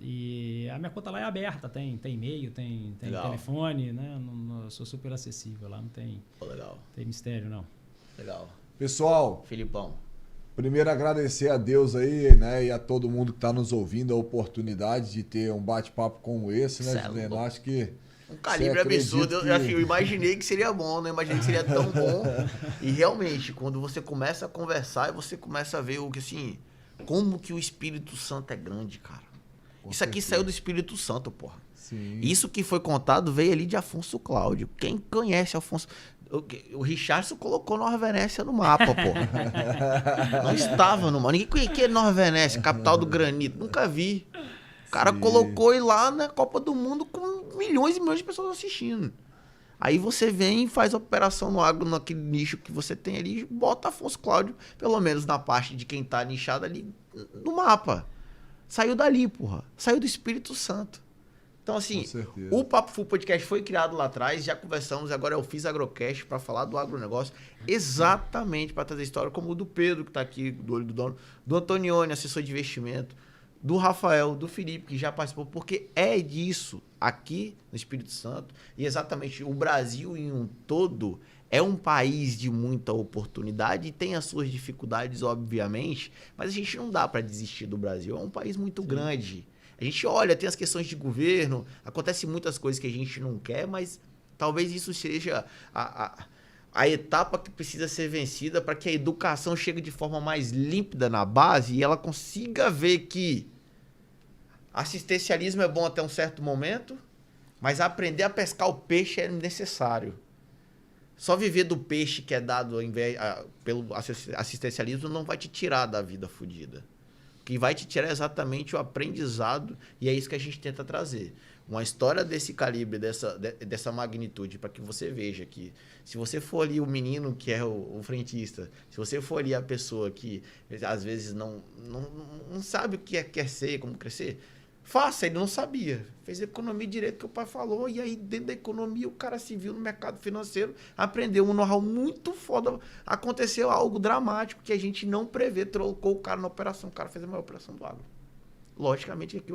E a minha conta lá é aberta, tem e-mail, tem telefone, né? Eu sou super acessível lá, não tem, tem mistério, não. Legal. Pessoal, Filipão, primeiro agradecer a Deus aí, né, e a todo mundo que está nos ouvindo a oportunidade de ter um bate-papo como esse, né, Juliano? Acho que um calibre absurdo. Eu imaginei que seria bom, não imaginei que seria tão bom. E realmente, quando você começa a conversar e você começa a ver o que assim, como que o Espírito Santo é grande, cara. Isso aqui saiu do Espírito Santo, porra. Sim. Isso que foi contado veio ali de Afonso Cláudio. Quem conhece Afonso... O Richardson colocou Nova Venécia no mapa, pô. Não estava no mapa. Ninguém conhecia Nova Venécia, capital do granito. Nunca vi. O cara colocou ele lá na Copa do Mundo com milhões e milhões de pessoas assistindo. Aí você vem e faz operação no agro, naquele nicho que você tem ali, e bota Afonso Cláudio, pelo menos na parte de quem tá nichado ali, no mapa. Saiu dali, porra. Saiu do Espírito Santo. Então, assim, o Papo Full Podcast foi criado lá atrás, já conversamos, agora eu fiz Agrocast para falar do agronegócio, exatamente para trazer história como o do Pedro, que está aqui, do Olho do Dono, do Antonioni, assessor de investimento, do Rafael, do Felipe, que já participou, porque é disso aqui no Espírito Santo, e exatamente o Brasil em um todo é um país de muita oportunidade e tem as suas dificuldades, obviamente, mas a gente não dá para desistir do Brasil, é um país muito grande. A gente olha, tem as questões de governo, acontecem muitas coisas que a gente não quer, mas talvez isso seja a etapa que precisa ser vencida para que a educação chegue de forma mais límpida na base e ela consiga ver que assistencialismo é bom até um certo momento, mas aprender a pescar o peixe é necessário. Só viver do peixe que é dado pelo assistencialismo não vai te tirar da vida fodida. O que vai te tirar é exatamente o aprendizado, e é isso que a gente tenta trazer. Uma história desse calibre, dessa magnitude, para que você veja que se você for ali o menino que é o frentista, se você for ali a pessoa que às vezes não sabe o que quer ser, como crescer, faça, ele não sabia. Fez economia direito que o pai falou, e aí dentro da economia o cara se viu no mercado financeiro, aprendeu um know-how muito foda, aconteceu algo dramático que a gente não prevê, trocou o cara na operação, o cara fez a maior operação do agro. Logicamente que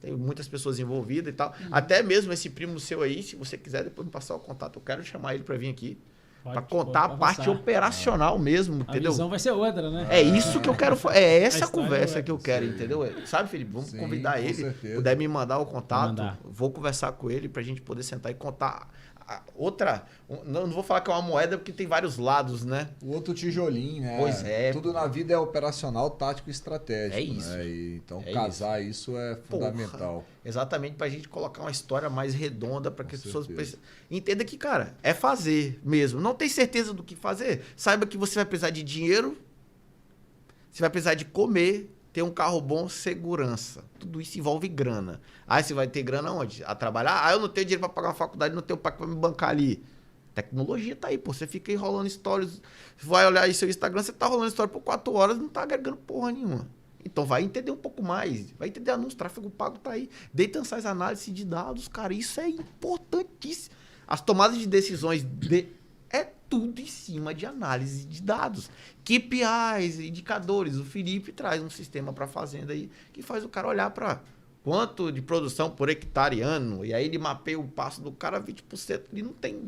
tem muitas pessoas envolvidas e tal, até mesmo esse primo seu aí, se você quiser depois me passar o contato, eu quero chamar ele para vir aqui. Para contar a parte operacional mesmo, entendeu? A visão vai ser outra, né? É isso que eu quero, é essa conversa que eu quero, entendeu? Sabe, Felipe? Vamos convidar ele, puder me mandar o contato, vou conversar com ele pra gente poder sentar e contar Não vou falar que é uma moeda porque tem vários lados, né? O outro tijolinho, né? Pois é. Tudo na vida é operacional, tático e estratégico. É isso. Né? Então, É casar isso é fundamental. Exatamente pra gente colocar uma história mais redonda para que as pessoas certeza. entendam que, cara, é fazer mesmo. Não tem certeza do que fazer? Saiba que você vai precisar de dinheiro, você vai precisar de comer, ter um carro bom, segurança. Tudo isso envolve grana. Aí você vai ter grana onde? A trabalhar? Ah, eu não tenho dinheiro para pagar uma faculdade, não tenho pai para me bancar ali. Tecnologia tá aí, pô. Você fica aí rolando stories, vai olhar aí seu Instagram, você tá rolando story por 4 horas, não tá agregando porra nenhuma. Então vai entender um pouco mais, vai entender anúncio, tráfego pago tá aí. Data Science, análise de dados, cara, isso é importantíssimo. As tomadas de decisões é tudo em cima de análise de dados. KPIs, indicadores. O Felipe traz um sistema para a fazenda aí que faz o cara olhar para quanto de produção por hectare ano. E aí ele mapeia o passo do cara 20%. Ele não tem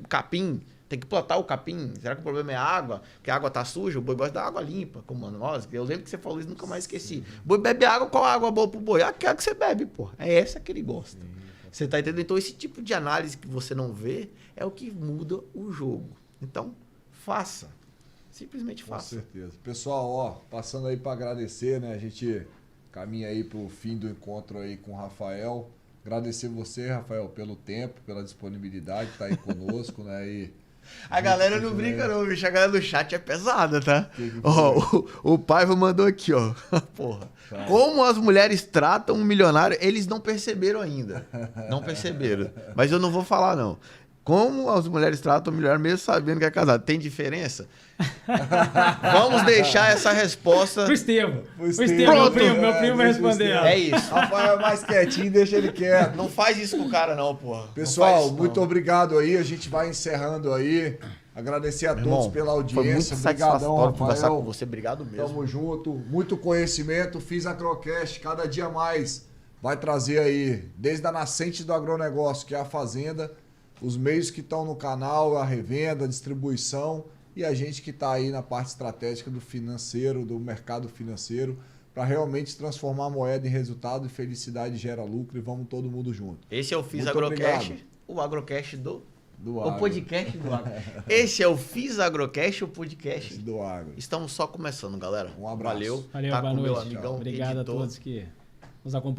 capim. Tem que plantar o capim. Será que o problema é a água? Porque a água tá suja? O boi gosta da água limpa, como nós. Eu lembro que você falou isso, nunca mais esqueci. O boi bebe água, qual água boa pro boi? Aquela que você bebe, pô. É essa que ele gosta. Você tá entendendo? Então esse tipo de análise que você não vê é o que muda o jogo. Então, faça. Simplesmente faça. Com certeza. Pessoal, ó, passando aí para agradecer, né? A gente caminha aí pro fim do encontro aí com o Rafael. Agradecer você, Rafael, pelo tempo, pela disponibilidade, tá aí conosco, né? E a galera não brinca não, bicho. A galera do chat é pesada, tá? Que Ó, o Paiva mandou aqui, ó. Porra. Tá. Como as mulheres tratam um milionário, eles não perceberam ainda. Não perceberam. Mas eu não vou falar, não. Como as mulheres tratam o milionário mesmo sabendo que é casado. Tem diferença? Vamos deixar essa resposta... Pro Estevam. Pro O Estevam. Estevam, Pronto. meu primo vai Deixa o responder. Estevam. É isso. Rafael é mais quietinho, deixa ele quieto. Não faz isso com o cara, não, porra. Pessoal, Não faz isso, muito não. obrigado aí. A gente vai encerrando aí. Agradecer a Meu todos irmão, pela foi muito audiência. Obrigadão, satisfatório conversar com Rafael. você. Obrigado mesmo. Tamo junto. Muito conhecimento. Fiz Agrocast cada dia mais. Vai trazer aí, desde a nascente do agronegócio, que é a fazenda, os meios que estão no canal, a revenda, a distribuição e a gente que está aí na parte estratégica do financeiro, do mercado financeiro, para realmente transformar a moeda em resultado e felicidade gera lucro e vamos todo mundo junto. Esse é o Fiz Muito Agrocast, obrigado. o Agrocast Do o agro. podcast do agro. Esse é o Fiz Agrocast, o podcast. Do agro. Estamos só começando, galera. Um abraço. Valeu. Valeu, Tá boa com o meu noite. amigão Obrigado editor. a todos que nos acompanharam.